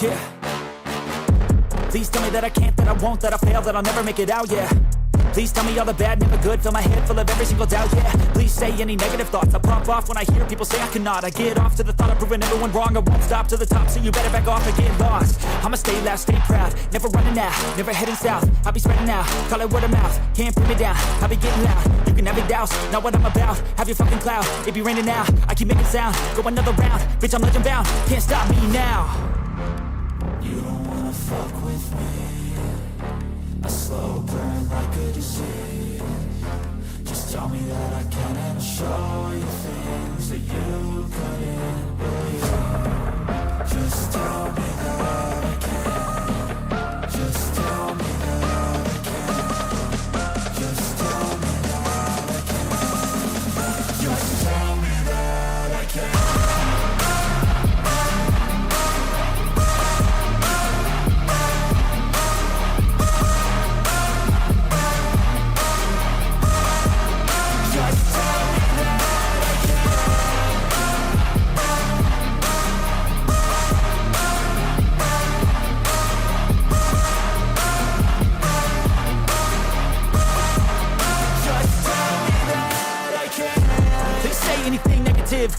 yeah. Please tell me that I can't, that I won't, that I'll fail, that I'll never make it out, yeah. Please tell me all the bad, never good, fill my head full of every single doubt, yeah. Please say any negative thoughts, I pop off when I hear people say I cannot. I get off to the thought of proving everyone wrong, I won't stop to the top, so you better back off and get lost. I'ma stay loud, stay proud, never running out, never heading south. I'll be spreading out, call it word of mouth, can't put me down, I'll be getting loud. You can have it douse, not what I'm about, have your fucking cloud, it be raining now. I keep making sound, go another round, bitch I'm legend bound, can't stop me now. You don't wanna fuck with me, a slow burn like a disease. Just tell me that I can and I'll show you things that you couldn't believe. Just tell me that I can. Just tell me that I can. Just tell me that I can. Just tell me that I can.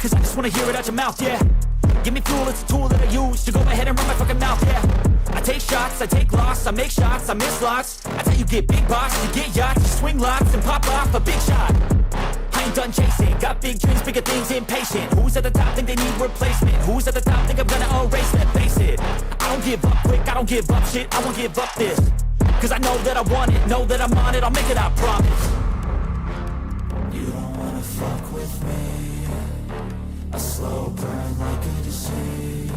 Cause I just wanna hear it out your mouth, yeah. Give me fuel, it's a tool that I use to go ahead and run my fucking mouth, yeah. I take shots, I take loss, I make shots, I miss lots. That's how you get big box, you get yachts, you swing lots and pop off a big shot. I ain't done chasing, got big dreams, bigger things, impatient. Who's at the top think they need replacement? Who's at the top think I'm gonna erase that? Face it, I don't give up quick, I don't give up shit, I won't give up this. Cause I know that I want it, know that I'm on it, I'll make it, I promise. You don't wanna fuck with me, a slow burn like a disease.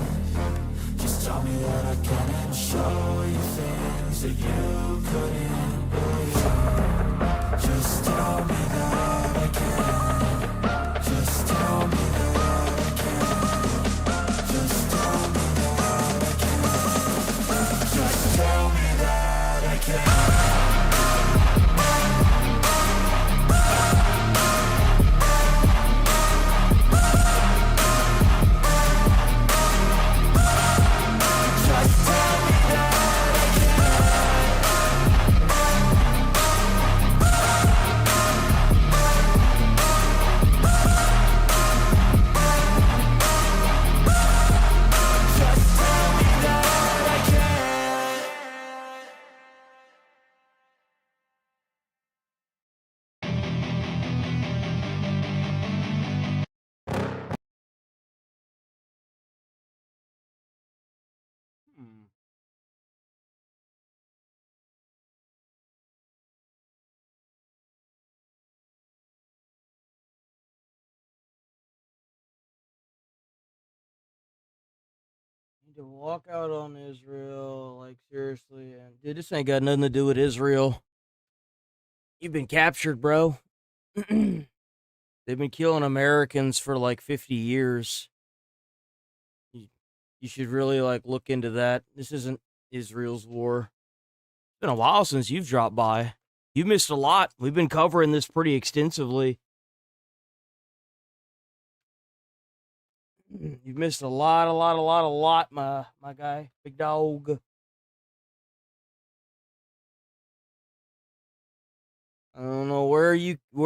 Just tell me that I can and I'll show you things that you couldn't believe. Just tell me that I can. Just tell me that I can. Just tell me that I can. Just tell me that I can. To walk out on Israel, like seriously, and dude, this ain't got nothing to do with Israel. You've been captured, bro. They've been killing Americans for like 50 years. You should really like look into that. This isn't Israel's war. It's been a while since you've dropped by. You missed a lot. We've been covering this pretty extensively. You've missed a lot, my guy, big dog. I don't know where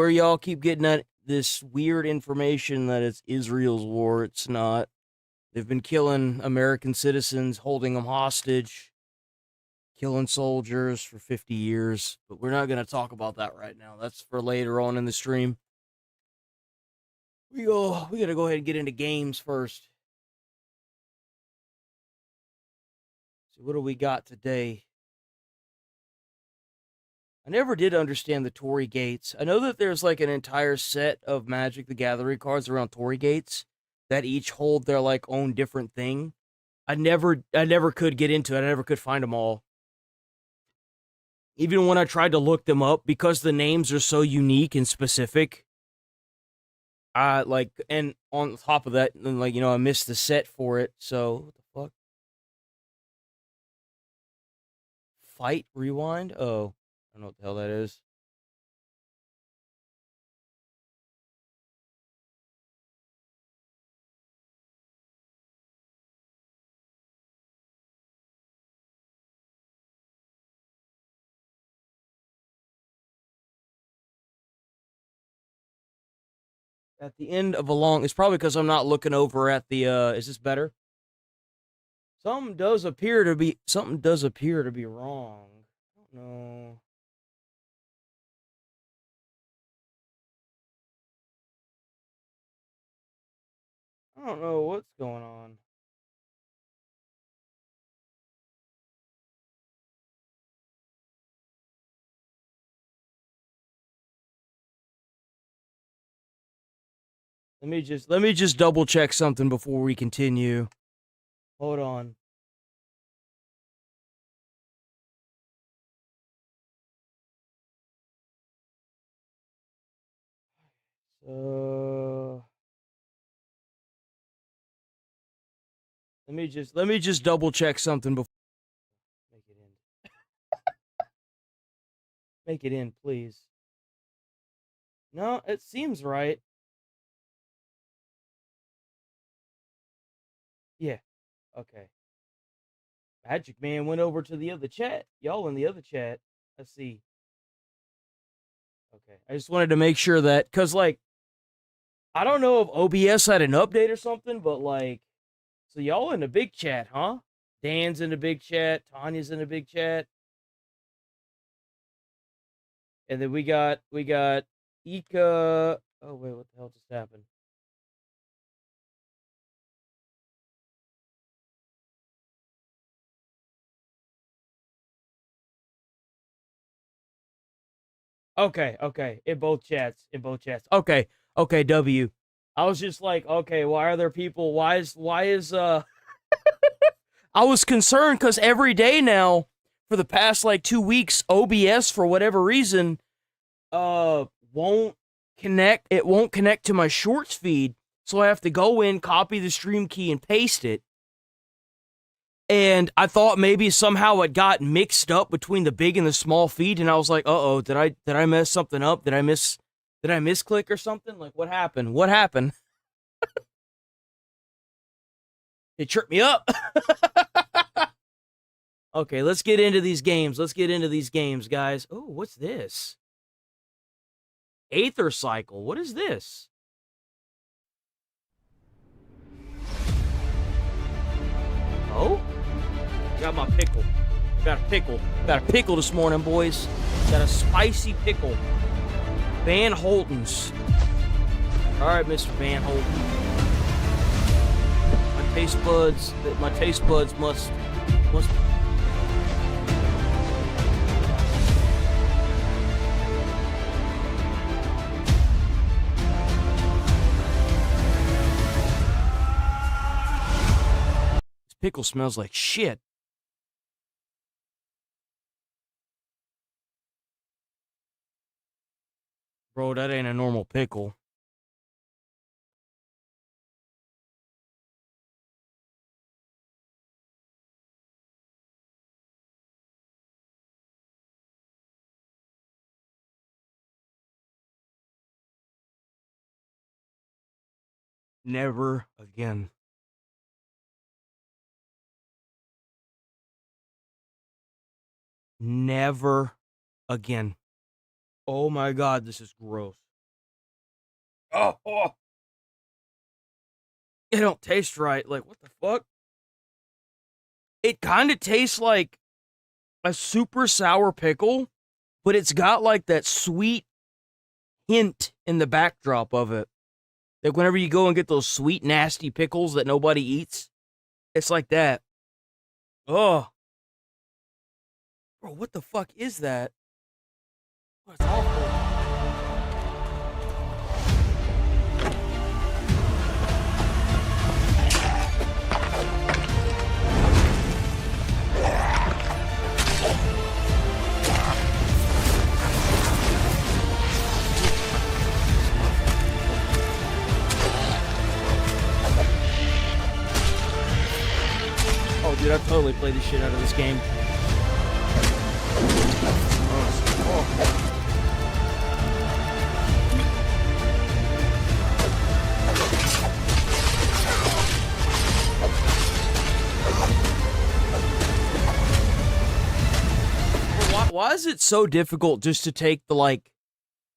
y'all keep getting that this weird information that it's Israel's war. It's not. They've been killing American citizens, holding them hostage, killing soldiers for 50 years. But we're not going to talk about that right now. That's for later on in the stream. We got to go ahead and get into games first. So what do we got today? I never did understand the Tory Gates. I know that there's like an entire set of Magic the Gathering cards around Tory Gates that each hold their like own different thing. I never could get into it. I never could find them all. Even when I tried to look them up, because the names are so unique and specific. And on top of that, like, I missed the set for it. So what the fuck? Fight rewind? Oh, I don't know what the hell that is. At the end of a long... It's probably because I'm not looking over at the... Is this better? Something does appear to be wrong. I don't know. I don't know what's going on. Let me just double check something before we continue. Hold on. Let me just double check something before make it in. Make it in, please. No, it seems right. Yeah. Okay. Magic Man went over to the other chat. Y'all in the other chat. Let's see. Okay. I just wanted to make sure that, because, like, I don't know if OBS had an update or something, but, like, so y'all in the big chat, huh? Dan's in the big chat. Tanya's in the big chat. And then we got Ika. Oh, wait, what the hell just happened? Okay. In both chats. Okay, W. I was just like, okay, why are there people? Why is I was concerned because every day now, for the past like 2 weeks, OBS for whatever reason, won't connect. It won't connect to my shorts feed, so I have to go in, copy the stream key, and paste it. And I thought maybe somehow it got mixed up between the big and the small feed, and I was like, "Uh-oh, did I mess something up? Did I misclick or something? Like, what happened? What happened?" It tripped me up. Okay, let's get into these games. Guys. Oh, what's this? Aether Cycle. What is this? Oh? Got my pickle. Got a pickle this morning, boys. Got a spicy pickle. Van Holden's. All right, Mr. Van Holden. My taste buds must. This pickle smells like shit. Bro, that ain't a normal pickle. Never again. Never again. Oh my god, this is gross. Oh. It don't taste right. Like, what the fuck? It kind of tastes like a super sour pickle, but it's got like that sweet hint in the backdrop of it. Like whenever you go and get those sweet, nasty pickles that nobody eats, it's like that. Oh. Bro, what the fuck is that? Oh, it's awful. Oh, dude, I've totally played the shit out of this game. Why is it so difficult just to take the, like,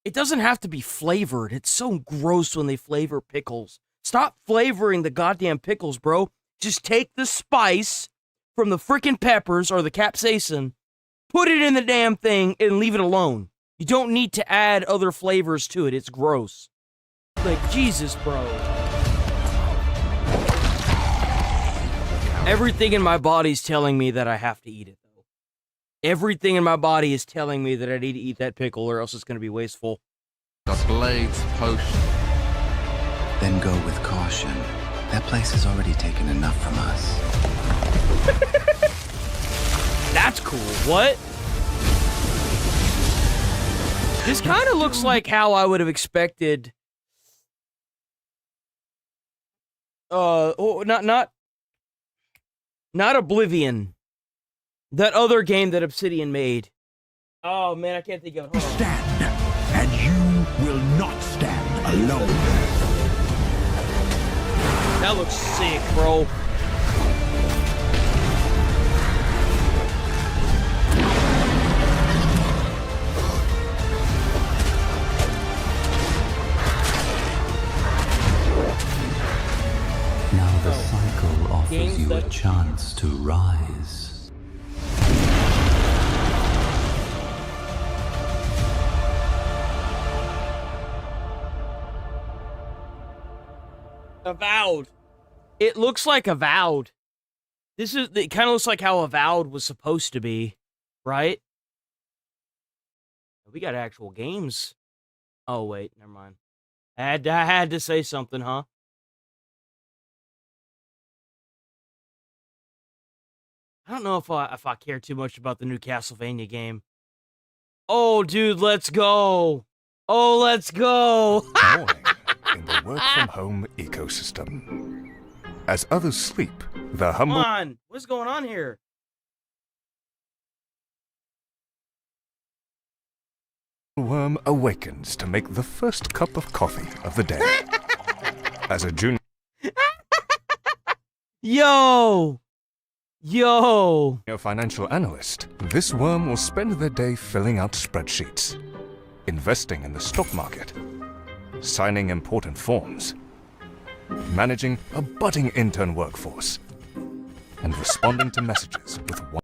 It doesn't have to be flavored. It's so gross when they flavor pickles. Stop flavoring the goddamn pickles, bro. Just take the spice from the freaking peppers or the capsaicin, put it in the damn thing, and leave it alone. You don't need to add other flavors to it. It's gross. Like, Jesus, bro. Everything in my body's telling me that I have to eat it, though. Everything in my body is telling me that I need to eat that pickle or else it's going to be wasteful. The Blades potion. Then go with caution. That place has already taken enough from us. That's cool. What? This kind of looks like how I would have expected. Not Oblivion. That other game that Obsidian made. Oh man, I can't think of it. Stand, and you will not stand alone. That looks sick, bro. Now the cycle offers you a chance to rise. Avowed. It looks like Avowed. It kind of looks like how Avowed was supposed to be, right? We got actual games. Oh wait, never mind. I had to say something, huh? I don't know if I care too much about the new Castlevania game. Oh, dude, let's go. Oh, let's go. Morning in the work-from-home ecosystem. As others sleep, the Come humble on. What's going on here? worm awakens to make the first cup of coffee of the day. As a junior Yo. financial analyst, this worm will spend their day filling out spreadsheets, investing in the stock market, signing important forms, managing a budding intern workforce, and responding to messages with one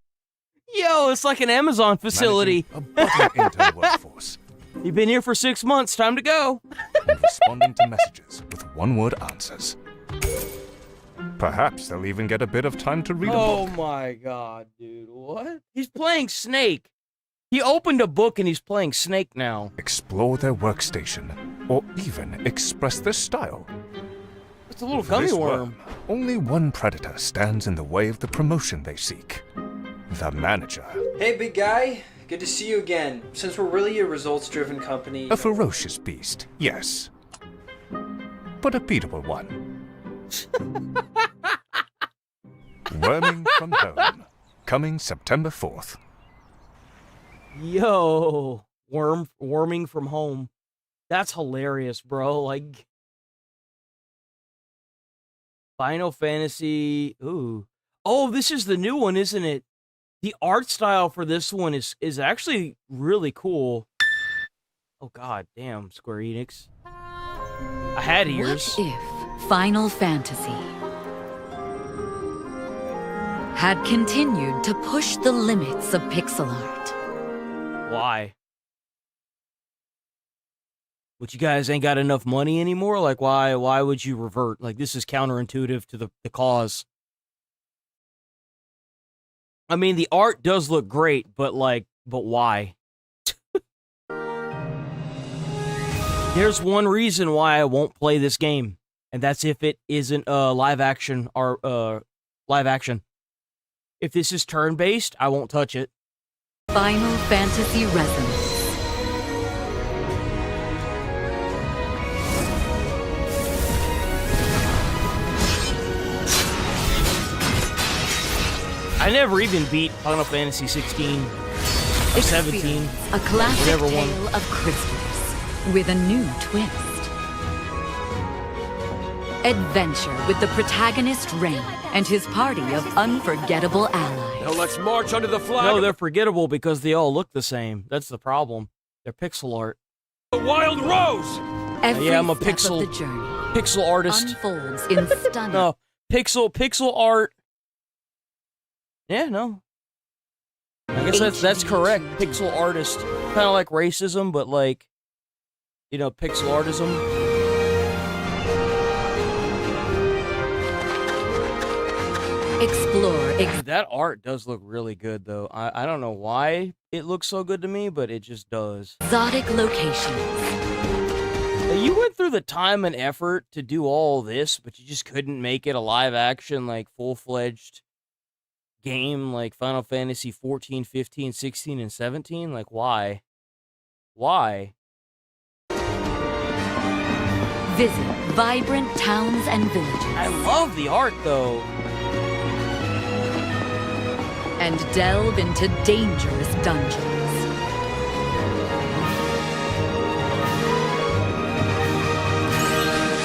Yo, it's like an Amazon facility. managing a budding intern workforce, You've been here for 6 months. Time to go. and responding to messages with one-word answers. Perhaps they'll even get a bit of time to read a Oh book. my god, dude. What? He's playing Snake. He opened a book and he's playing Snake now. Explore their workstation, or even express their style. It's a little For gummy this worm. Only one predator stands in the way of the promotion they seek. The manager. Hey, big guy. Good to see you again. Since we're really a results-driven company... A ferocious beast, yes. But a beatable one. Worming from Home. Coming September 4th. Yo, worming from home. That's hilarious, bro. Like Final Fantasy. Ooh. Oh, this is the new one, isn't it? The art style for this one is actually really cool. Oh god, damn, Square Enix. I had ears. What if Final Fantasy had continued to push the limits of pixel art? Why? But you guys ain't got enough money anymore? Like, why would you revert? Like, this is counterintuitive to the cause. I mean, the art does look great, but why? There's one reason why I won't play this game, and that's if it isn't live action or live action. If this is turn-based, I won't touch it. Final Fantasy Resonance. I never even beat Final Fantasy 16 or 17. Experience a classic Whatever tale one. of Christmas with a new twist. Adventure with the protagonist Rain and his party of unforgettable allies. Now let's march under the flag. No, they're forgettable because they all look the same. That's the problem. They're pixel art. A wild rose! Every yeah, I'm a step pixel- of the journey Pixel artist. unfolds in stunning. No, pixel art. Yeah, no. I guess that's correct. Pixel artist. Kind of like racism, but like, you know, pixel artism. Explore. That art does look really good, though. I don't know why it looks so good to me, but it just does. Exotic locations. You went through the time and effort to do all this, but you just couldn't make it a live action, like, full-fledged game like Final Fantasy 14, 15, 16, and 17? Like, why? Why? Visit vibrant towns and villages. I love the art, though. And delve into dangerous dungeons.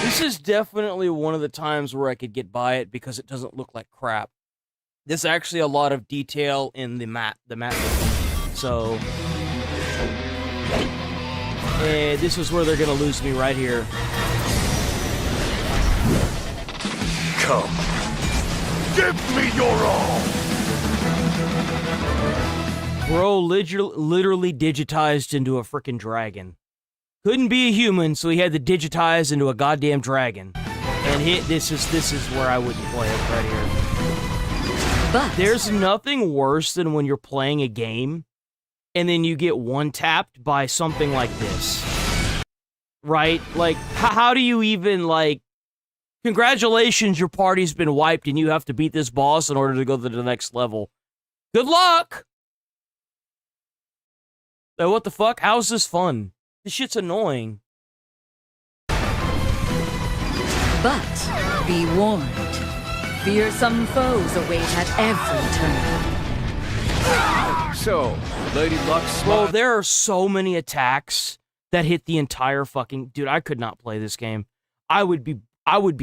This is definitely one of the times where I could get by it because it doesn't look like crap. There's actually a lot of detail in the map. So, this is where they're gonna lose me right here. Come. Give me your all! Bro literally digitized into a freaking dragon. Couldn't be a human, so he had to digitize into a goddamn dragon. And this is where I wouldn't play it right here. But there's nothing worse than when you're playing a game and then you get one-tapped by something like this. Right? Like, how do you even, like, congratulations, your party's been wiped and you have to beat this boss in order to go to the next level. Good luck! Like, what the fuck? How's this fun? This shit's annoying. But be warned. Fearsome foes await at every turn. So, Lady Luck Bro, there are so many attacks that hit the entire fucking... Dude, I could not play this game. I would be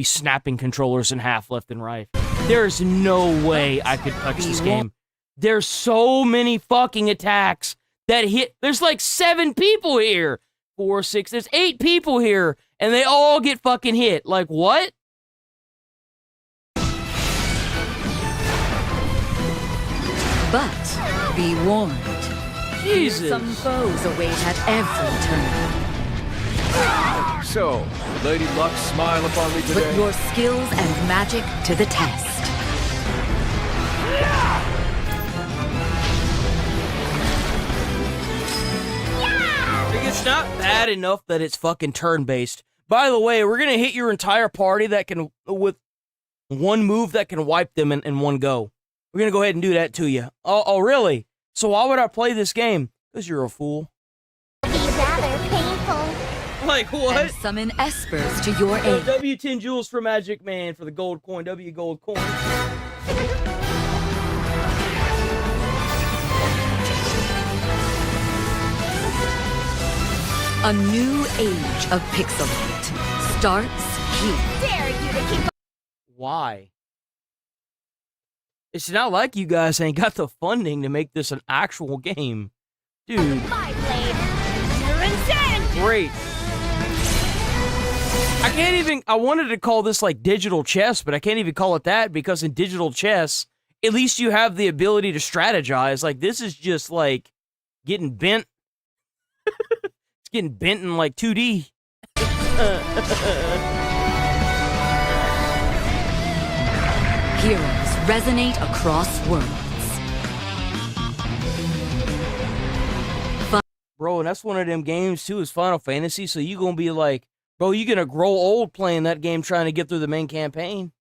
snapping controllers in half left and right. There's no way I could touch this game. There's so many fucking attacks that hit... There's like 7 people here. 4, 6, there's 8 people here. And they all get fucking hit. Like, what? But be warned. Jesus. Fearsome foes await at every turn. So, Lady Luck, smile upon me today. Put your skills and magic to the test. It's not bad enough that it's fucking turn-based. By the way, we're gonna hit your entire party that can, with one move that can wipe them in one go. We're gonna go ahead and do that to you. Oh, really? So why would I play this game? Because you're a fool. Be rather painful. Like, what? And summon espers to your Oh, aid. W10 jewels for Magic Man for the gold coin. W gold coin. A new age of pixelite starts here. Dare you to keep Why? It's not like you guys ain't got the funding to make this an actual game. Dude, my blade. You're insane. great. I can't even, I wanted to call this like digital chess, but I can't even call it that because in digital chess, at least you have the ability to strategize. Like, this is just like getting bent. It's getting bent in like 2D. Heroes resonate across worlds. Bro, and that's one of them games too, is Final Fantasy, so you gonna be like, bro, you gonna grow old playing that game trying to get through the main campaign.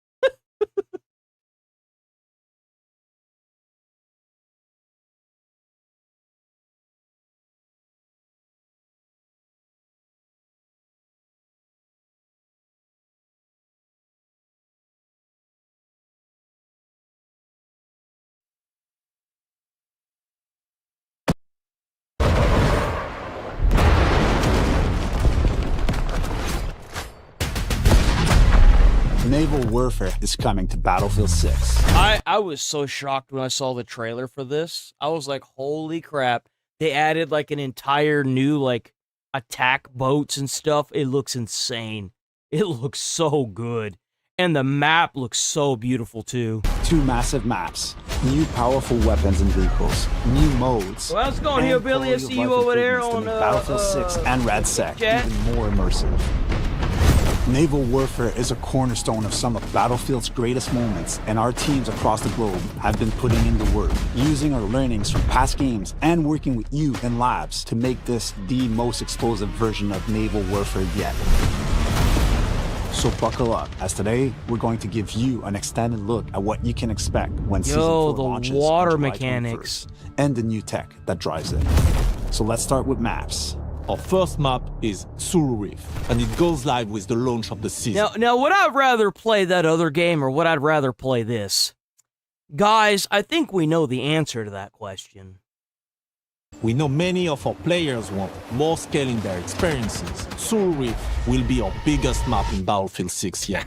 Naval warfare is coming to Battlefield 6. I was so shocked when I saw the trailer for this. I was like, holy crap. They added like an entire new like attack boats and stuff. It looks insane. It looks so good. And the map looks so beautiful too. 2 massive maps, new powerful weapons and vehicles, new modes. Well, how's it going here, Billy? I see you over there on Battlefield 6 and RadSec chat. even more immersive. Naval warfare is a cornerstone of some of Battlefield's greatest moments, and our teams across the globe have been putting in the work, using our learnings from past games and working with you in labs to make this the most explosive version of naval warfare yet. So buckle up, as today we're going to give you an extended look at what you can expect when Season 4 launches the water on July mechanics 21st, and the new tech that drives it. So let's start with maps. Our first map is Sulu Reef, and it goes live with the launch of the season. Now, would I rather play that other game or would I rather play this? Guys, I think we know the answer to that question. We know many of our players want more scale in their experiences. Sulu Reef will be our biggest map in Battlefield 6 yet.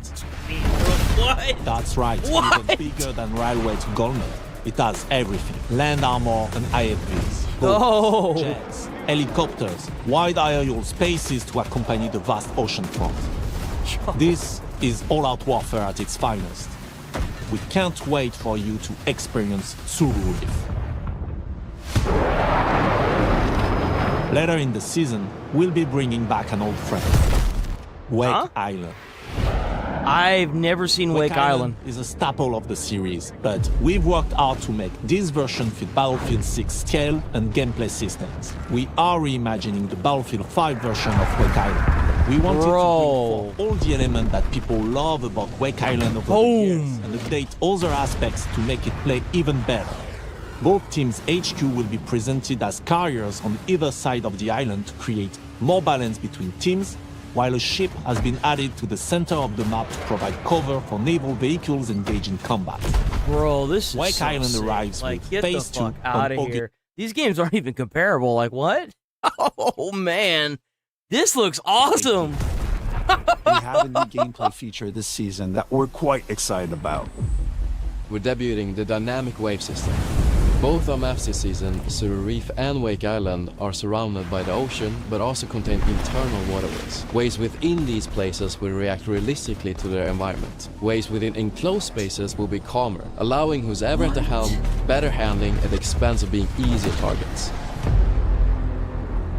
What? That's right, What? even bigger than Railway to Golden. It has everything: land armor and IFVs, Oh. jets, helicopters, wide aerial spaces to accompany the vast ocean front. This is all-out warfare at its finest. We can't wait for you to experience Sulu Reef. Later in the season, we'll be bringing back an old friend, Wake Island. I've never seen Wake Island. Is a staple of the series, but we've worked hard to make this version fit Battlefield 6 scale and gameplay systems. We are reimagining the Battlefield 5 version of Wake Island. We wanted to bring forth all the elements that people love about Wake Island over the years and update other aspects to make it play even better. Both teams' HQ will be presented as carriers on either side of the island to create more balance between teams, while a ship has been added to the center of the map to provide cover for naval vehicles engaged in combat. Bro, this is Wake so Island sick. arrives like, with get Phase the fuck 2 out of on here. These games aren't even comparable. Like, what? Oh, man. This looks awesome. We have a new gameplay feature this season that we're quite excited about. We're debuting the dynamic wave system. Both our maps this season, Sulu Reef and Wake Island, are surrounded by the ocean, but also contain internal waterways. Waves within these places will react realistically to their environment. Waves within enclosed spaces will be calmer, allowing who's ever at the helm better handling at the expense of being easier targets.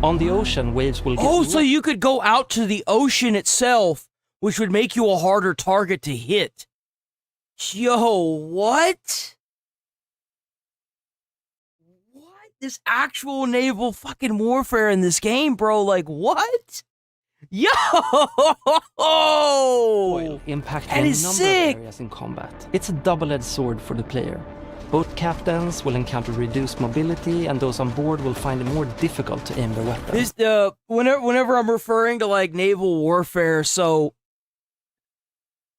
On the ocean, waves will get... Oh, so you could go out to the ocean itself, which would make you a harder target to hit. Yo, what? This actual naval fucking warfare in this game, bro. Like, what? Yo! Impacting That is a number sick! of areas in combat. It's a double-edged sword for the player. Both captains will encounter reduced mobility, and those on board will find it more difficult to aim their weapons. This, whenever I'm referring to, like, naval warfare, so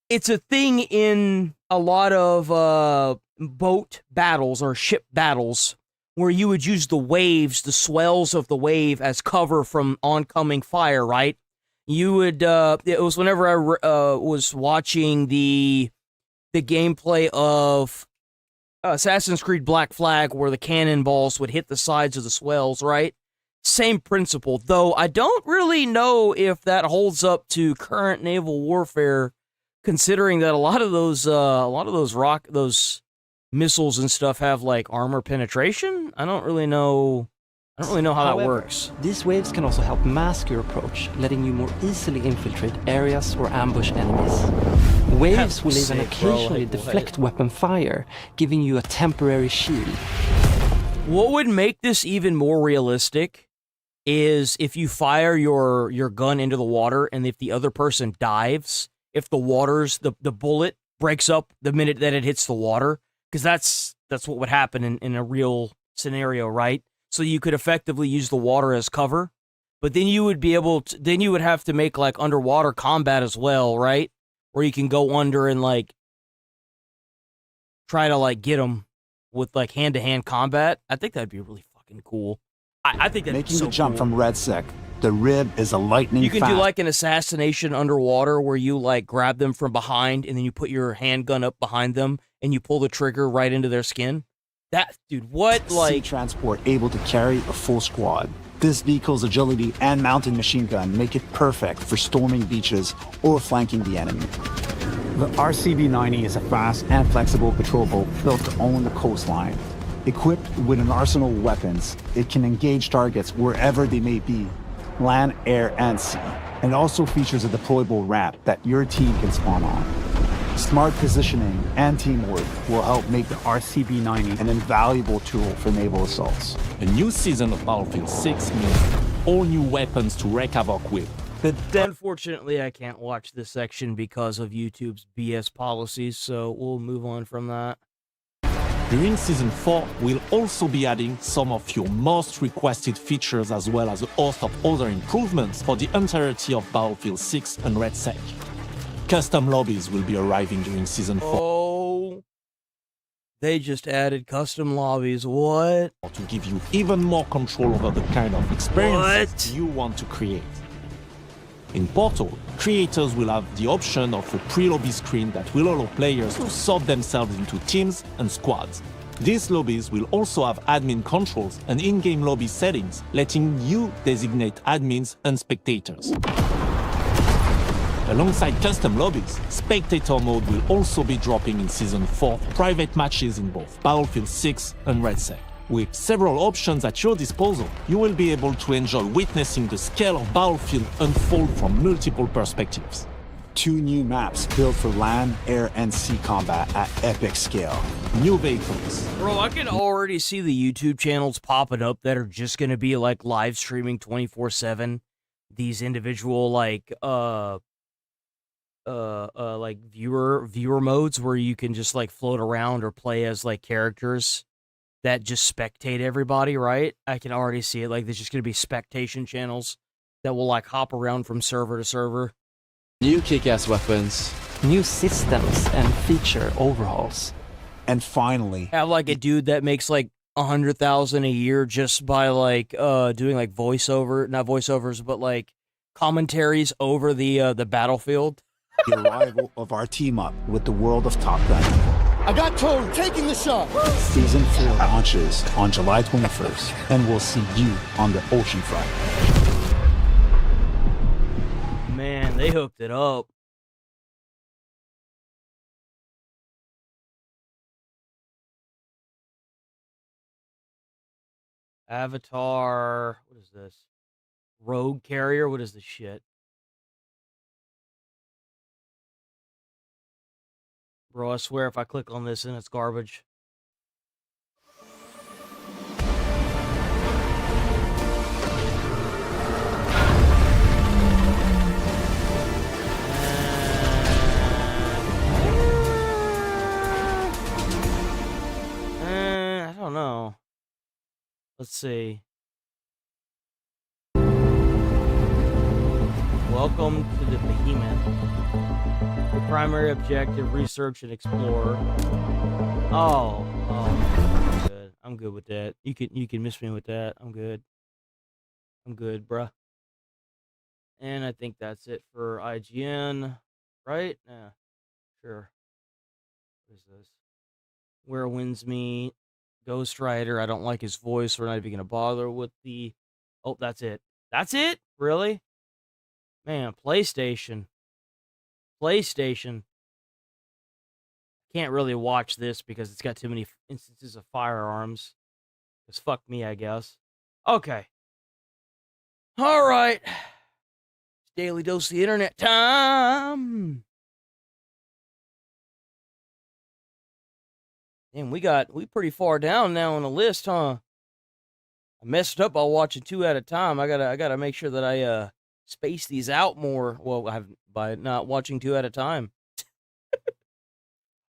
it's a thing in a lot of boat battles or ship battles where you would use the waves, the swells of the wave as cover from oncoming fire, right? You would, it was whenever I was watching the gameplay of Assassin's Creed Black Flag, where the cannonballs would hit the sides of the swells, right? Same principle, though I don't really know if that holds up to current naval warfare, considering that a lot of those missiles and stuff have like armor penetration. I don't really know how that works. These waves can also help mask your approach, letting you more easily infiltrate areas or ambush enemies. Waves will even occasionally deflect weapon fire, giving you a temporary shield. What would make this even more realistic is if you fire your gun into the water, and if the other person dives, if the bullet breaks up the minute that it hits the water. Because that's what would happen in a real scenario, right? So you could effectively use the water as cover, but then you would have to make like underwater combat as well, right? Where you can go under and like try to like get them with like hand-to-hand combat. I think that'd be really fucking cool. I think that'd Making be so the jump cool. from RadSec, the rib is a lightning You can fast. do like an assassination underwater where you like grab them from behind and then you put your handgun up behind them and you pull the trigger right into their skin. That, dude, what, sea like... transport able to carry a full squad. This vehicle's agility and mounted machine gun make it perfect for storming beaches or flanking the enemy. The RCB-90 is a fast and flexible patrol boat built to own the coastline. Equipped with an arsenal of weapons, it can engage targets wherever they may be, land, air, and sea, and also features a deployable ramp that your team can spawn on. Smart positioning and teamwork will help make the RCB-90 an invaluable tool for naval assaults. A new season of Battlefield 6 means all new weapons to wreak havoc with. Unfortunately, I can't watch this section because of YouTube's BS policies, so we'll move on from that. During Season 4, we'll also be adding some of your most requested features as well as a host of other improvements for the entirety of Battlefield 6 and RedSec. Custom lobbies will be arriving during Season 4. Oh, they just added custom lobbies. What? To give you even more control over the kind of experiences you want to create. In Portal, creators will have the option of a pre-lobby screen that will allow players to sort themselves into teams and squads. These lobbies will also have admin controls and in-game lobby settings, letting you designate admins and spectators. Alongside custom lobbies, Spectator mode will also be dropping in Season 4 for private matches in both Battlefield 6 and RedSec. With several options at your disposal, you will be able to enjoy witnessing the scale of Battlefield unfold from multiple perspectives. 2 new maps built for land, air, and sea combat at epic scale. New vehicles. Bro, I can already see the YouTube channels popping up that are just gonna be like live streaming 24/7. These individual like viewer modes where you can just like float around or play as like characters that just spectate everybody, right? I can already see it. Like, there's just going to be spectation channels that will, like, hop around from server to server. New kick-ass weapons. New systems and feature overhauls. And finally, have, like, a dude that makes, like, 100,000 a year just by, like, doing, like, not voiceovers, but, like, commentaries over the battlefield. The arrival of our team up with the world of Top Gun. I got Toad taking the shot. Season 4 launches on July 21st, and we'll see you on the ocean front. Man, they hooked it up. Avatar. What is this? Rogue carrier? What is this shit? Bro, I swear if I click on this and it's garbage. I don't know. Let's see. Welcome to the Behemoth. The primary objective, research and explore. Oh, I'm good. I'm good with that. You can miss me with that. I'm good. I'm good, bruh. And I think that's it for IGN, right? Yeah, sure. What is this? Where Winds Meet, Ghost Rider. I don't like his voice. We're not even gonna bother with the. Oh, that's it. That's it? Really? Man, PlayStation. Can't really watch this because it's got too many instances of firearms. Because fuck me, I guess. Okay. Alright. Daily dose of the internet time. Damn, we pretty far down now on the list, huh? I messed up by watching 2 at a time. I gotta make sure that I space these out more. Well, by not watching 2 at a time.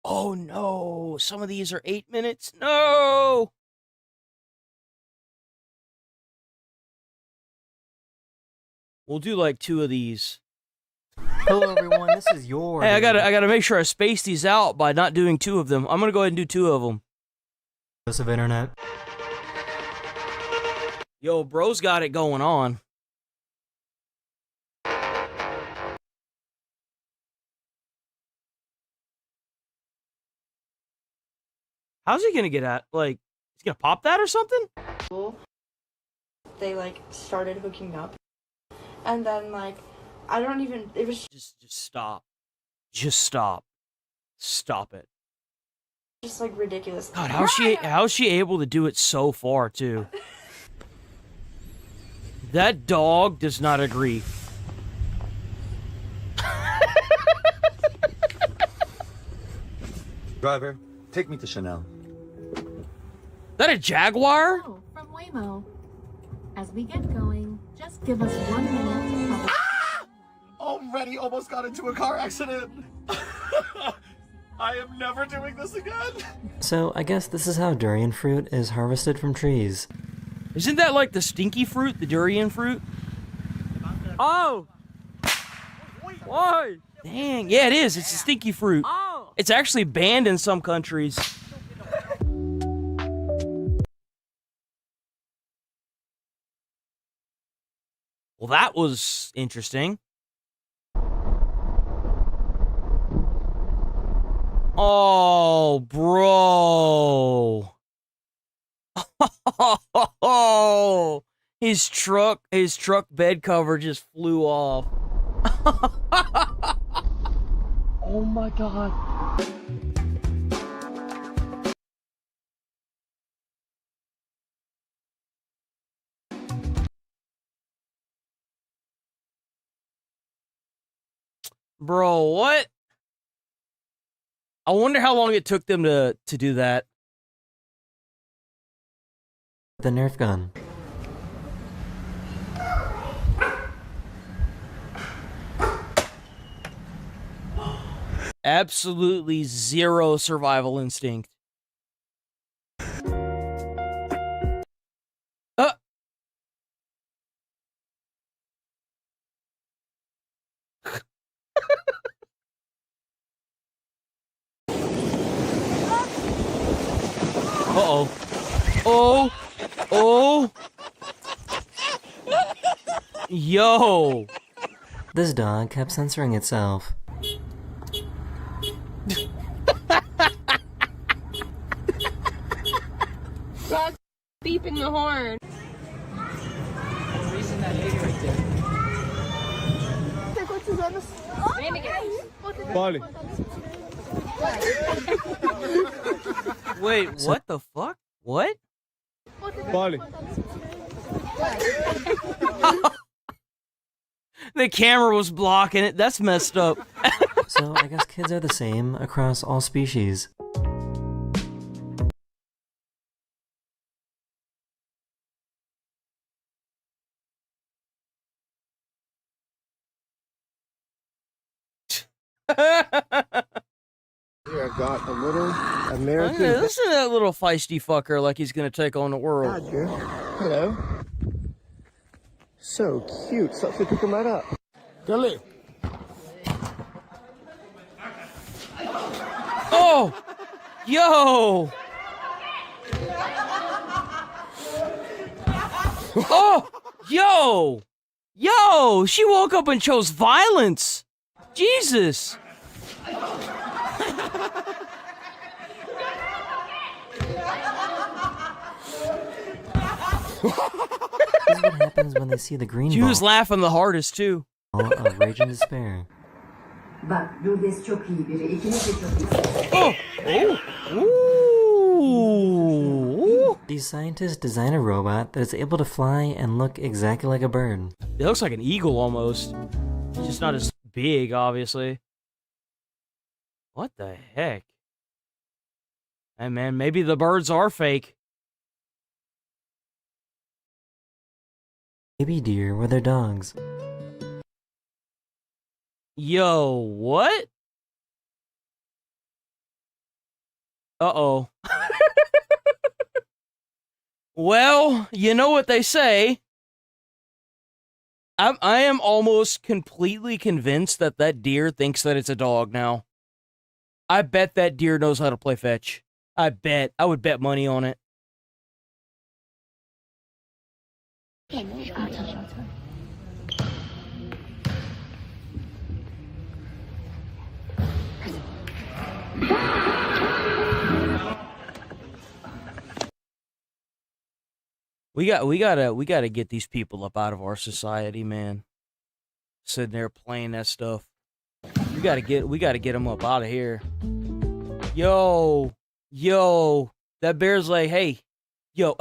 Oh no, some of these are 8 minutes. No. We'll do like 2 of these. Hello everyone, this is your. Hey, I gotta make sure I space these out by not doing 2 of them. I'm gonna go ahead and do 2 of them. Dose of internet. Yo, bro's got it going on. How's he gonna get at? Like, he's gonna pop that or something? they like started hooking up, and then like I don't even. It was Just stop. Just stop. Stop it. just like ridiculous. God, how's she able to do it so far too? That dog does not agree. Driver, take me to Chanel. That a Jaguar? Oh, from Waymo. As we get going, just give us 1 minute to cover. Already almost got into a car accident. I am never doing this again. So, I guess this is how durian fruit is harvested from trees. Isn't that like the stinky fruit, the durian fruit? Oh! Why? Dang, yeah, it is. It's a stinky fruit. Oh! It's actually banned in some countries. Well, that was interesting. Oh, bro. Oh, his truck bed cover just flew off. Oh my god. Bro, what? I wonder how long it took them to do that. The Nerf gun. Absolutely zero survival instinct. Uh-oh. Oh! Oh! Yo! This dog kept censoring itself. Dog beeping your horn. Bali. Wait, what the fuck? What? Bali. The camera was blocking it. That's messed up. So I guess kids are the same across all species. Here I've got a little American. Listen to that little feisty fucker like he's gonna take on the world. Badger. Hello. So cute. So to pick him right up. Billy. Oh! Yo! Oh! Yo! Yo! She woke up and chose violence! Jesus! This is what happens when they see the green She ball. was laughing the hardest, too. Of rage and despair. Bak, Lourdes çok iyi biri. İkiniz de çok iyisiniz. Oh! Ooh! These scientists design a robot that is able to fly and look exactly like a bird. It looks like an eagle almost. It's just not as big, obviously. What the heck? Hey man, maybe the birds are fake. Baby deer were their dogs. Yo, what? Uh-oh. Well, you know what they say. I am almost completely convinced that that deer thinks that it's a dog now. I bet that deer knows how to play fetch. I would bet money on it. We gotta get these people up out of our society, man. Sitting there playing that stuff. We gotta get them up out of here. Yo, that bear's like, hey, yo.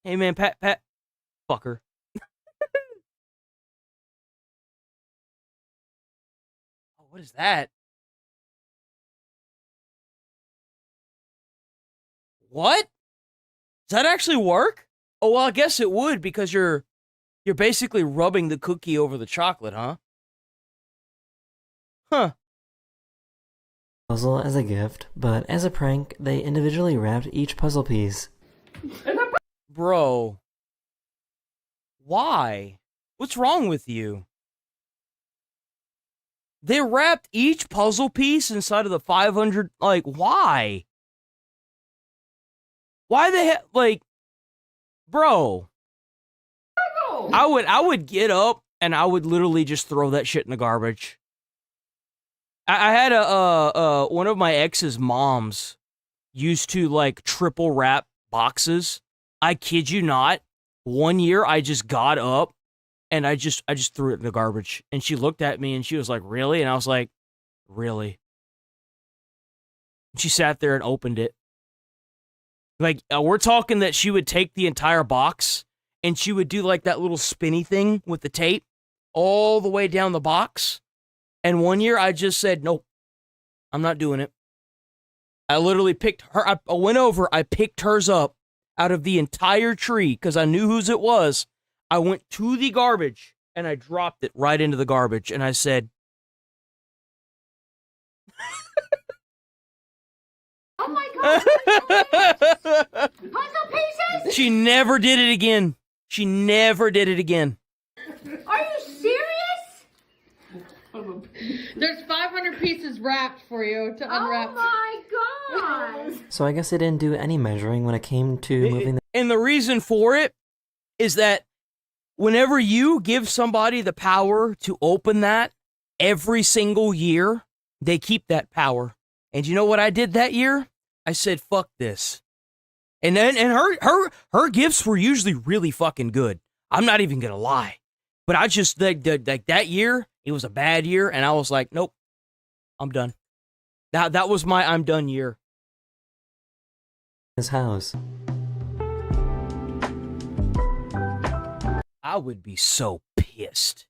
Hey man, pat, fucker. Oh, what is that? What? Does that actually work? Oh, well, I guess it would because you're basically rubbing the cookie over the chocolate, huh? Huh. Puzzle as a gift, but as a prank, they individually wrapped each puzzle piece. Bro. Why? What's wrong with you? They wrapped each puzzle piece inside of the 500, like, why? Why the heck, like, bro. I would get up and I would literally just throw that shit in the garbage. I had one of my ex's moms used to like triple wrap boxes. I kid you not. One year I just got up and I just threw it in the garbage. And she looked at me and she was like, "Really?" And I was like, "Really?" She sat there and opened it. Like, we're talking that she would take the entire box and she would do like that little spinny thing with the tape all the way down the box. And one year I just said, nope, I'm not doing it. I literally picked her. I went over, I picked hers up out of the entire tree because I knew whose it was. I went to the garbage and I dropped it right into the garbage. And I said, Oh my god! Puzzle pieces? She never did it again. She never did it again. Are you serious? There's 500 pieces wrapped for you to unwrap. Oh my god! So I guess they didn't do any measuring when it came to moving the... And the reason for it is that whenever you give somebody the power to open that every single year, they keep that power. And you know what I did that year? I said, fuck this. And then her gifts were usually really fucking good. I'm not even gonna lie. But I just like that year, it was a bad year, and I was like, nope, I'm done. That was my I'm done year. His house. I would be so pissed.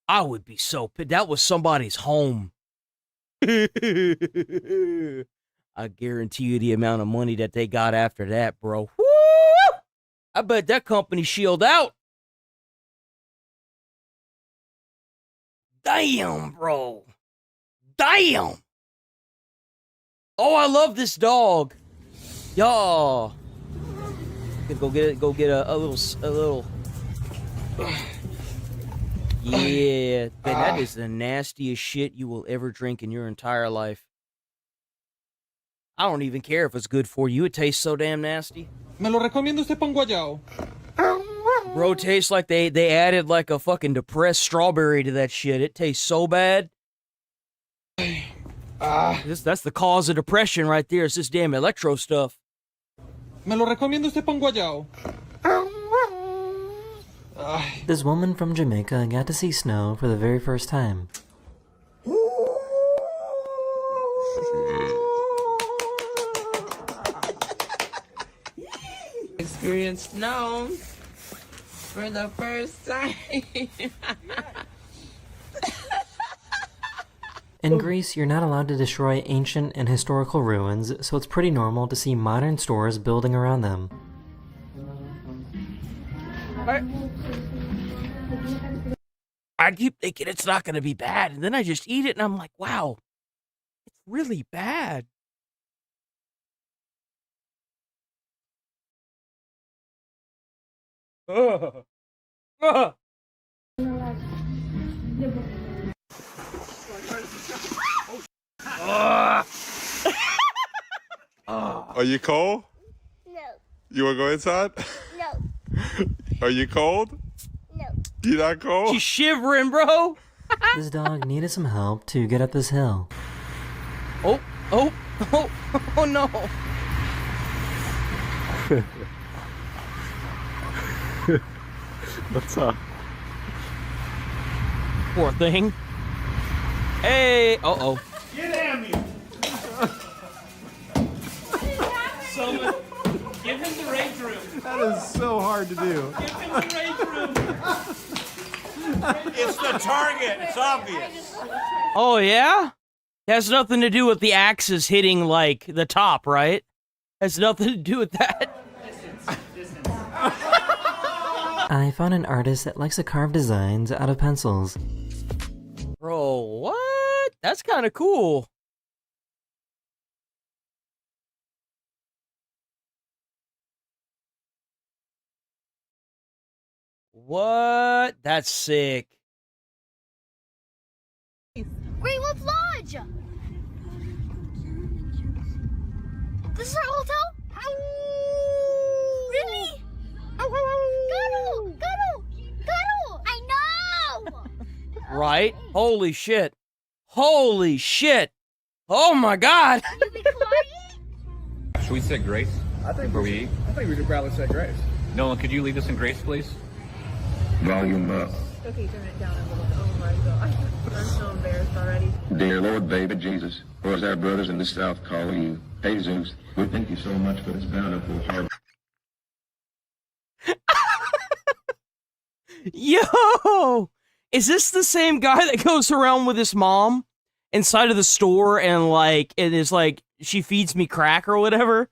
I would be so pissed. That was somebody's home. I guarantee you the amount of money that they got after that, bro. Woo! I bet that company shield out. Damn, bro. Damn. Oh, I love this dog. Y'all. Go get a little. Yeah, man, that is the nastiest shit you will ever drink in your entire life. I don't even care if it's good for you. It tastes so damn nasty. Me lo recomiendo este pan guayao. Bro, it tastes like they added like a fucking depressed strawberry to that shit. It tastes so bad. That's the cause of depression right there. It's this damn electro stuff. Me lo recomiendo este pan guayao. This woman from Jamaica got to see snow for the very first time. Experienced snow for the first time. In Greece, you're not allowed to destroy ancient and historical ruins, so it's pretty normal to see modern stores building around them. I keep thinking it's not going to be bad, and then I just eat it, and I'm like, wow, it's really bad. Are you cold? No. You wanna go inside? No. Are you cold? No. You not cold? She's shivering, bro. This dog needed some help to get up this hill. Oh no. What's up? Poor thing. Hey! Uh-oh. Get at me! Someone, give him the rage room. That is so hard to do. Give him the rage room. It's the target. It's obvious. Oh, yeah? It has nothing to do with the axes hitting, like, the top, right? Has nothing to do with that. I found an artist that likes to carve designs out of pencils. Bro, what? That's kind of cool. What? That's sick. Great Wolf Lodge! This is our hotel? Really? Garo! Garo! Garo! I know! Right? Holy shit. Holy shit. Oh my god. Should we say grace? I think before we eat? I think we should probably say grace. Nolan, could you lead us in grace, please? Volume up. Okay, turn it down a little. Oh my gosh. I'm so embarrassed already. Dear Lord, baby Jesus, or as our brothers in the South call you, Jesus, we thank you so much for this bountiful harvest. Yo! Is this the same guy that goes around with his mom inside of the store and like, it is like, she feeds me crack or whatever?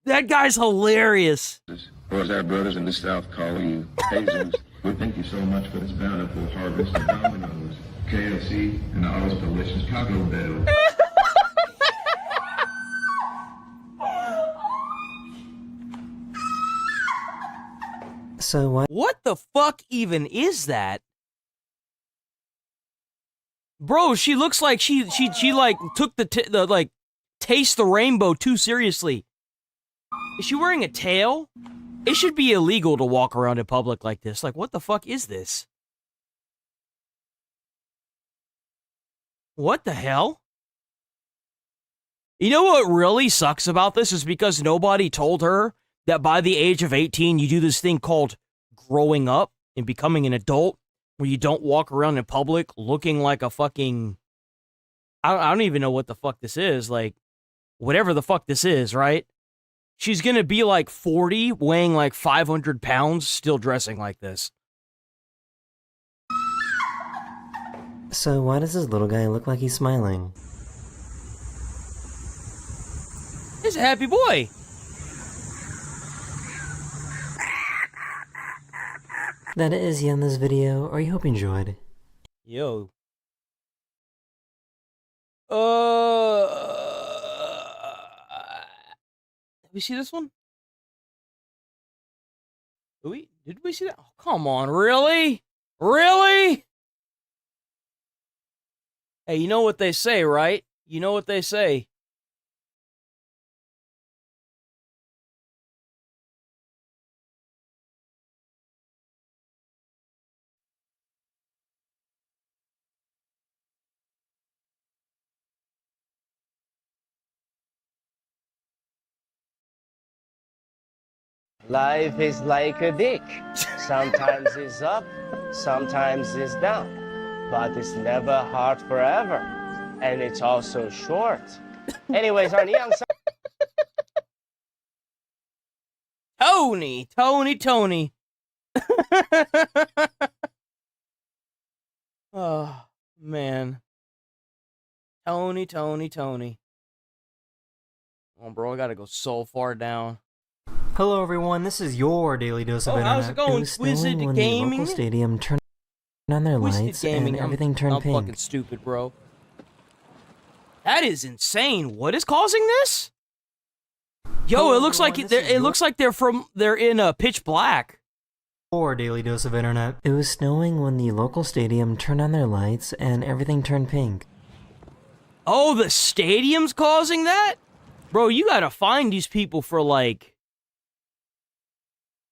That guy's hilarious. Or as our brothers in the South call you, Jesus, we thank you so much for this bountiful harvest of Domino's, KFC, and all those delicious Taco Bell. So what the fuck even is that? Bro, she looks like she like took the like taste the rainbow too seriously. Is she wearing a tail? It should be illegal to walk around in public like this. Like, what the fuck is this? What the hell? You know what really sucks about this is because nobody told her that by the age of 18, you do this thing called growing up and becoming an adult, where you don't walk around in public looking like a fucking... I don't even know what the fuck this is. Like, whatever the fuck this is, right? She's gonna be like 40, weighing like 500 pounds, still dressing like this. So why does this little guy look like he's smiling? He's a happy boy. That is the end of this video. I hope you enjoyed. Yo. Did we see this one? Did we see that? Oh, come on, really? Really? Hey, you know what they say, right? You know what they say. Life is like a dick. Sometimes it's up, sometimes it's down. But it's never hard forever. And it's also short. Anyways, our neon sign. Tony. Oh, man. Tony. Oh, bro, I gotta go so far down. Hello everyone, this is your daily dose of internet. How's it going, Twisted when Gaming? the local stadium turned on their lights and everything turned I'm pink. fucking stupid, bro. That is insane. What is causing this? Yo, it looks like they're in pitch black. Your daily dose of internet. It was snowing when the local stadium turned on their lights and everything turned pink. Oh, the stadium's causing that? Bro, you gotta find these people for like,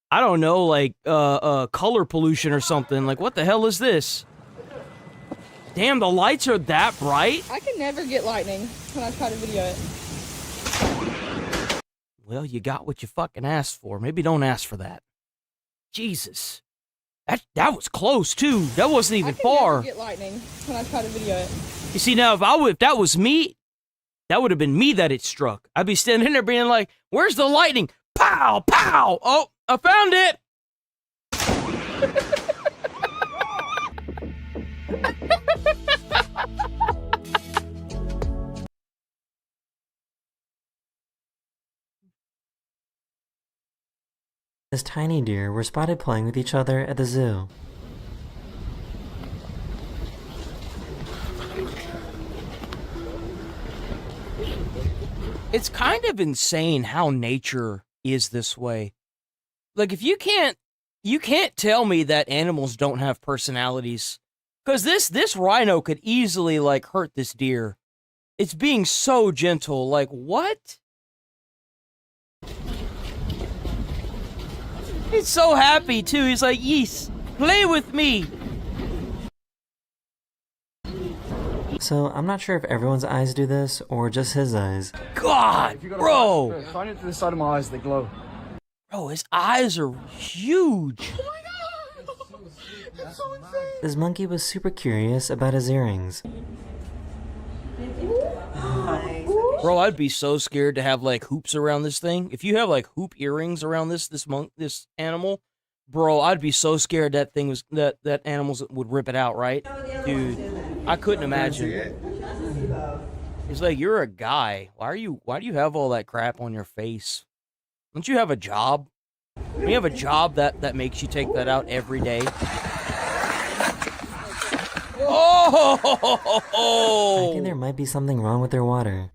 I don't know, like, color pollution or something. Like, what the hell is this? Damn, the lights are that bright? I can never get lightning when I try to video it. Well, you got what you fucking asked for. Maybe don't ask for that. Jesus. That was close, too. That wasn't even far. I get lightning when I try to video it. You see, now, if that was me, that would have been me that it struck. I'd be standing there being like, where's the lightning? Pow! Pow! Oh, I found it! This tiny deer were spotted playing with each other at the zoo. It's kind of insane how nature is this way. Like, if you can't tell me that animals don't have personalities. Because this rhino could easily, like, hurt this deer. It's being so gentle. Like, what? He's so happy, too. He's like, yes, play with me. So, I'm not sure if everyone's eyes do this, or just his eyes. God, bro! Find it to the side of my eyes, they glow. Bro, his eyes are huge. Oh my god! It's so insane! This monkey was super curious about his earrings. Bro, I'd be so scared to have, like, hoops around this thing. If you have, like, hoop earrings around this animal, bro, I'd be so scared that animals would rip it out, right? Dude, I couldn't imagine. He's like, you're a guy. Why do you have all that crap on your face? Don't you have a job? Don't you have a job that makes you take that out every day? Oh! I think there might be something wrong with their water.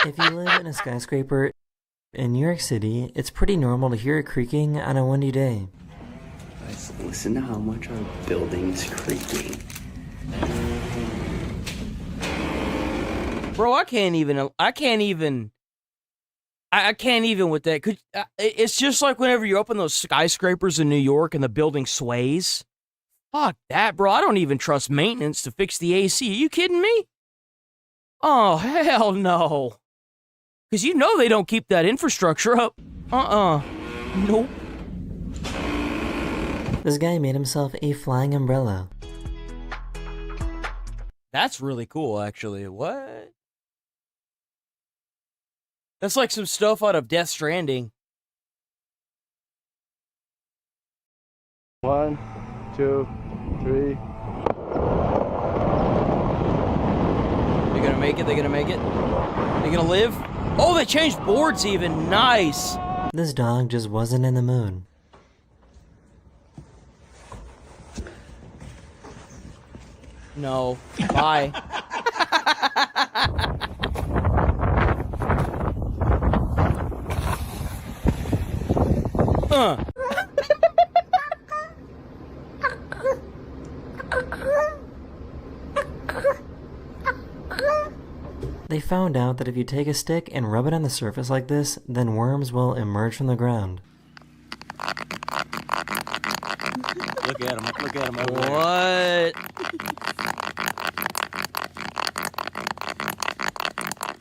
If you live in a skyscraper in New York City, it's pretty normal to hear it creaking on a windy day. Guys, listen to how much our building's creaking. Bro, I can't even with that. It's just like whenever you open those skyscrapers in New York and the building sways. Fuck that, bro. I don't even trust maintenance to fix the AC. Are you kidding me? Oh, hell no. Because you know they don't keep that infrastructure up. Nope. This guy made himself a flying umbrella. That's really cool, actually. What? That's like some stuff out of Death Stranding. 1, 2, 3. They're gonna make it, they're gonna make it. They're gonna live. Oh, they changed boards even. Nice. This dog just wasn't in the mood. No. Bye. They found out that if you take a stick and rub it on the surface like this, then worms will emerge from the ground. Look at him. Look at him. What?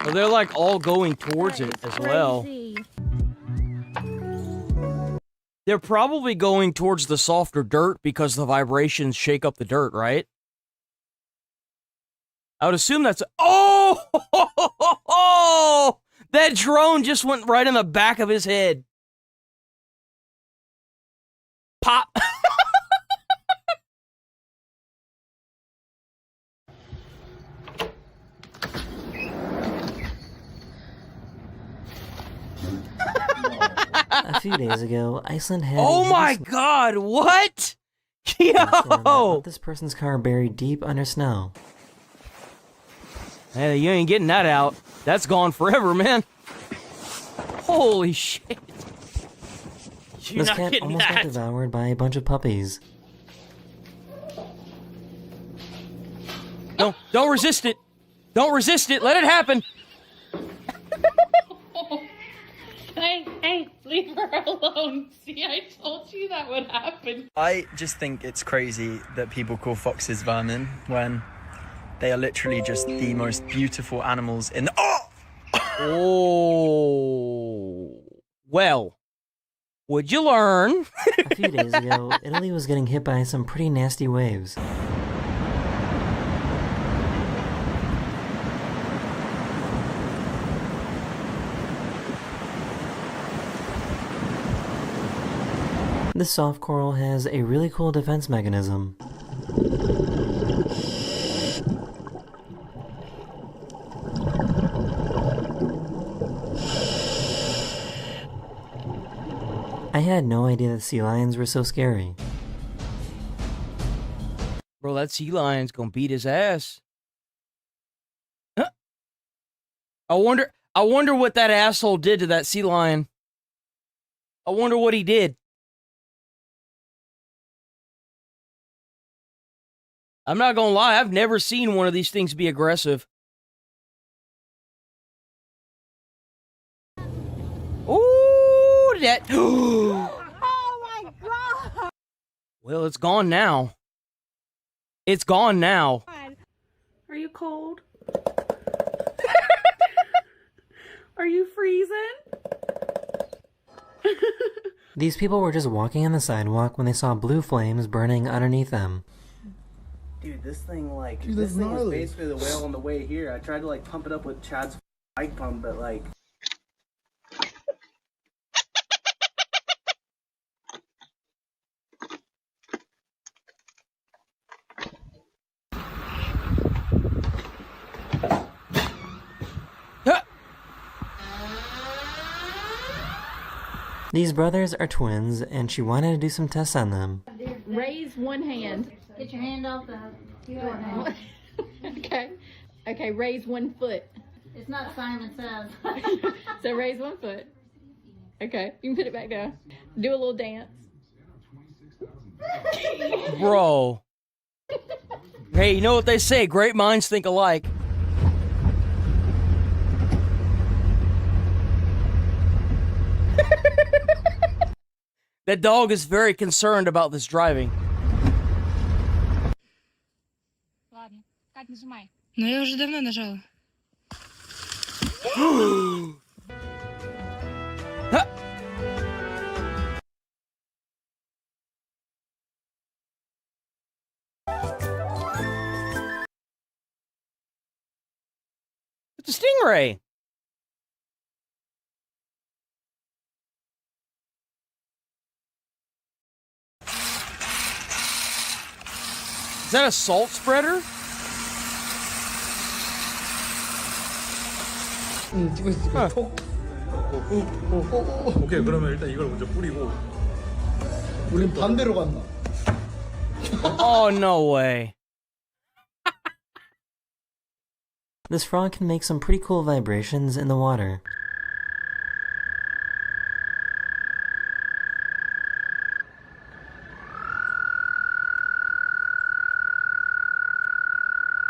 Well, they're like all going towards it as well. They're probably going towards the softer dirt because the vibrations shake up the dirt, right? I would assume that's... Oh! That drone just went right in the back of his head. Pop! A few days ago, Iceland had... Oh my god, what? Yo! This person's car buried deep under snow. Hey, you ain't getting that out. That's gone forever, man. Holy shit. You're This not cat getting almost got that. devoured by a bunch of puppies. No, don't resist it. Don't resist it. Let it happen. Hey, leave her alone. See, I told you that would happen. I just think it's crazy that people call foxes vermin when They are literally just the most beautiful animals in the... Oh! Oh. Well, would you learn? A few days ago, Italy was getting hit by some pretty nasty waves. This soft coral has a really cool defense mechanism. I had no idea that sea lions were so scary. Bro, that sea lion's gonna beat his ass. Huh? I wonder what that asshole did to that sea lion. I wonder what he did. I'm not gonna lie, I've never seen one of these things be aggressive. Ooh, that. Oh my god! Well, it's gone now. It's gone now. Are you cold? Are you freezing? These people were just walking on the sidewalk when they saw blue flames burning underneath them. Dude, this thing, like, Dude, this that's thing was gnarly. basically the whale on the way here. I tried to, like, pump it up with Chad's bike pump, but, like... These brothers are twins, and she wanted to do some tests on them. Raise one hand. Get your hand off the door. Okay. Okay, raise 1 foot. It's not Simon Says. So raise 1 foot. Okay, you can put it back down. Do a little dance. Bro. Hey, you know what they say? Great minds think alike. That dog is very concerned about this driving. Ладно, Кать, нажимай. Ну я уже давно нажала. It's a stingray. Is that a salt spreader? 오케이, 그러면 일단 이걸 먼저 뿌리고. 우린 반대로 간다. Oh, no way. This frog can make some pretty cool vibrations in the water.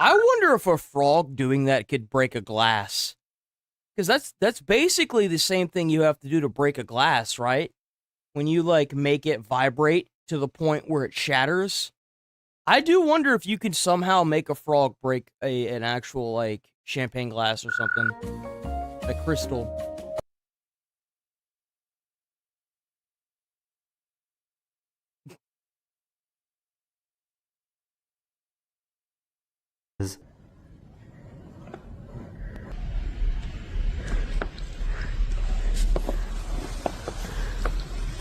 I wonder if a frog doing that could break a glass. Because that's basically the same thing you have to do to break a glass, right? When you, like, make it vibrate to the point where it shatters. I do wonder if you could somehow make a frog break an actual, like, champagne glass or something. A crystal.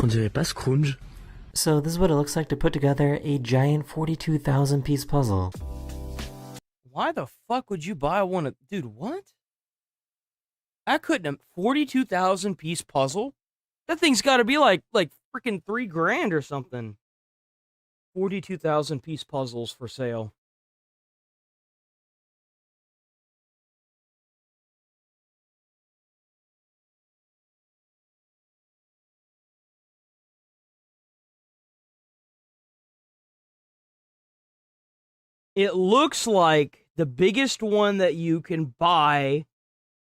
On dirait pas Scrooge. So this is what it looks like to put together a giant 42,000 piece puzzle. Why the fuck would you buy one of... Dude, what? I couldn't... 42,000 piece puzzle? That thing's gotta be like freaking $3,000 or something. 42,000 piece puzzles for sale. It looks like the biggest one that you can buy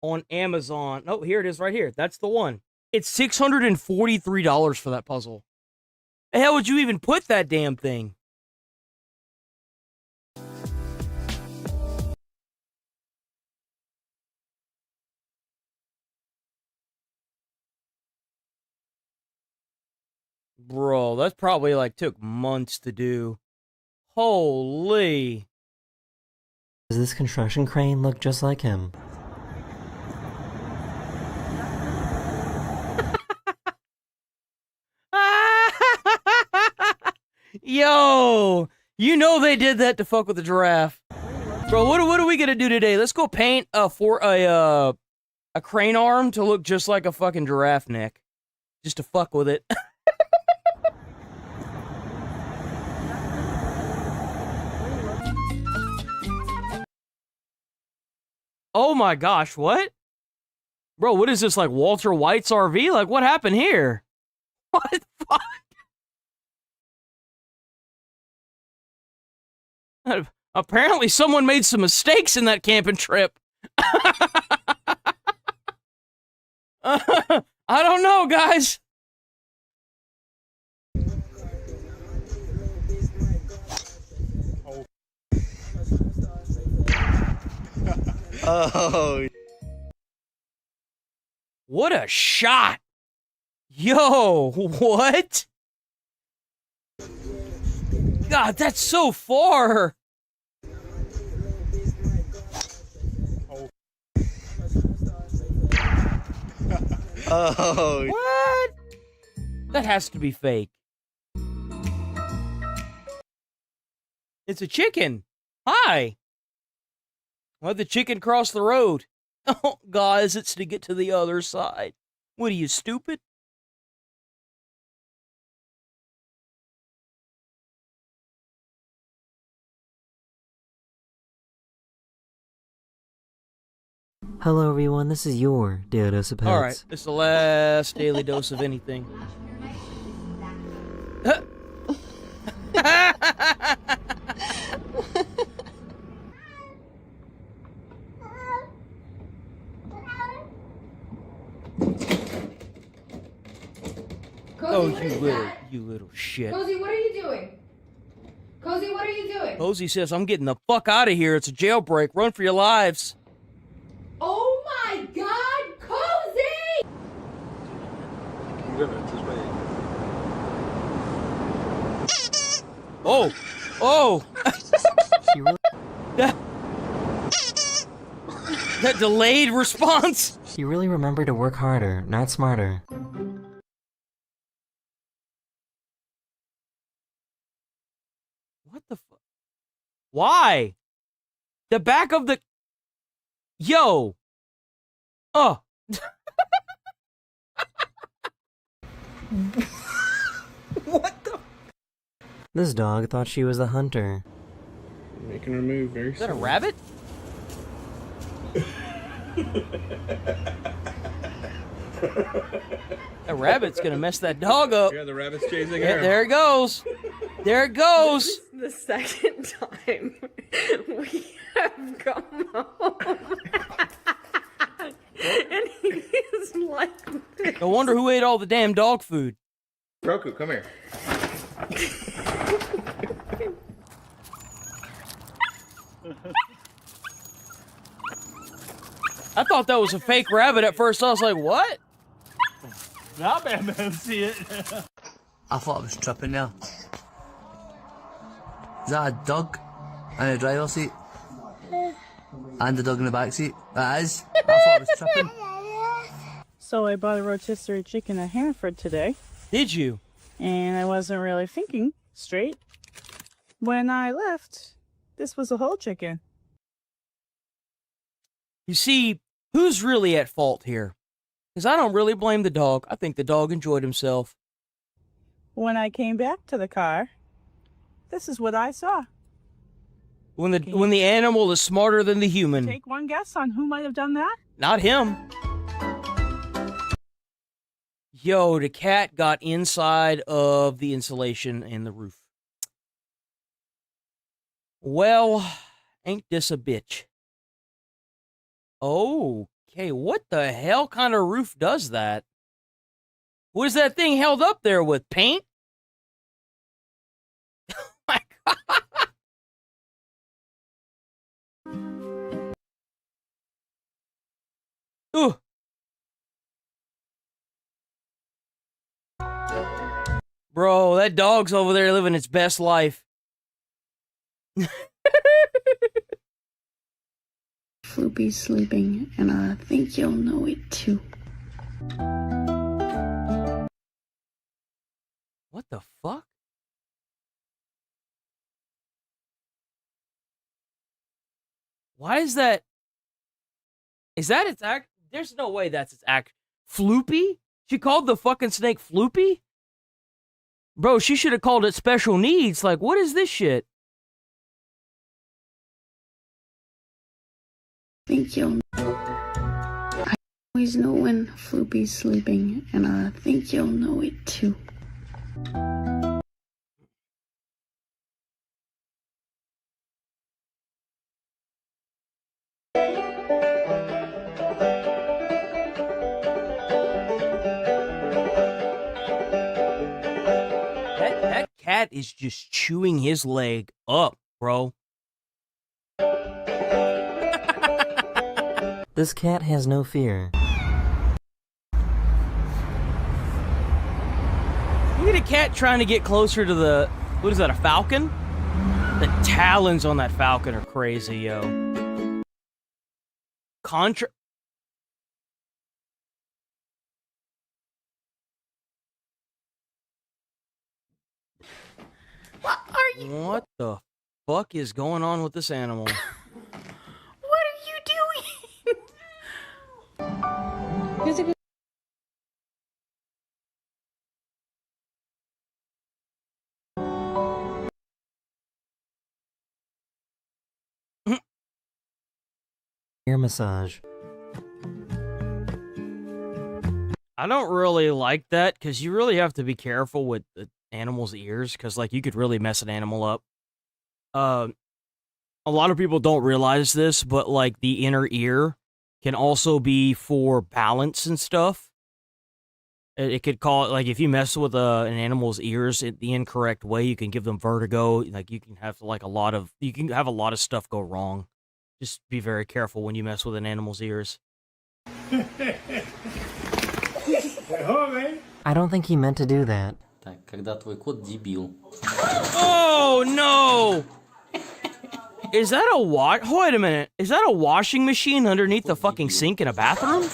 on Amazon. Oh, here it is right here. That's the one. It's $643 for that puzzle. The hell would you even put that damn thing? Bro, that probably like took months to do. Holy. Does this construction crane look just like him? Yo, you know they did that to fuck with the giraffe. Bro, what are we gonna do today? Let's go paint a crane arm to look just like a fucking giraffe neck. Just to fuck with it. Oh my gosh, what? Bro, what is this, like Walter White's RV? Like, what happened here? What the fuck? Apparently someone made some mistakes in that camping trip. I don't know, guys. Oh. What a shot. Yo, what? God, that's so far. Oh. What? That has to be fake. It's a chicken. Hi. Why'd the chicken cross the road? Oh, guys, it's to get to the other side. What are you, stupid? Hello everyone, this is your Daily Dose of Pets. Alright, it's the last daily dose of anything. Oh, you little shit. Cozy, what are you doing? Cozy, what are you doing? Cozy says, I'm getting the fuck out of here. It's a jailbreak. Run for your lives. Oh my god, Cozy! Oh! Oh! That delayed response? You really remember to work harder, not smarter. What the fuck? Why? The back of the... Yo! Oh! What the... This dog thought she was the hunter. Making her move very Is that a rabbit? That rabbit's gonna mess that dog up. Yeah, the rabbit's chasing Yeah, her. there it goes. There it goes. This is the second time we have come home. And he's like this. No wonder who ate all the damn dog food. Roku, come here. I thought that was a fake rabbit at first. I was like, what? Now Batman see it. I thought I was tripping there. Is that a dog in the driver's seat? And the dog in the back seat? That is. I thought I was tripping. So I bought a rotisserie chicken at Hannaford today. Did you? And I wasn't really thinking straight. When I left, this was a whole chicken. You see, who's really at fault here? Because I don't really blame the dog. I think the dog enjoyed himself. When I came back to the car, this is what I saw. When the animal is smarter than the human. Take one guess on who might have done that? Not him. Yo, the cat got inside of the insulation and the roof. Well, ain't this a bitch? Okay, what the hell kind of roof does that? What is that thing held up there with? Paint? Oh my god! Ooh. Bro, that dog's over there living its best life. Floopy's sleeping, and I think you'll know it too. What the fuck? Why is that? Is that its act? There's no way that's its act. Floopy? She called the fucking snake Floopy? Bro, she should have called it special needs. Like, what is this shit? Think you'll know. I always know when Floopy's sleeping, and I think you'll know it too. That cat is just chewing his leg up, bro. This cat has no fear. Look at a cat trying to get closer to the... What is that, a falcon? The talons on that falcon are crazy, yo. What are you? What the fuck is going on with this animal? What are you doing? Who's a good Ear massage. I don't really like that, because you really have to be careful with the animal's ears, because, like, you could really mess an animal up. A lot of people don't realize this, but, like, the inner ear can also be for balance and stuff. It could call it, like, if you mess with an animal's ears in the incorrect way, you can give them vertigo. Like, you can have, like, you can have a lot of stuff go wrong. Just be very careful when you mess with an animal's ears. I don't think he meant to do that. Oh, no! Is that a wait a minute. Is that a washing machine underneath the fucking sink in a bathroom?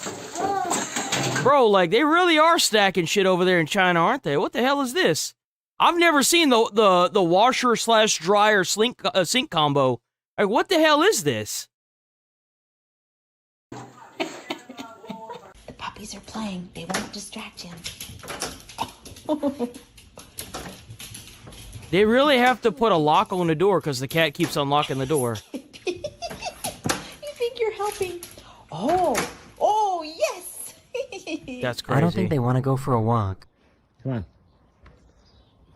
Bro, like, they really are stacking shit over there in China, aren't they? What the hell is this? I've never seen the washer / dryer sink combo. Like, what the hell is this? The puppies are playing. They won't distract him. They really have to put a lock on the door because the cat keeps unlocking the door. You think you're helping? Oh, yes. That's crazy. I don't think they want to go for a walk. Come on.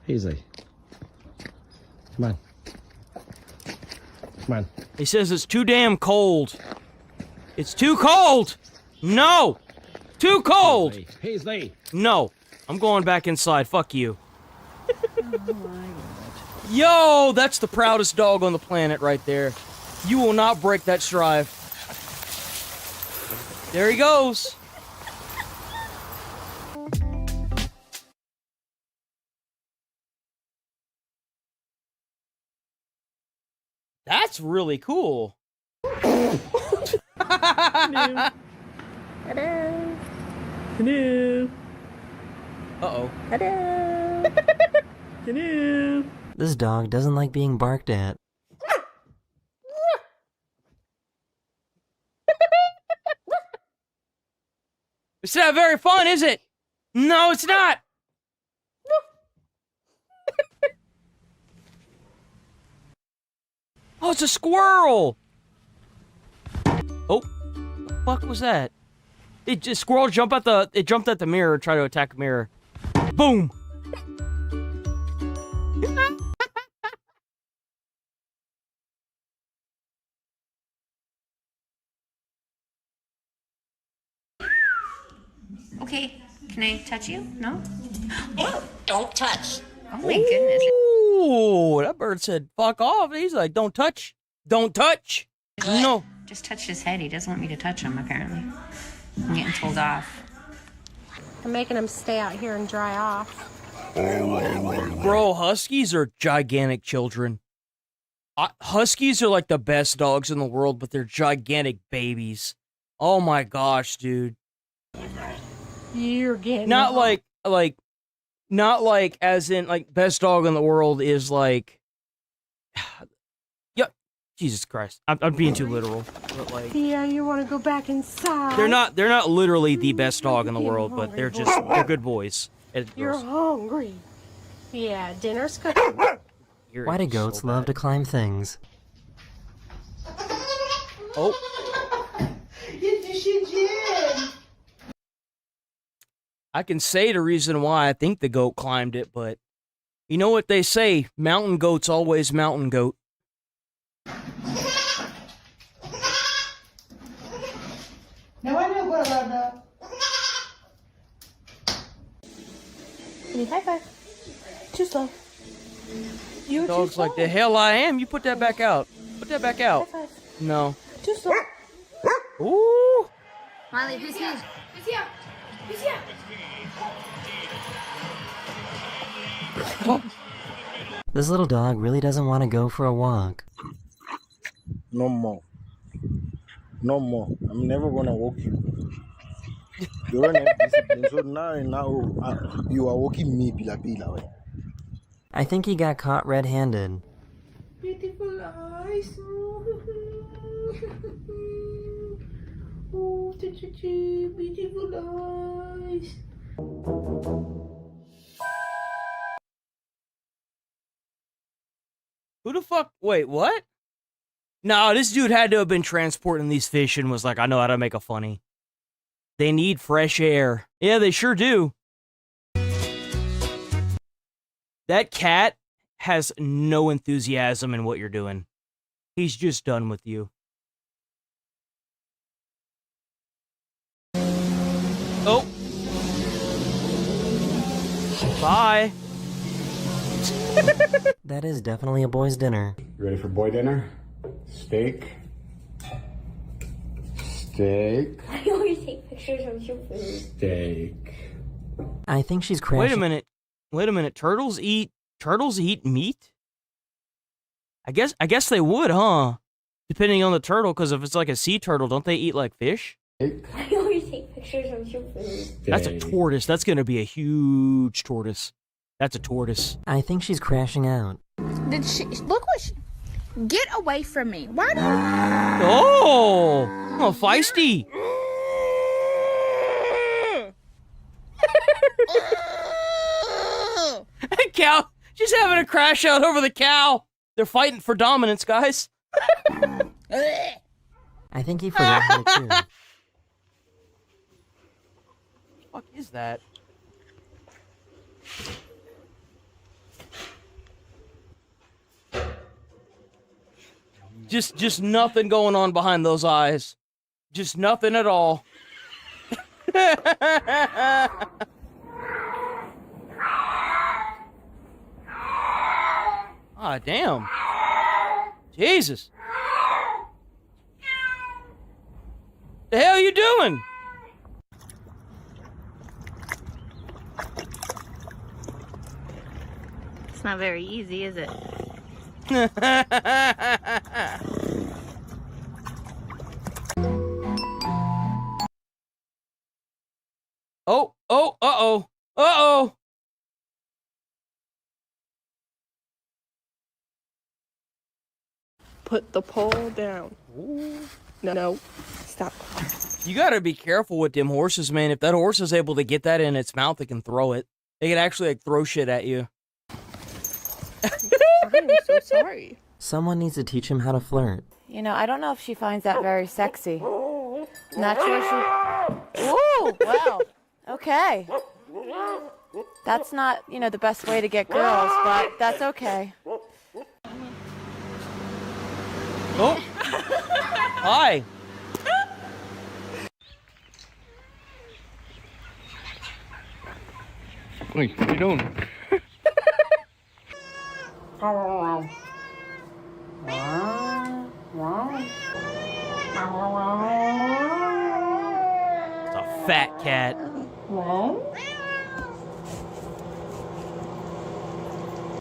Easy. Come on. Come on. He says it's too damn cold. It's too cold! No! Too cold! Paisley. No. I'm going back inside. Fuck you. Yo, that's the proudest dog on the planet right there. You will not break that stride. There he goes. That's really cool. Hello. Hello. Uh-oh. Hello. Hello. This dog doesn't like being barked at. It's not very fun, is it? No, it's not. Oh, it's a squirrel. Oh, the fuck was that? Squirrel jumped at the mirror and tried to attack the mirror. Boom. Okay, can I touch you? No? Oh, don't touch. Oh my goodness. Ooh, that bird said, fuck off. He's like, don't touch. Don't touch. No. Just touched his head. He doesn't want me to touch him, apparently. I'm getting told off. I'm making him stay out here and dry off. Bro, huskies are gigantic children. Huskies are like the best dogs in the world, but they're gigantic babies. Oh my gosh, dude. You're getting Not not like as in like best dog in the world is like yeah, Jesus Christ. I'm being too literal. But like Yeah, you want to go back inside. they're not literally the best dog in the world, but they're good boys. And You're girls. hungry. Yeah, dinner's cooking. Why do goats love to climb things? Oh. I can say the reason why I think the goat climbed it, but you know what they say, mountain goats always mountain goat. High five. Too slow. You were Dog's too slow. like, the hell I am? You put that back out. Put that back out. High five. No. Too slow. Ooh. Miley, who's here? Who's here? Who's here? This little dog really doesn't want to go for a walk. No more. No more. I'm never gonna walk you. You don't have discipline, so now you are walking me, pila. I think he got caught red-handed. Beautiful eyes. Oh, beautiful eyes. Who the fuck? Wait, what? No, this dude had to have been transporting these fish and was like, I know how to make a funny. They need fresh air. Yeah, they sure do. That cat has no enthusiasm in what you're doing. He's just done with you. Oh. Bye. That is definitely a boy's dinner. Ready for boy dinner? Steak. Steak. I always take pictures of your food. Steak. I think she's crashing. Wait a minute. Wait a minute. Turtles eat meat? I guess they would, huh? Depending on the turtle, because if it's like a sea turtle, don't they eat like fish? I always take pictures of your food. That's a tortoise. That's gonna be a huge tortoise. That's a tortoise. I think she's crashing out. Did she look what she get away from me? Why do Oh, feisty. Cow, she's having a crash out over the cow. They're fighting for dominance, guys. I think he forgot how to chew. What the fuck is that? Just nothing going on behind those eyes. Just nothing at all. Ah, damn. Jesus. The hell are you doing? It's not very easy, is it? Oh, uh-oh. Uh-oh. Put the pole down. No, stop. You gotta be careful with them horses, man. If that horse is able to get that in its mouth, it can throw it. They can actually like throw shit at you. I'm so sorry. Someone needs to teach him how to flirt. You know, I don't know if she finds that very sexy. Not sure she... Ooh, well, okay. That's not, you know, the best way to get girls, but that's okay. Oh. Hi. Wait, what are you doing? It's a fat cat.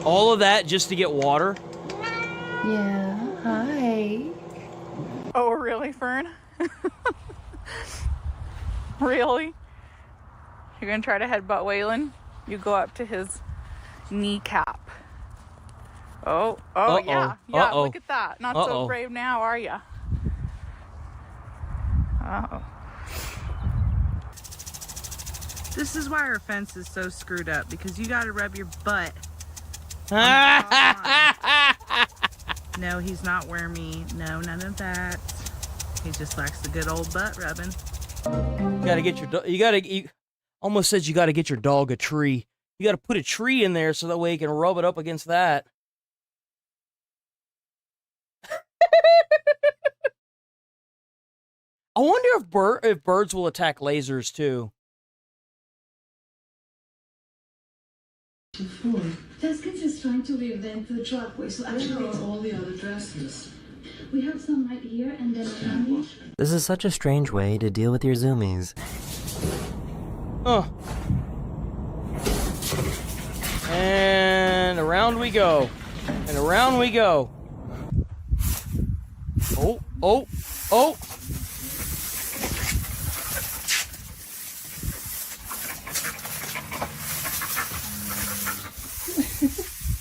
All of that just to get water? Yeah, hi. Oh, really, Fern? Really? You're gonna try to headbutt Waylon? You go up to his kneecap. Oh, Uh-oh. yeah, Uh-oh. look at that. Not Uh-oh. so brave now, are ya? Uh-oh. This is why our fence is so screwed up, because you gotta rub your butt. No, he's not wormy. No, none of that. He just likes the good old butt rubbing. You gotta get your you almost said you gotta get your dog a tree. You gotta put a tree in there so that way you can rub it up against that. I wonder if birds will attack lasers too. Jessica's just trying to leave them to the driveway, so actually it's all the other dresses. We have some right here and then around here. This is such a strange way to deal with your zoomies. Oh. And around we go. And around we go. Oh, oh, oh.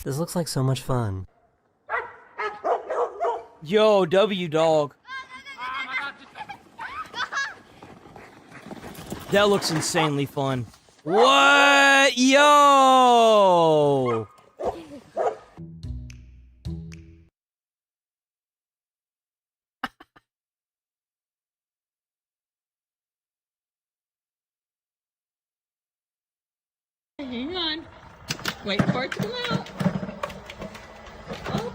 This looks like so much fun. Yo, W dog. That looks insanely fun. What? Yo! Hang on. Wait for it to come out. Oh.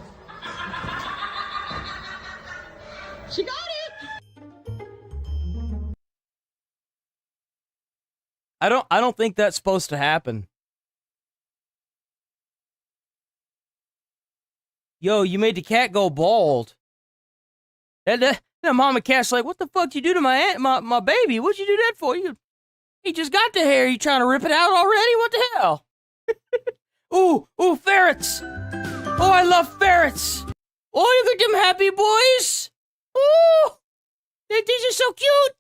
She got it! I don't think that's supposed to happen. Yo, you made the cat go bald. That mama cat's like, what the fuck you do to my baby? What'd you do that for? He just got the hair. You trying to rip it out already? What the hell? Ooh, ferrets. Oh, I love ferrets. Oh, look at them happy boys. Ooh, these are so cute.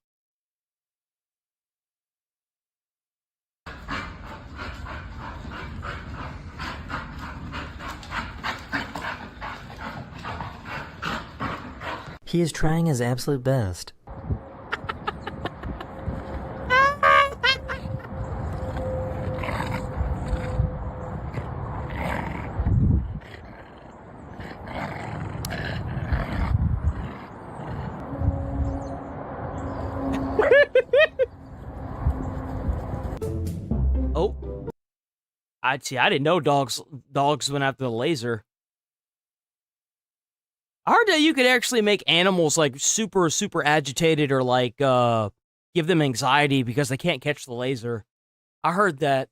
He is trying his absolute best. Oh, I didn't know dogs went after the laser. I heard that you could actually make animals like super agitated or like give them anxiety because they can't catch the laser. I heard that.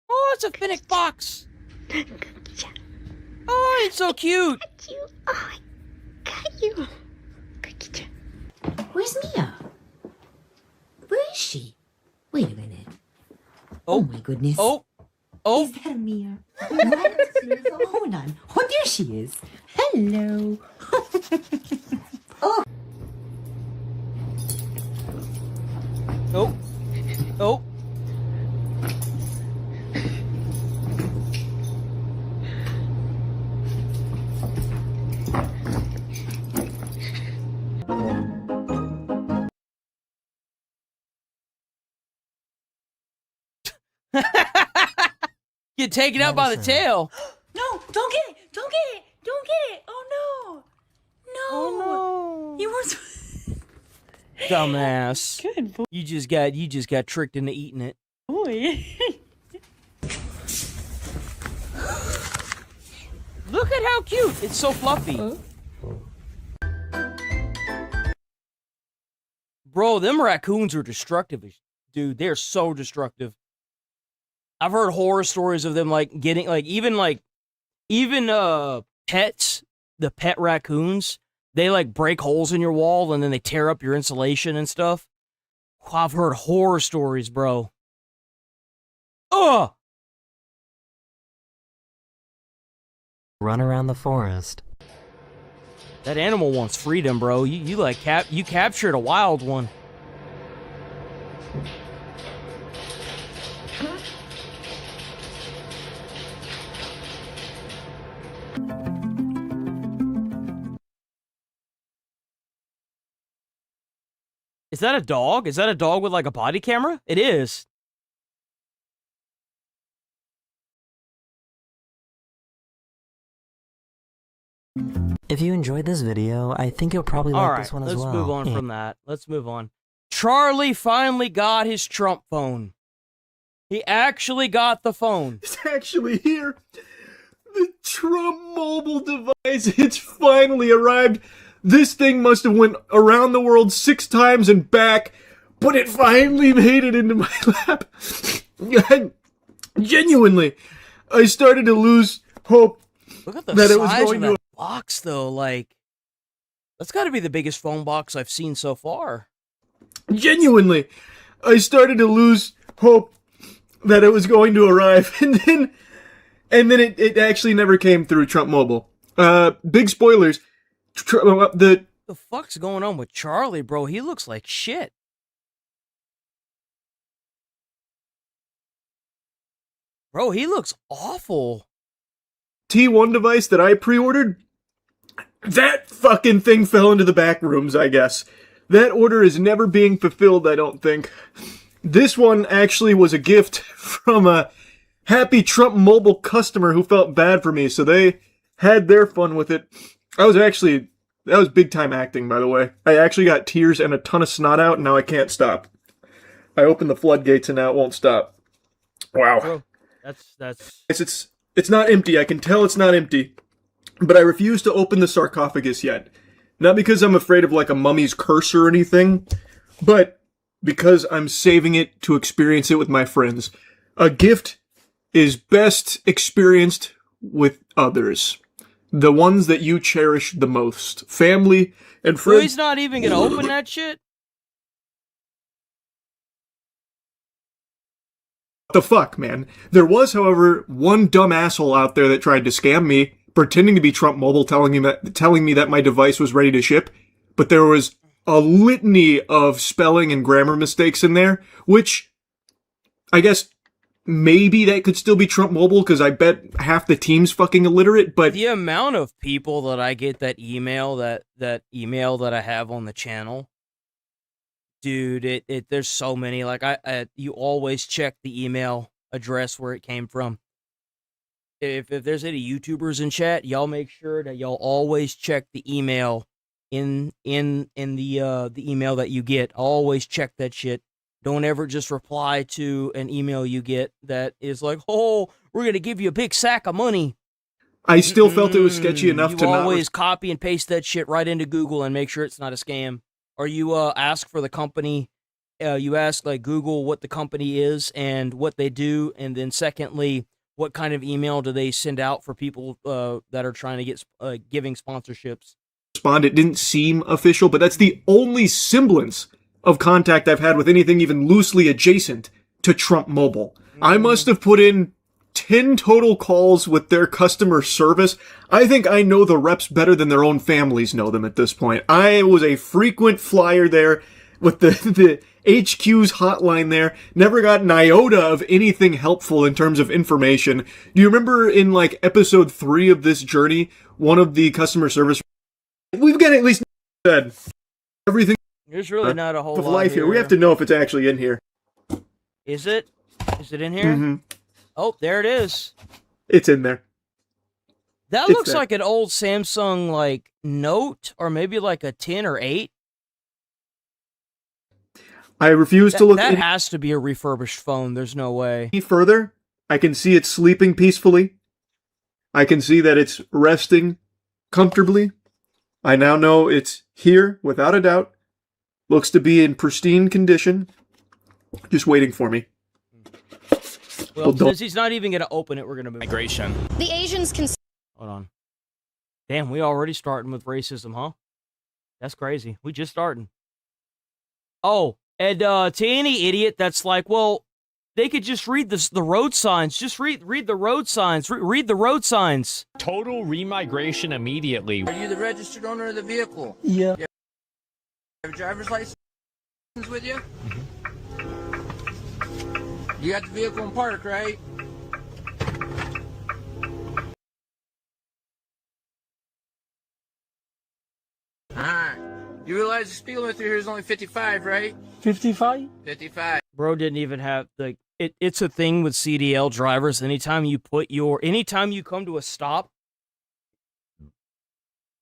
Oh, it's a finnick fox. Oh, it's so cute. Oh, I got you. Where's Mia? Where is she? Wait a minute. Oh my goodness. Oh. Is that a Mia? What? Hold on. Oh, there she is. Hello. Oh. Oh. Oh. Get taken out by the tail. No, don't get it. Don't get it. Don't get it. Oh no. No. Oh no. You were Dumbass. Good boy. You just got tricked into eating it. Boy. Look at how cute. It's so fluffy. Bro, them raccoons are destructive. Dude, they're so destructive. I've heard horror stories of them like getting like even pets, the pet raccoons, They like break holes in your wall and then they tear up your insulation and stuff. I've heard horror stories, bro. Ugh! Run around the forest. That animal wants freedom, bro. You like you captured a wild one. Is that a dog? Is that a dog with like a body camera? It is. If you enjoyed this video, I think you'll probably like this one as well. Let's move on from that. Let's move on. Charlie finally got his Trump phone. He actually got the phone. It's actually here. The Trump mobile device. It's finally arrived. This thing must have went around the world 6 times and back, but it finally made it into my lap. Genuinely, I started to lose hope. Look at the that size it was going of that to box, though. Like, that's got to be the biggest phone box I've seen so far. Genuinely, I started to lose hope that it was going to arrive, and then it actually never came through Trump Mobile. Big spoilers. The fuck's going on with Charlie, bro? He looks like shit. Bro, he looks awful. T1 device that I pre-ordered, that fucking thing fell into the back rooms, I guess. That order is never being fulfilled, I don't think. This one actually was a gift from a happy Trump Mobile customer who felt bad for me, so they had their fun with it. That was big time acting, by the way. I actually got tears and a ton of snot out, and now I can't stop. I opened the floodgates and now it won't stop. Wow. Bro, that's... It's not empty. I can tell it's not empty. But I refuse to open the sarcophagus yet. Not because I'm afraid of like a mummy's curse or anything, but because I'm saving it to experience it with my friends. A gift is best experienced with others. The ones that you cherish the most. Family and friends. So he's not even gonna open that shit? What the fuck, man? There was, however, one dumb asshole out there that tried to scam me, pretending to be Trump Mobile, telling me that my device was ready to ship, but there was a litany of spelling and grammar mistakes in there, which I guess maybe that could still be Trump Mobile, because I bet half the team's fucking illiterate, but... The amount of people that I get that email that I have on the channel, dude, there's so many. Like, you always check the email address where it came from. If there's any YouTubers in chat, y'all make sure that y'all always check the email in the email that you get. Always check that shit. Don't ever just reply to an email you get that is like, oh, we're going to give you a big sack of money. I still felt it was sketchy enough to not... You always copy and paste that shit right into Google and make sure it's not a scam. Or you ask for the company, you ask like Google what the company is and what they do, and then secondly, what kind of email do they send out for people that are trying to get giving sponsorships. It didn't seem official, but that's the only semblance of contact I've had with anything even loosely adjacent to Trump Mobile. I must have put in 10 total calls with their customer service. I think I know the reps better than their own families know them at this point. I was a frequent flyer there with the HQ's hotline there. Never got an iota of anything helpful in terms of information. Do you remember in like episode 3 of this journey, one of the customer service... We've got at least said everything... There's really not a whole lot life here. We have to know if it's actually in here. Is it? Is it in here? Mm-hmm. Oh, there it is. It's in there. That looks like an old Samsung like Note, or maybe like a 10 or 8. I refuse to look. That has to be a refurbished phone. There's no way. Any further, I can see it sleeping peacefully. I can see that it's resting comfortably. I now know it's here without a doubt. Looks to be in pristine condition. Just waiting for me. Well, since he's not even going to open it, we're going to move. Migration. The Asians can... Hold on. Damn, we already starting with racism, huh? That's crazy. We just starting. Oh, and to any idiot that's like, well, they could just read the road signs. Just read the road signs. Read the road signs. Total remigration immediately. Are you the registered owner of the vehicle? Yeah. You have a driver's license with you? You got the vehicle in park, right? Alright. You realize the speed limit through here is only 55, right? 55? 55. Bro didn't even have like it's a thing with CDL drivers. Anytime you come to a stop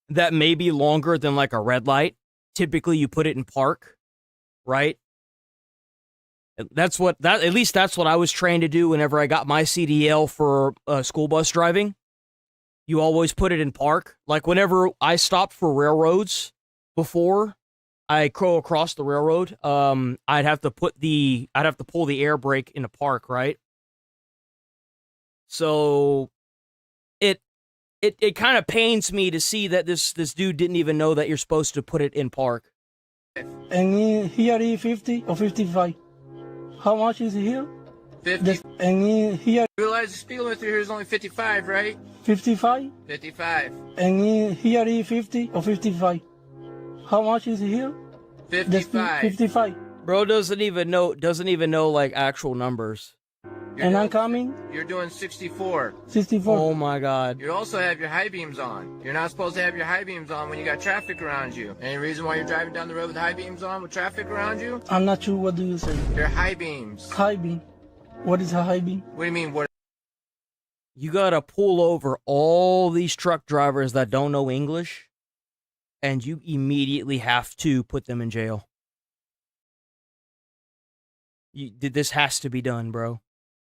that may be longer than like a red light, typically you put it in park, right? At least that's what I was trained to do whenever I got my CDL for school bus driving. You always put it in park. Like whenever I stopped for railroads before I go across the railroad, I'd have to pull the air brake into park, right? So it kind of pains me to see that this dude didn't even know that you're supposed to put it in park. And here is 50 or 55. How much is here? 50. And here. You realize the speed limit through here is only 55, right? 55? 55. And here is 50 or 55. How much is here? 55. 55. Bro doesn't even know like actual numbers. And I'm coming? You're doing 64. 64. Oh my god. You also have your high beams on. You're not supposed to have your high beams on when you got traffic around you. Any reason why you're driving down the road with high beams on with traffic around you? I'm not sure. What do you say? They're high beams. High beam. What is a high beam? What do you mean? What? You gotta pull over all these truck drivers that don't know English, and you immediately have to put them in jail. This has to be done, bro.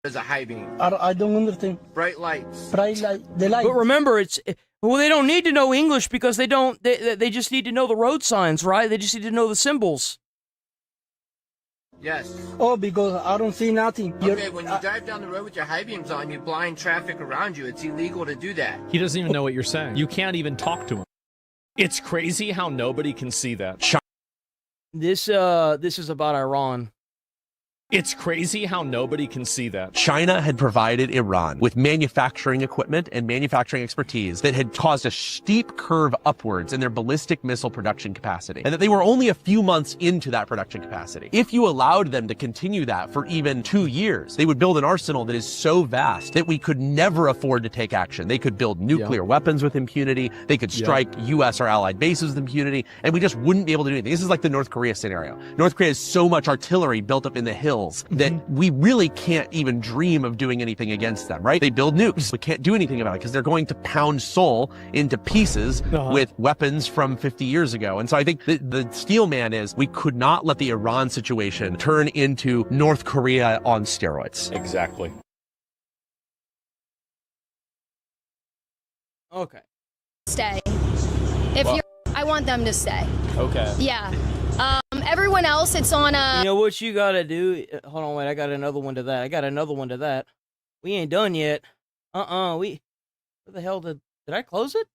There's a high beam. I don't understand. Bright lights. Bright light. The light. But remember, they don't need to know English because they just need to know the road signs, right? They just need to know the symbols. Yes. Oh, because I don't see nothing. Okay, when you drive down the road with your high beams on, you blind traffic around you. It's illegal to do that. He doesn't even know what you're saying. You can't even talk to him. It's crazy how nobody can see that. This is about Iran. It's crazy how nobody can see that. China had provided Iran with manufacturing equipment and manufacturing expertise that had caused a steep curve upwards in their ballistic missile production capacity, and that they were only a few months into that production capacity. If you allowed them to continue that for even 2 years, they would build an arsenal that is so vast that we could never afford to take action. They could build nuclear weapons with impunity. They could strike U.S. or allied bases with impunity, and we just wouldn't be able to do anything. This is like the North Korea scenario. North Korea has so much artillery built up in the hills that we really can't even dream of doing anything against them, right? They build nukes. We can't do anything about it because they're going to pound Seoul into pieces with weapons from 50 years ago. And so I think the steel man is we could not let the Iran situation turn into North Korea on steroids. Exactly. Okay. Stay. I want them to stay. Okay. Yeah. Everyone else, it's on a... You know what you gotta do? Hold on, wait, I got another one to that. We ain't done yet. Where the hell did I close it?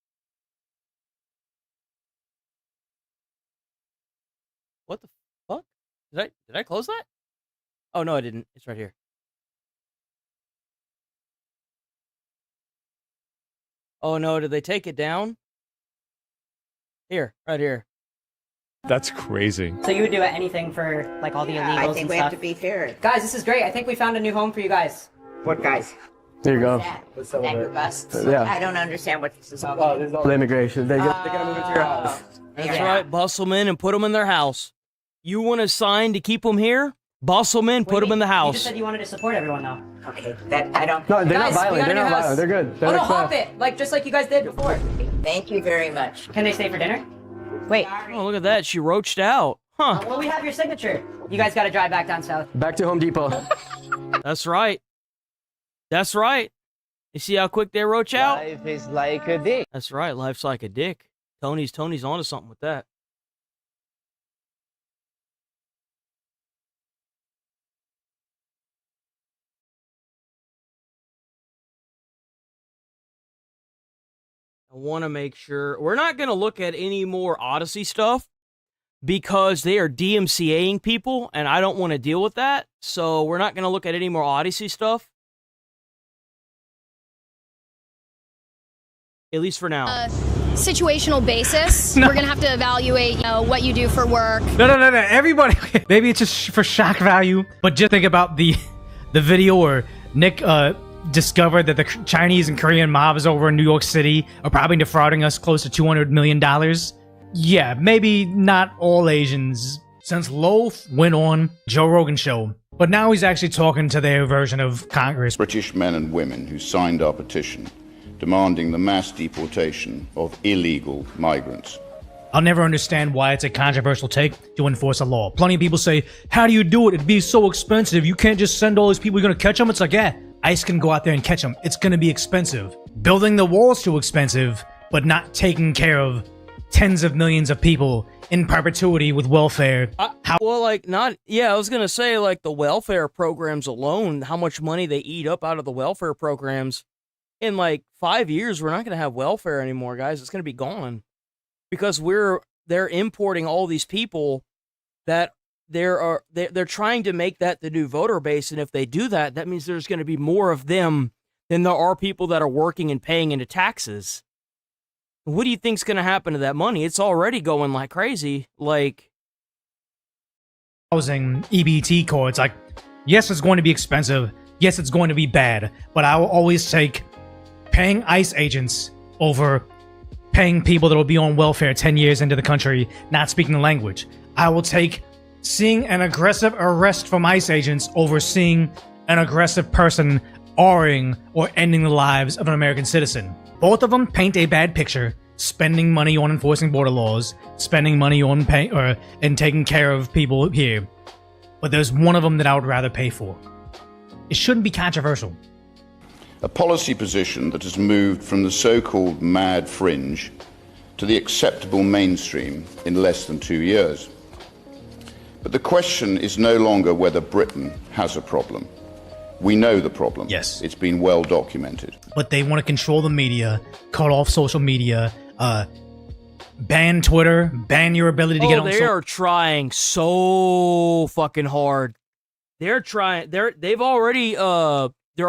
What the fuck? Did I close that? Oh, no, I didn't. It's right here. Oh, no, did they take it down? Here, right here. That's crazy. So you would do anything for like all the illegals and stuff? I think we have to be fair. Guys, this is great. I think we found a new home for you guys. What guys? There you go. What's that? Busts. Yeah. I don't understand what this is all Oh, about. there's all the immigration. They're gonna move into your house. That's right. Bustle them in and put them in their house. You want a sign to keep them here? Bustle them in, put them in the You house. just said you wanted to support everyone though. Okay, that I don't. No, they're Guys, not violent. we got They're a new not house. violent. They're good. They're Oh no, like hop that. it! Just like you guys did before. Thank you very much. Can they stay for dinner? Wait. Oh, look at that. She roached out. Huh. Well, we have your signature. You guys got to drive back down south. Back to Home Depot. That's right. That's right. You see how quick they roach out? Life is like a dick. That's right. Life's like a dick. Tony's onto something with that. I want to make sure we're not going to look at any more Odyssey stuff because they are DMCAing people, and I don't want to deal with that. So we're not going to look at any more Odyssey stuff. At least for now. Situational basis. We're gonna have to evaluate, what you do for work. No. Everybody, maybe it's just for shock value, but just think about the video where Nick discovered that the Chinese and Korean mobs over in New York City are probably defrauding us close to $200 million. Yeah, maybe not all Asians. Since Loaf went on Joe Rogan show, but now he's actually talking to their version of Congress. British men and women who signed our petition demanding the mass deportation of illegal migrants. I'll never understand why it's a controversial take to enforce a law. Plenty of people say, how do you do it? It'd be so expensive. You can't just send all these people. You're going to catch them? It's like, yeah, ICE can go out there and catch them. It's going to be expensive. Building the wall's too expensive, but not taking care of tens of millions of people in perpetuity with welfare. I was going to say, like, the welfare programs alone, how much money they eat up out of the welfare programs. In like 5 years, we're not going to have welfare anymore, guys. It's going to be gone because they're importing all these people that they're trying to make that the new voter base. And if they do that, that means there's going to be more of them than there are people that are working and paying into taxes. What do you think's going to happen to that money? It's already going like crazy. Like housing EBT cards, like, yes, it's going to be expensive. Yes, it's going to be bad, but I will always take paying ICE agents over paying people that will be on welfare 10 years into the country, not speaking the language. I will take seeing an aggressive arrest from ICE agents over seeing an aggressive person R-ing or ending the lives of an American citizen. Both of them paint a bad picture, spending money on enforcing border laws, spending money on and taking care of people here. But there's one of them that I would rather pay for. It shouldn't be controversial. A policy position that has moved from the so-called mad fringe to the acceptable mainstream in less than 2 years. But the question is no longer whether Britain has a problem. We know the problem. Yes. It's been well documented. But they want to control the media, cut off social media, ban Twitter, ban your ability to get on they are trying so fucking hard. They're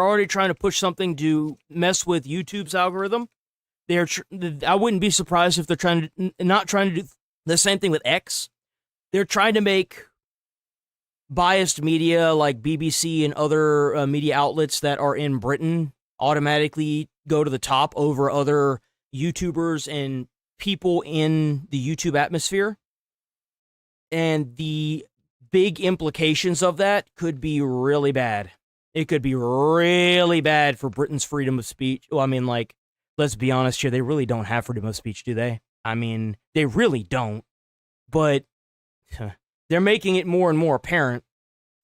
already trying to push something to mess with YouTube's algorithm. I wouldn't be surprised if they're not trying to do the same thing with X. They're trying to make biased media like BBC and other media outlets that are in Britain automatically go to the top over other YouTubers and people in the YouTube atmosphere. And the big implications of that could be really bad. It could be really bad for Britain's freedom of speech. Well, I mean, like, let's be honest here. They really don't have freedom of speech, do they? I mean, they really don't. But they're making it more and more apparent.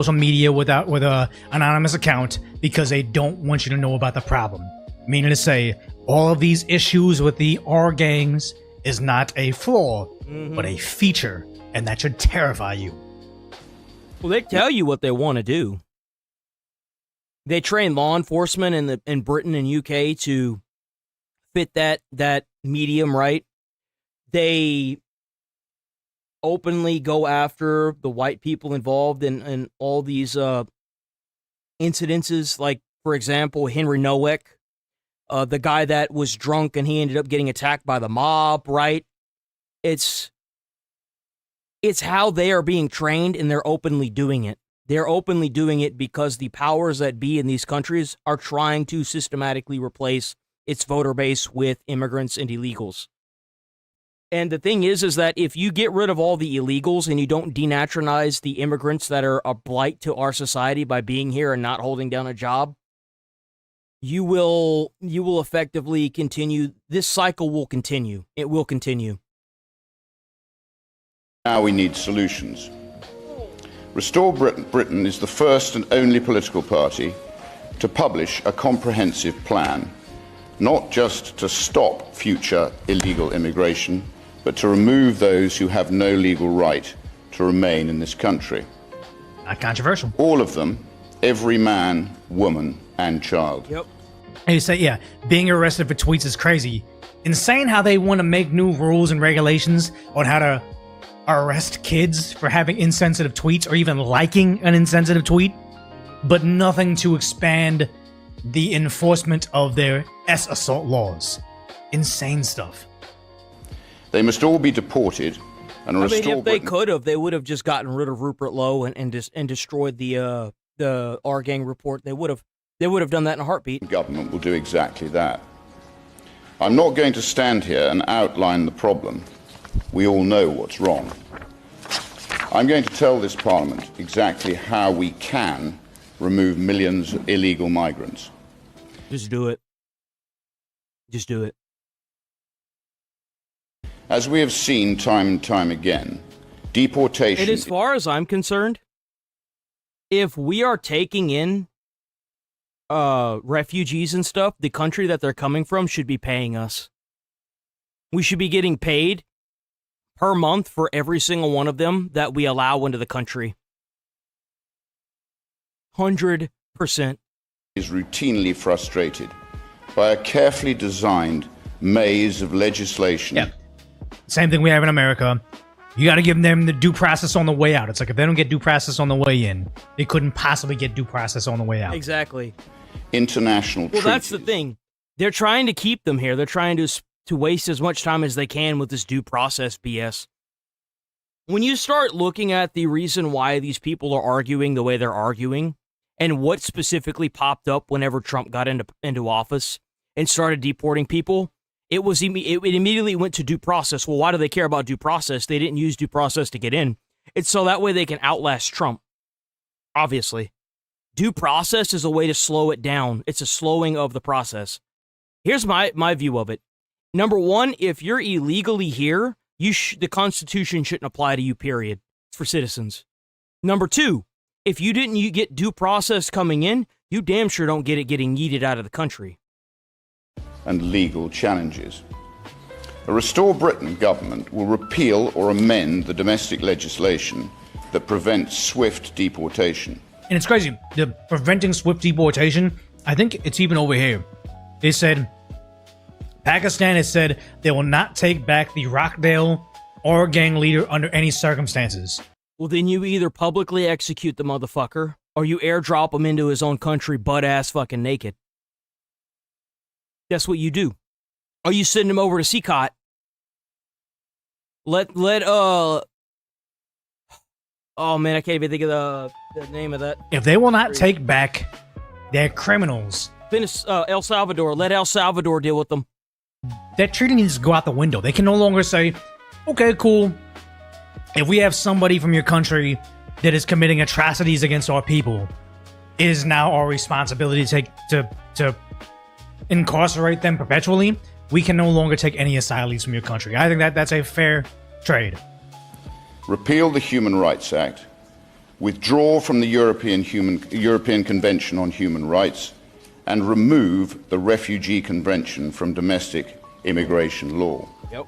Social media with a anonymous account because they don't want you to know about the problem. Meaning to say, all of these issues with the R gangs is not a flaw, but a feature, and that should terrify you. Well, they tell you what they want to do. They train law enforcement in Britain and UK to fit that medium, right? They openly go after the white people involved in all these incidences. Like, for example, Henry Nowak, the guy that was drunk and he ended up getting attacked by the mob, right? It's how they are being trained, and they're openly doing it. They're openly doing it because the powers that be in these countries are trying to systematically replace its voter base with immigrants and illegals. And the thing is that if you get rid of all the illegals and you don't denaturalize the immigrants that are a blight to our society by being here and not holding down a job, you will effectively continue. This cycle will continue. It will continue. Now we need solutions. Restore Britain is the first and only political party to publish a comprehensive plan, not just to stop future illegal immigration, but to remove those who have no legal right to remain in this country. Not controversial. All of them, every man, woman, and child. Yep. And you say, yeah, being arrested for tweets is crazy. insane how they want to make new rules and regulations on how to arrest kids for having insensitive tweets or even liking an insensitive tweet, but nothing to expand the enforcement of their assault laws. Insane stuff. They must all be deported and I restored. mean, if they could have, they would have just gotten rid of Rupert Lowe and destroyed the R gang report. They would have done that in a heartbeat. Government will do exactly that. I'm not going to stand here and outline the problem. We all know what's wrong. I'm going to tell this Parliament exactly how we can remove millions of illegal migrants. Just do it. Just do it. As we have seen time and time again, deportation... And as far as I'm concerned, if we are taking in refugees and stuff, the country that they're coming from should be paying us. We should be getting paid per month for every single one of them that we allow into the country. 100%. ...is routinely frustrated by a carefully designed maze of legislation. Yeah. Same thing we have in America. You got to give them the due process on the way out. It's like if they don't get due process on the way in, they couldn't possibly get due process on the way out. Exactly. International Well, that's the thing. They're trying to keep them here. They're trying to waste as much time as they can with this due process BS. When you start looking at the reason why these people are arguing the way they're arguing, and what specifically popped up whenever Trump got into office and started deporting people, it immediately went to due process. Well, why do they care about due process? They didn't use due process to get in. It's so that way they can outlast Trump. Obviously. Due process is a way to slow it down. It's a slowing of the process. Here's my view of it. Number one, if you're illegally here, the Constitution shouldn't apply to you, period. It's for citizens. Number two, if you didn't get due process coming in, you damn sure don't get it getting yeeted out of the country. And legal challenges. A Restore Britain government will repeal or amend the domestic legislation that prevents swift deportation. And it's crazy. The preventing swift deportation, I think it's even over here. They said, Pakistan has said they will not take back the Rockdale or gang leader under any circumstances. Well, then you either publicly execute the motherfucker, or you airdrop him into his own country butt-ass fucking naked. That's what you do. Or you send him over to CCOT. Oh man, I can't even think of the name of that. If they will not take back their criminals, El Salvador, let El Salvador deal with them. That treaty needs to go out the window. They can no longer say, okay, cool. If we have somebody from your country that is committing atrocities against our people, it is now our responsibility to incarcerate them perpetually. We can no longer take any asylees from your country. I think that's a fair trade. Repeal the Human Rights Act, withdraw from the European Convention on Human Rights, and remove the Refugee Convention from domestic immigration law. Yep.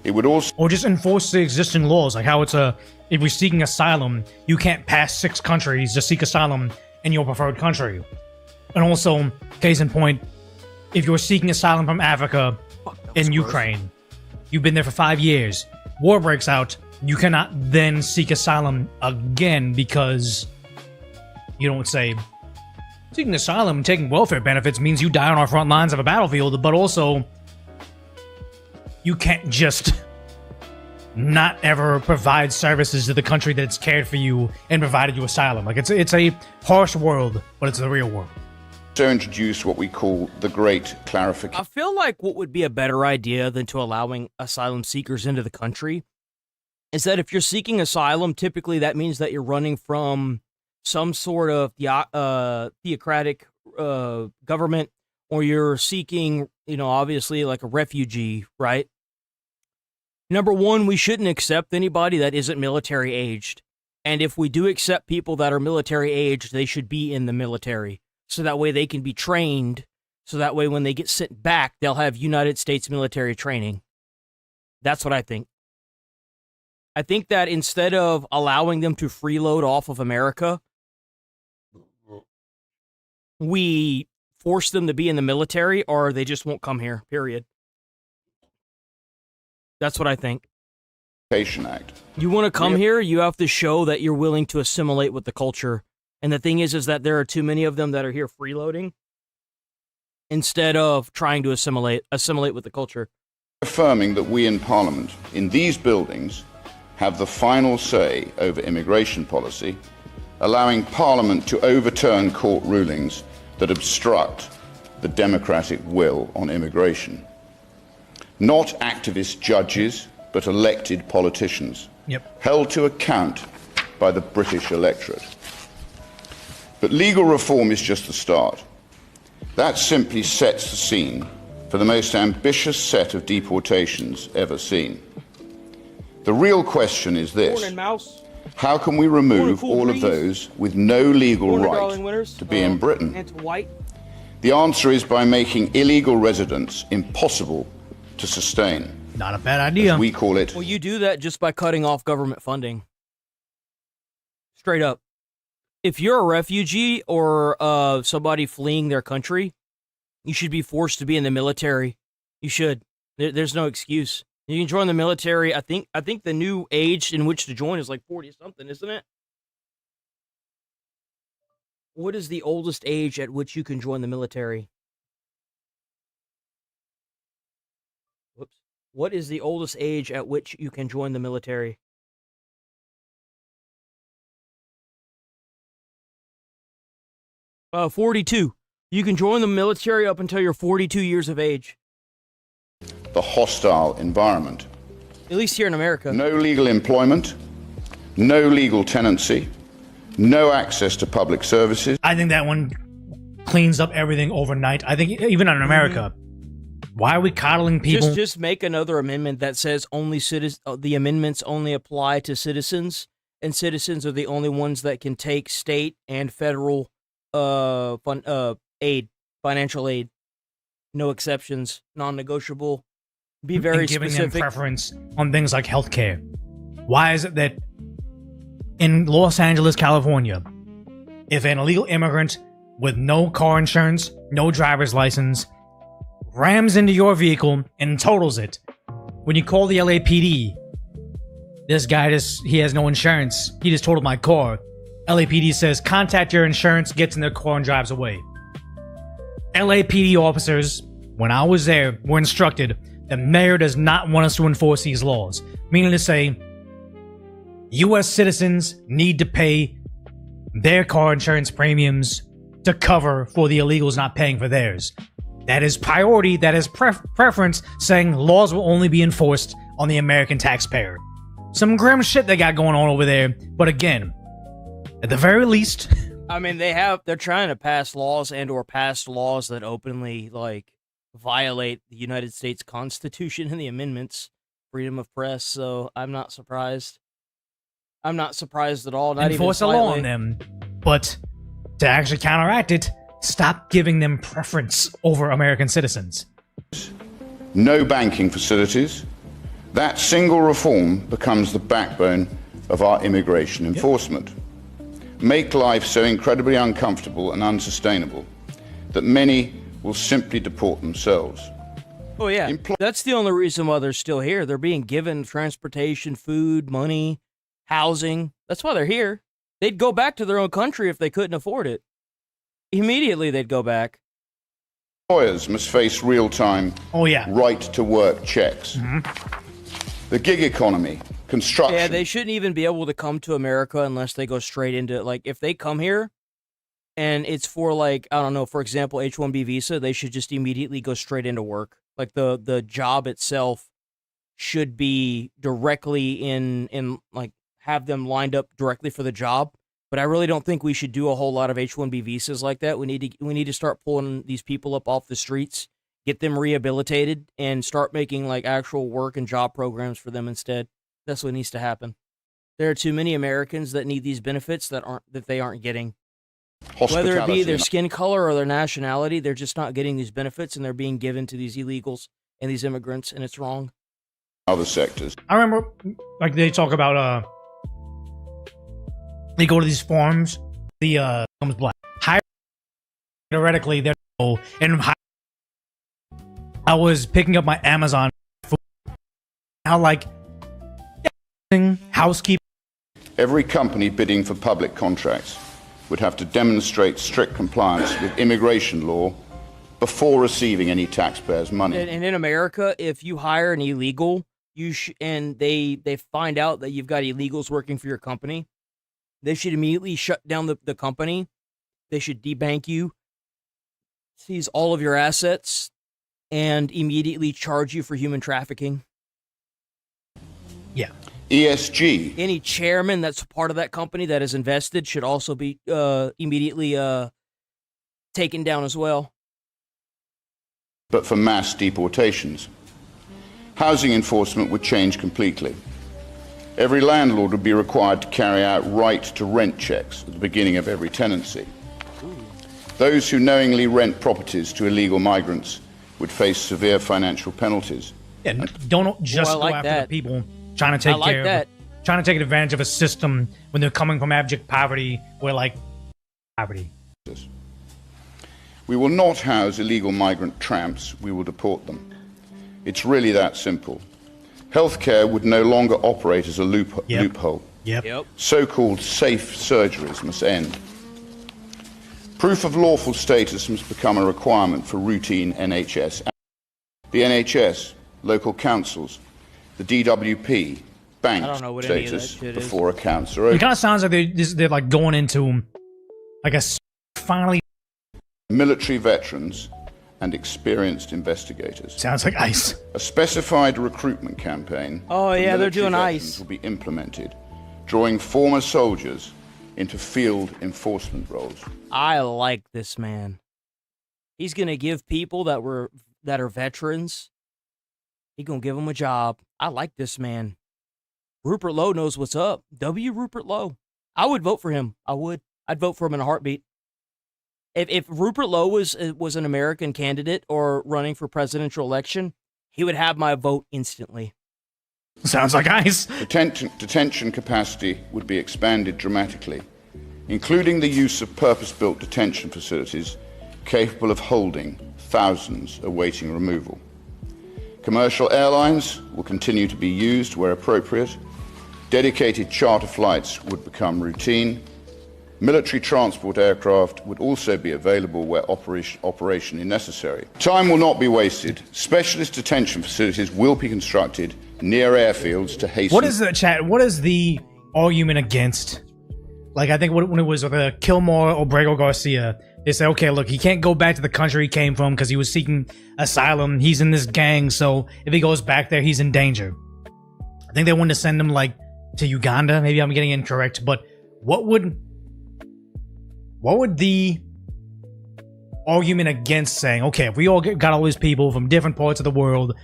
It would also... Or just enforce the existing laws, like how it's if you're seeking asylum, you can't pass 6 countries to seek asylum in your preferred country. And also, case in point, if you're seeking asylum from Africa in Ukraine, you've been there for 5 years, war breaks out, you cannot then seek asylum again because you don't say, seeking asylum and taking welfare benefits means you die on our front lines of a battlefield, but also you can't just not ever provide services to the country that's cared for you and provided you asylum. Like it's a harsh world, but it's the real world. So introduce what we call the Great Clarification. I feel like what would be a better idea than to allowing asylum seekers into the country is that if you're seeking asylum, typically that means that you're running from some sort of theocratic government, or you're seeking, obviously like a refugee, right? Number one, we shouldn't accept anybody that isn't military aged. And if we do accept people that are military aged, they should be in the military. So that way they can be trained. So that way when they get sent back, they'll have United States military training. That's what I think. I think that instead of allowing them to freeload off of America, we force them to be in the military or they just won't come here, period. That's what I think. Act. You want to come here, you have to show that you're willing to assimilate with the culture. And the thing is that there are too many of them that are here freeloading instead of trying to assimilate with the culture. Affirming that we in Parliament, in these buildings, have the final say over immigration policy, allowing Parliament to overturn court rulings that obstruct the democratic will on immigration. Not activist judges, but elected politicians, held to account by the British electorate. But legal reform is just the start. That simply sets the scene for the most ambitious set of deportations ever seen. The real question is this: how can we remove all of those with no legal right to be in Britain? The answer is by making illegal residence impossible to sustain. Not a bad idea. As we call it. Well, you do that just by cutting off government funding. Straight up. If you're a refugee or somebody fleeing their country, you should be forced to be in the military. You should. There's no excuse. You can join the military. I think the new age in which to join is like 40-something, isn't it? What is the oldest age at which you can join the military? Whoops. What is the oldest age at which you can join the military? Uh, 42. You can join the military up until you're 42 years of age. The hostile environment. At least here in America. No legal employment, no legal tenancy, no access to public services. I think that one cleans up everything overnight. I think even in America, why are we coddling people? Just make another amendment that says only the amendments only apply to citizens, and citizens are the only ones that can take state and federal aid, financial aid. No exceptions, non-negotiable. Be very and giving specific. them preference on things like healthcare. Why is it that in Los Angeles, California, if an illegal immigrant with no car insurance, no driver's license, rams into your vehicle and totals it, when you call the LAPD, this guy he has no insurance, he just totaled my car. LAPD says, contact your insurance, gets in their car and drives away. LAPD officers, when I was there, were instructed the mayor does not want us to enforce these laws. Meaning to say, U.S. citizens need to pay their car insurance premiums to cover for the illegals not paying for theirs. That is priority, that is preference, saying laws will only be enforced on the American taxpayer. Some grim shit they got going on over there, but again, at the very least... I mean, they're trying to pass laws or pass laws that openly, violate the United States Constitution and the amendments, freedom of press, so I'm not surprised. I'm not surprised at all, not enforce even a law on them, but to actually counteract it, stop giving them preference over American citizens. No banking facilities. That single reform becomes the backbone of our immigration enforcement. Make life so incredibly uncomfortable and unsustainable that many will simply deport themselves. Oh yeah, that's the only reason why they're still here. They're being given transportation, food, money, housing. That's why they're here. They'd go back to their own country if they couldn't afford it. Immediately they'd go back. Employers must face real-time right-to-work checks. The gig economy, construction. Yeah, they shouldn't even be able to come to America unless they go straight into, if they come here and it's for, I don't know, for example, H-1B visa, they should just immediately go straight into work. The job itself should be directly have them lined up directly for the job. But I really don't think we should do a whole lot of H-1B visas like that. We need to start pulling these people up off the streets, get them rehabilitated, and start making actual work and job programs for them instead. That's what needs to happen. There are too many Americans that need these benefits that they aren't getting. Whether it be their skin color or their nationality, they're just not getting these benefits, and they're being given to these illegals and these immigrants, and it's wrong. Other sectors. I remember, they talk about, they go to these farms, the comes black. Theoretically, they're and I was picking up my Amazon food, how like housekeeping. Every company bidding for public contracts would have to demonstrate strict compliance with immigration law before receiving any taxpayers' money. And in America, if you hire an illegal, and they find out that you've got illegals working for your company, they should immediately shut down the company. They should debank you, seize all of your assets, and immediately charge you for human trafficking. Yeah. ESG. Any chairman that's part of that company that is invested should also be immediately taken down as well. But for mass deportations. Housing enforcement would change completely. Every landlord would be required to carry out right-to-rent checks at the beginning of every tenancy. Those who knowingly rent properties to illegal migrants would face severe financial penalties. Yeah, don't just go after the people trying to take trying to take advantage of a system when they're coming from abject poverty or like poverty. We will not house illegal migrant tramps, we will deport them. It's really that simple. Healthcare would no longer operate as a loophole. Yep. So-called safe surgeries must end. Proof of lawful status must become a requirement for routine NHS. The NHS, local councils, the DWP, bank status before accounts are open. It kind of sounds like they're like going into like a finally military veterans and experienced investigators. Sounds like ICE. A specified recruitment campaign. Oh yeah, they're doing ICE. Will be implemented, drawing former soldiers into field enforcement roles. I like this man. He's gonna give people that are veterans. He's gonna give them a job. I like this man. Rupert Lowe knows what's up. Rupert Lowe. I would vote for him. I would. I'd vote for him in a heartbeat. If Rupert Lowe was an American candidate or running for presidential election, he would have my vote instantly. Sounds like ICE. Detention capacity would be expanded dramatically, including the use of purpose-built detention facilities capable of holding thousands awaiting removal. Commercial airlines will continue to be used where appropriate. Dedicated charter flights would become routine. Military transport aircraft would also be available where operationally necessary. Time will not be wasted. Specialist detention facilities will be constructed near airfields to hasten... What is the chat? What is the argument against? Like, I think when it was with Kilmore or Brego Garcia, they say, okay, look, he can't go back to the country he came from because he was seeking asylum. He's in this gang, so if he goes back there, he's in danger. I think they wanted to send him, like, to Uganda. Maybe I'm getting incorrect, but what would the argument against saying, okay, if we all got all these people from different parts of the world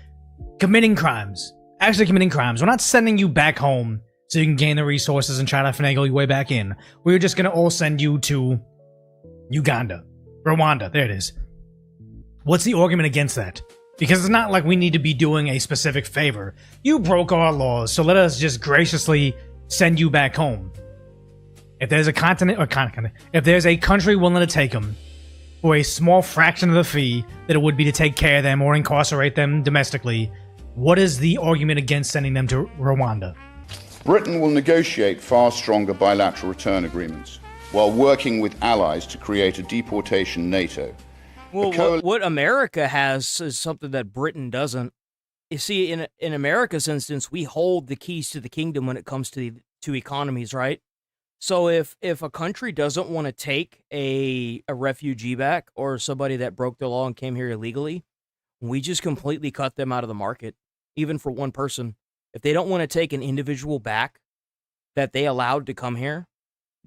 committing crimes, actually committing crimes, we're not sending you back home so you can gain the resources and try to finagle your way back in. We're just going to all send you to Uganda. Rwanda, there it is. What's the argument against that? Because it's not like we need to be doing a specific favor. You broke our laws, so let us just graciously send you back home. If there's a if there's a country willing to take them for a small fraction of the fee that it would be to take care of them or incarcerate them domestically, what is the argument against sending them to Rwanda? Britain will negotiate far stronger bilateral return agreements while working with allies to create a deportation NATO. Well, what America has is something that Britain doesn't. You see, in America's instance, we hold the keys to the kingdom when it comes to economies, right? So if a country doesn't want to take a refugee back or somebody that broke the law and came here illegally, we just completely cut them out of the market, even for one person. If they don't want to take an individual back that they allowed to come here,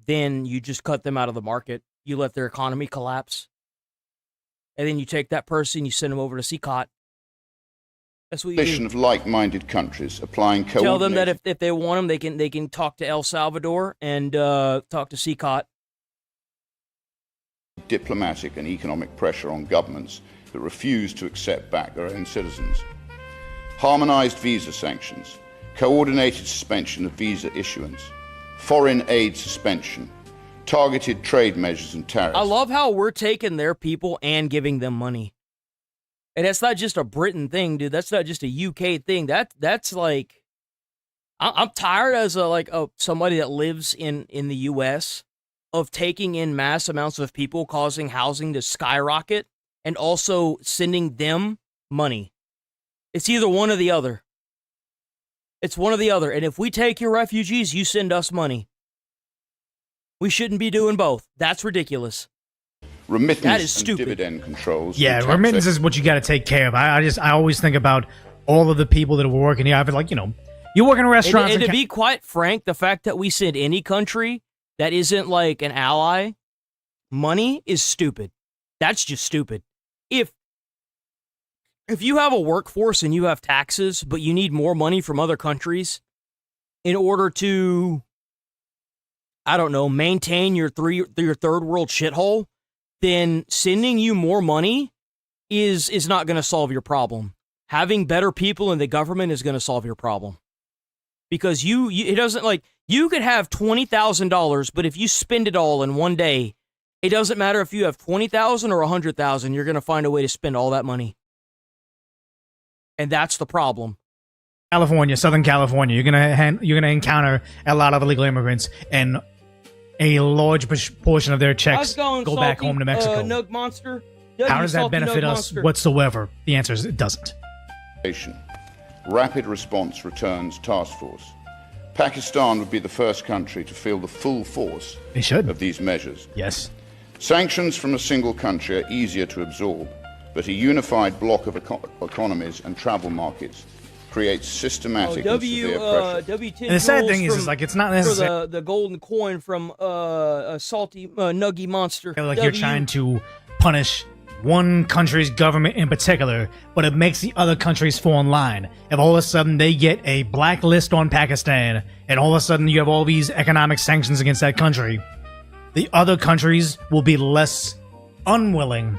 then you just cut them out of the market. You let their economy collapse. And then you take that person, you send them over to CCOT. That's what you do. Of like-minded countries applying coordinated... Tell them that if they want them, they can talk to El Salvador and talk to CCOT. Diplomatic and economic pressure on governments that refuse to accept back their own citizens. Harmonized visa sanctions, coordinated suspension of visa issuance, foreign aid suspension, targeted trade measures and tariffs. I love how we're taking their people and giving them money. And that's not just a Britain thing, dude. That's not just a UK thing. That's like, I'm tired as somebody that lives in the US of taking in mass amounts of people, causing housing to skyrocket, and also sending them money. It's either one or the other. It's one or the other. And if we take your refugees, you send us money. We shouldn't be doing both. That's ridiculous. Remittance that is and stupid. dividend controls. Yeah, remittance is what you got to take care of. I always think about all of the people that were working here. I've been like, you work in restaurants. And to be quite frank, the fact that we send any country that isn't like an ally money is stupid. That's just stupid. If you have a workforce and you have taxes, but you need more money from other countries in order to, I don't know, maintain your third world shithole, then sending you more money is not going to solve your problem. Having better people in the government is going to solve your problem. Because it doesn't like, you could have $20,000, but if you spend it all in one day, it doesn't matter if you have 20,000 or 100,000, you're going to find a way to spend all that money. And that's the problem. California, Southern California, you're gonna encounter a lot of illegal immigrants, and a large portion of their checks go back home to Mexico. Nug Monster. How does that benefit us whatsoever? The answer is it doesn't. Rapid Response Returns Task Force. Pakistan would be the first country to feel the full force of these measures. Yes. Sanctions from a single country are easier to absorb, but a unified bloc of economies and travel markets creates systematic and severe pressure. W10 and the sad thing is like it's not necessary. For the golden coin from a salty nuggy monster. Like you're trying to punish one country's government in particular, but it makes the other countries fall in line. If all of a sudden they get a blacklist on Pakistan, and all of a sudden you have all these economic sanctions against that country, the other countries will be less unwilling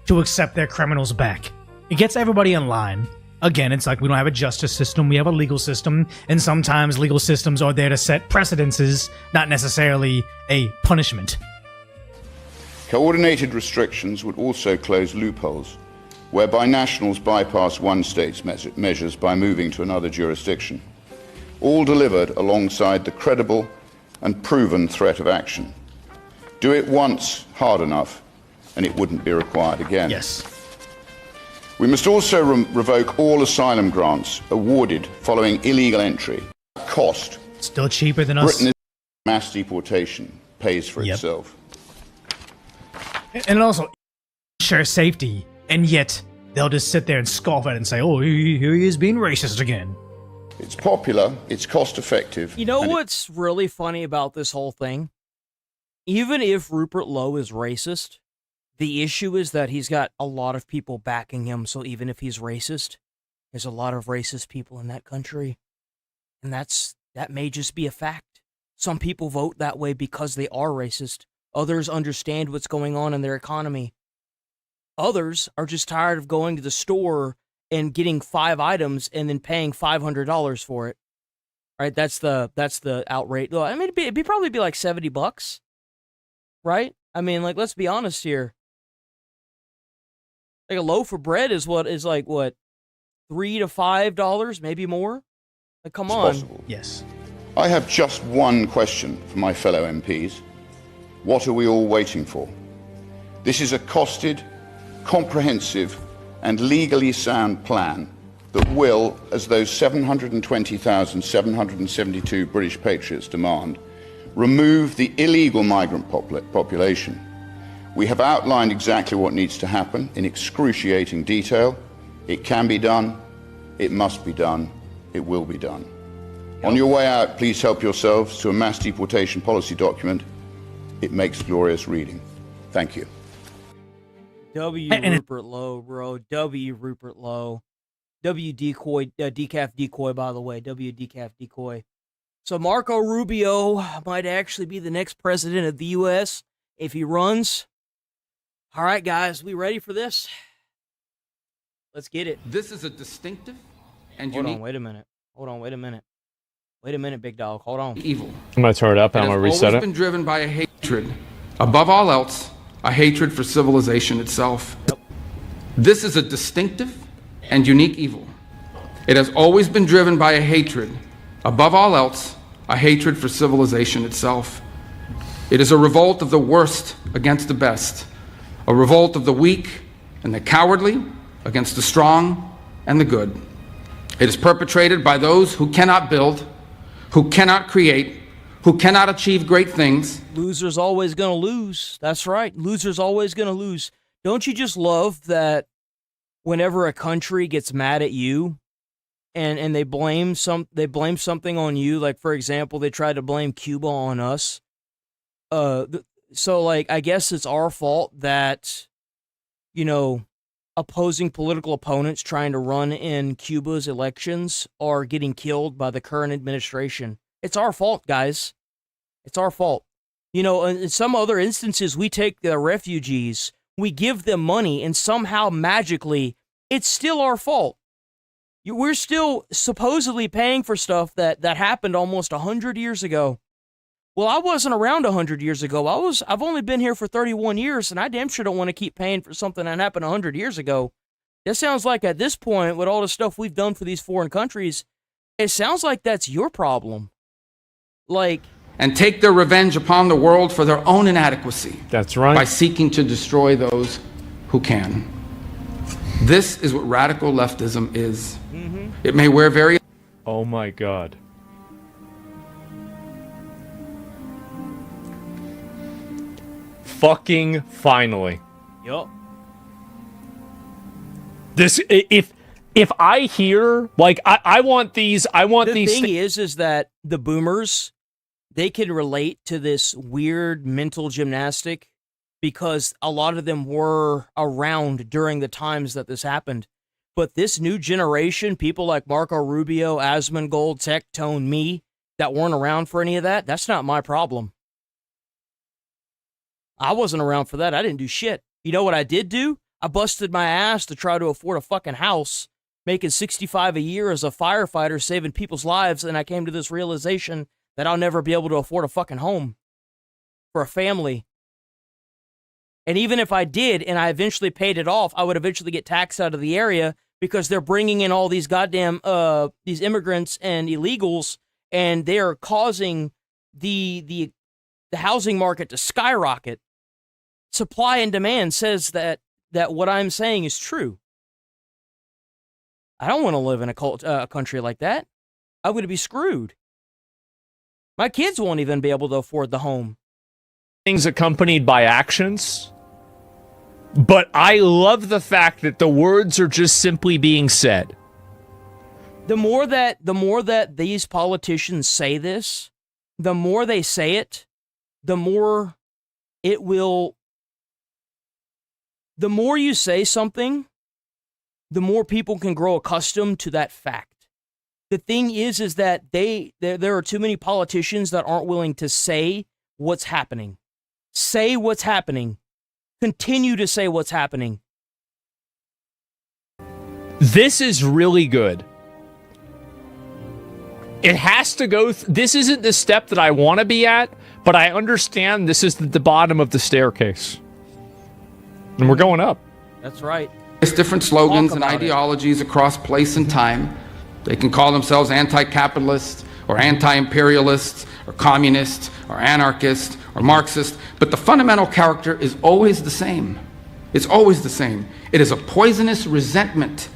to accept their criminals back. It gets everybody in line. Again, it's like we don't have a justice system, we have a legal system, and sometimes legal systems are there to set precedences, not necessarily a punishment. Coordinated restrictions would also close loopholes, whereby nationals bypass one state's measures by moving to another jurisdiction, all delivered alongside the credible and proven threat of action. Do it once hard enough, and it wouldn't be required again. Yes. We must also revoke all asylum grants awarded following illegal entry. Cost. Still cheaper than us. Britain mass deportation pays for itself. And also, share safety, and yet they'll just sit there and scoff at it and say, oh, here he is being racist again. It's popular, it's cost-effective. You know what's really funny about this whole thing? Even if Rupert Lowe is racist, the issue is that he's got a lot of people backing him, so even if he's racist, there's a lot of racist people in that country. And that may just be a fact. Some people vote that way because they are racist. Others understand what's going on in their economy. Others are just tired of going to the store and getting 5 items and then paying $500 for it. Right? That's the outrage. I mean, it'd probably be like $70, right? I mean, like, let's be honest here. Like a loaf of bread is $3 to $5, maybe more. Like, come on. Possible. Yes. I have just one question for my fellow MPs. What are we all waiting for? This is a costed, comprehensive, and legally sound plan that will, as those 720,772 British patriots demand, remove the illegal migrant population. We have outlined exactly what needs to happen in excruciating detail. It can be done, it must be done, it will be done. On your way out, please help yourselves to a mass deportation policy document. It makes glorious reading. Thank you. Rupert Lowe, bro. Rupert Lowe. Decoy, decaf decoy, by the way. Decaf decoy. So Marco Rubio might actually be the next president of the U.S. if he runs. All right, guys, we ready for this? Let's get it. This is a distinctive and Hold unique. on, wait a minute. Wait a minute, big dog. Hold on. Evil. I'm going to turn it up and I'm going to reset It's it. always been driven by a hatred. Above all else, a hatred for civilization itself. This is a distinctive and unique evil. It has always been driven by a hatred, above all else, a hatred for civilization itself. It is a revolt of the worst against the best, a revolt of the weak and the cowardly against the strong and the good. It is perpetrated by those who cannot build, who cannot create, who cannot achieve great things. Loser's always gonna lose. That's right. Loser's always gonna lose. Don't you just love that whenever a country gets mad at you and they blame something on you, like for example, they tried to blame Cuba on us. So like I guess it's our fault that, you know, opposing political opponents trying to run in Cuba's elections are getting killed by the current administration. It's our fault, guys. It's our fault. You know, in some other instances, we take the refugees, we give them money, and somehow magically, it's still our fault. We're still supposedly paying for stuff that happened almost 100 years ago. Well, I wasn't around 100 years ago. I've only been here for 31 years, and I damn sure don't want to keep paying for something that happened 100 years ago. That sounds like at this point, with all the stuff we've done for these foreign countries, it sounds like that's your problem. Like, And take their revenge upon the world for their own inadequacy. That's right. By seeking to destroy those who can. This is what radical leftism is. It may wear very... Oh my God. Fucking finally. Yup. This, if I hear, like, I want these, The thing is that the boomers, they can relate to this weird mental gymnastic because a lot of them were around during the times that this happened. But this new generation, people like Marco Rubio, Asmongold, Tectone, me, that weren't around for any of that, that's not my problem. I wasn't around for that. I didn't do shit. You know what I did do? I busted my ass to try to afford a fucking house, making $65 a year as a firefighter, saving people's lives, and I came to this realization that I'll never be able to afford a fucking home for a family. And even if I did, and I eventually paid it off, I would eventually get taxed out of the area because they're bringing in all these goddamn, these immigrants and illegals, and they're causing the housing market to skyrocket. Supply and demand says that what I'm saying is true. I don't want to live in a country like that. I'm going to be screwed. My kids won't even be able to afford the home. Things accompanied by actions. But I love the fact that the words are just simply being said. The more that these politicians say this, the more they say it, the more it will... The more you say something, the more people can grow accustomed to that fact. The thing is that there are too many politicians that aren't willing to say what's happening. Say what's happening. Continue to say what's happening. This is really good. It has to go... This isn't the step that I want to be at, but I understand this is the bottom of the staircase. And we're going up. That's right. There's different slogans and ideologies across place and time. They can call themselves anti-capitalist or anti-imperialist or communist or anarchist or Marxist, but the fundamental character is always the same. It's always the same. It is a poisonous resentment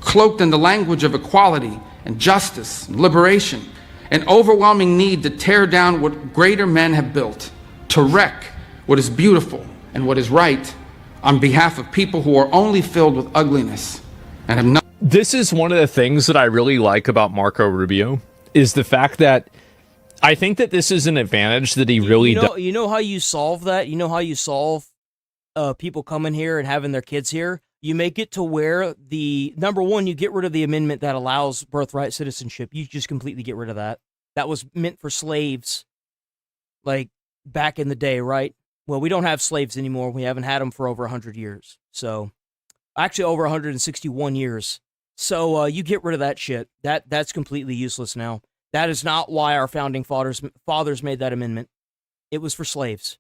cloaked in the language of equality and justice and liberation, an overwhelming need to tear down what greater men have built, to wreck what is beautiful and what is right on behalf of people who are only filled with ugliness and have not... This is one of the things that I really like about Marco Rubio, is the fact that I think that this is an advantage that he really does. You know how you solve that? You know how you solve people coming here and having their kids here? You make it to where number one, you get rid of the amendment that allows birthright citizenship. You just completely get rid of that. That was meant for slaves, like back in the day, right? Well, we don't have slaves anymore. We haven't had them for over 100 years. So, actually over 161 years. So, you get rid of that shit. That's completely useless now. That is not why our founding fathers made that amendment. It was for slaves.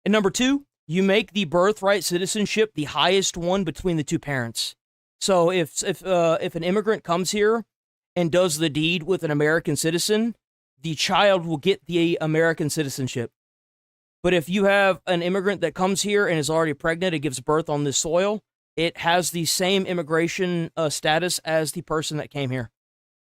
And number two, You make the birthright citizenship the highest one between the two parents. So if an immigrant comes here and does the deed with an American citizen, the child will get the American citizenship. But if you have an immigrant that comes here and is already pregnant and gives birth on this soil, it has the same immigration status as the person that came here.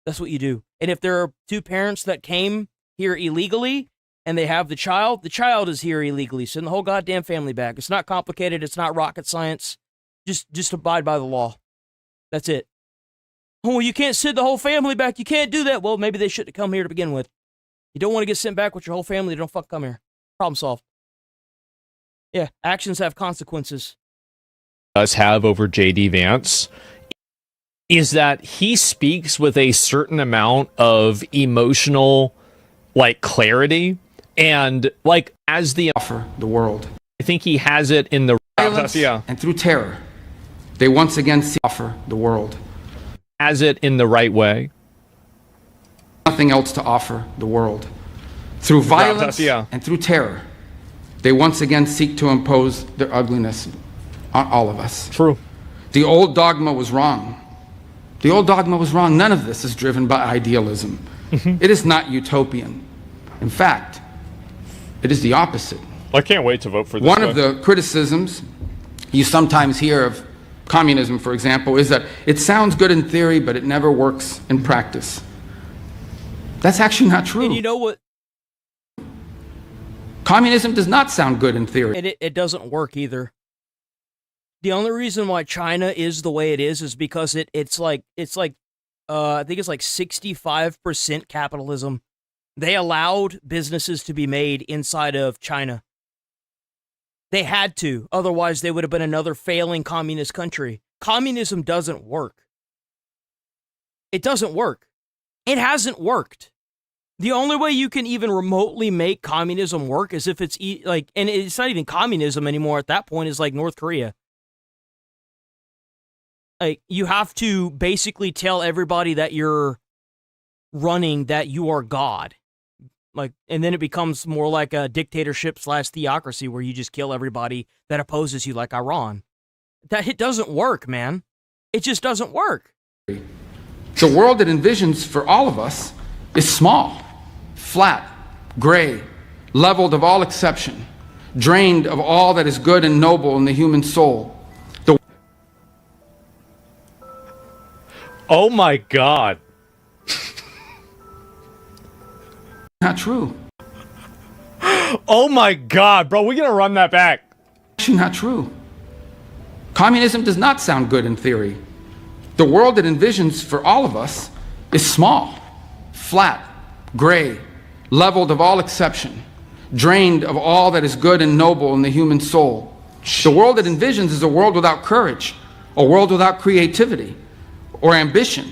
That's what you do. And if there are two parents that came here illegally and they have the child is here illegally. Send the whole goddamn family back. It's not complicated. It's not rocket science. Just abide by the law. That's it. Oh, well, you can't send the whole family back. You can't do that. Well, maybe they shouldn't have come here to begin with. You don't want to get sent back with your whole family. They don't fuck come here. Problem solved. Yeah, actions have consequences. Does have over JD Vance is that he speaks with a certain amount of emotional like clarity and like as the offer the world. I think he has it in the Violence and through terror, they once again offer the world. Has it in the right way. Nothing else to offer the world. Through violence and through terror, they once again seek to impose their ugliness on all of us. True. The old dogma was wrong. The old dogma was wrong. None of this is driven by idealism. It is not utopian. In fact, it is the opposite. I can't wait to vote for this. One of the criticisms you sometimes hear of communism, for example, is that it sounds good in theory, but it never works in practice. That's actually not true. And you know what? Communism does not sound good in theory. And it doesn't work either. The only reason why China is the way it is because it's like I think it's like 65% capitalism. They allowed businesses to be made inside of China. They had to, otherwise they would have been another failing communist country. Communism doesn't work. It doesn't work. It hasn't worked. The only way you can even remotely make communism work is if it's and it's not even communism anymore at that point, is like North Korea. Like, you have to basically tell everybody that you're running that you are God. Like, and then it becomes more like a dictatorship / theocracy where you just kill everybody that opposes you, like Iran. It doesn't work, man. It just doesn't work. The world it envisions for all of us is small, flat, gray, leveled of all exception, drained of all that is good and noble in the human soul. Oh my God. Not true. Oh my God, bro, we're gonna run that back. Actually not true. Communism does not sound good in theory. The world it envisions for all of us is small, flat, gray, leveled of all exception, drained of all that is good and noble in the human soul. The world it envisions is a world without courage, a world without creativity or ambition,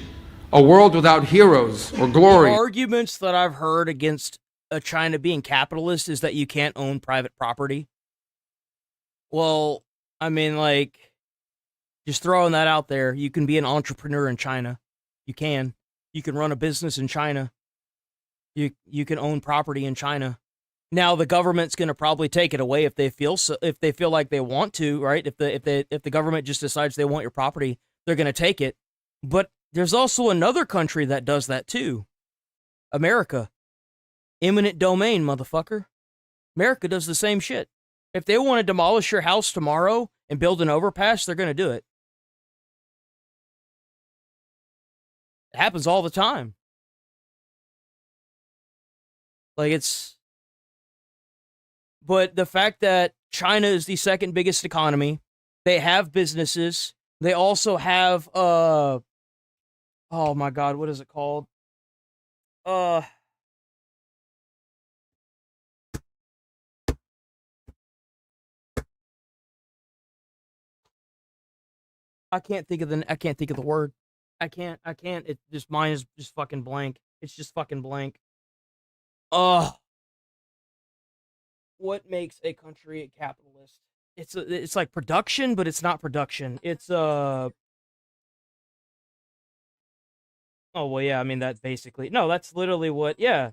a world without heroes or glory. The arguments that I've heard against China being capitalist is that you can't own private property. Well, I mean, like, just throwing that out there, you can be an entrepreneur in China. You can. You can run a business in China. You can own property in China. Now the government's going to probably take it away if they feel like they want to, right? If the government just decides they want your property, they're going to take it. But there's also another country that does that too. America. Eminent domain, motherfucker. America does the same shit. If they want to demolish your house tomorrow and build an overpass, they're going to do it. It happens all the time. Like, but the fact that China is the second biggest economy, they have businesses, they also have, oh my God, what is it called? I can't think of the word. I can't. It just, mine is just fucking blank. It's just fucking blank. What makes a country a capitalist? It's like production, but it's not production. It's oh well, yeah. I mean, that's basically that's literally what. Yeah.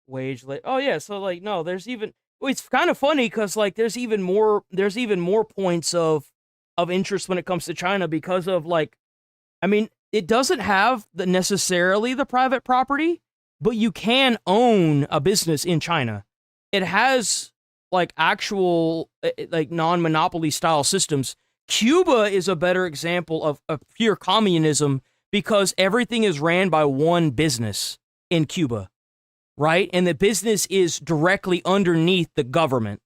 wage labor. Oh yeah, so like no, there's even it's kind of funny because like there's even more points of interest when it comes to China because of like, I mean, it doesn't have necessarily the private property, but you can own a business in China. It has like actual like non-monopoly style systems. Cuba is a better example of pure communism because everything is ran by one business in Cuba, right? And the business is directly underneath the government.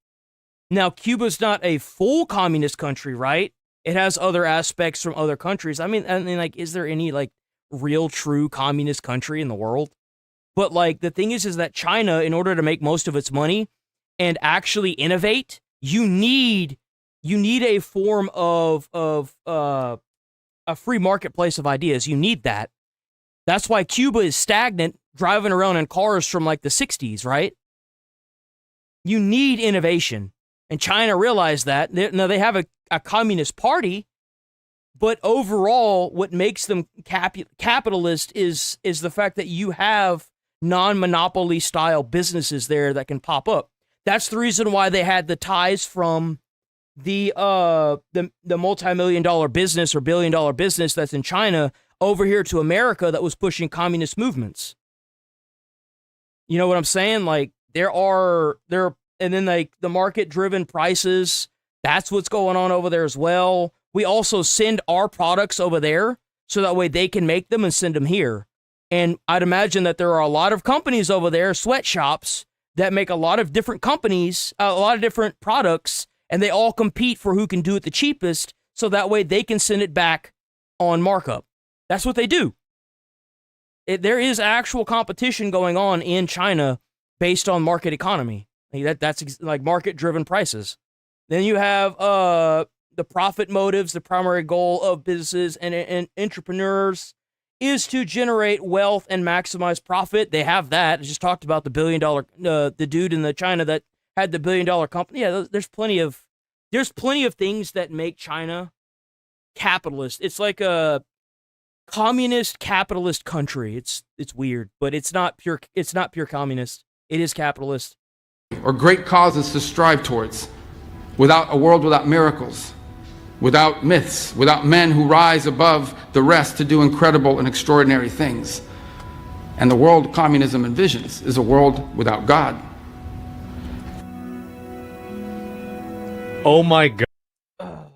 Now, Cuba's not a full communist country, right? It has other aspects from other countries. I mean, like, is there any like real true communist country in the world? But like the thing is that China, in order to make most of its money and actually innovate, you need a form of a free marketplace of ideas. You need that. That's why Cuba is stagnant, driving around in cars from like the 60s, right? You need innovation. And China realized that. Now, they have a communist party, but overall, what makes them capitalist is the fact that you have non-monopoly style businesses there that can pop up. That's the reason why they had the ties from the multi-million-dollar business or billion-dollar business that's in China over here to America that was pushing communist movements. You know what I'm saying? Like and then like the market-driven prices, that's what's going on over there as well. We also send our products over there so that way they can make them and send them here. And I'd imagine that there are a lot of companies over there, sweatshops, that make a lot of different companies, a lot of different products, and they all compete for who can do it the cheapest, so that way they can send it back on markup. That's what they do. There is actual competition going on in China based on market economy. That's like market-driven prices. Then you have the profit motives. The primary goal of businesses and entrepreneurs is to generate wealth and maximize profit. They have that. I just talked about the $1 billion, the dude in the China that had the $1 billion company. Yeah, there's plenty of things that make China capitalist. It's like a communist capitalist country. It's weird, but it's not pure communist. It is capitalist. Or great causes to strive towards, without a world without miracles, without myths, without men who rise above the rest to do incredible and extraordinary things. And the world communism envisions is a world without God. Oh my God.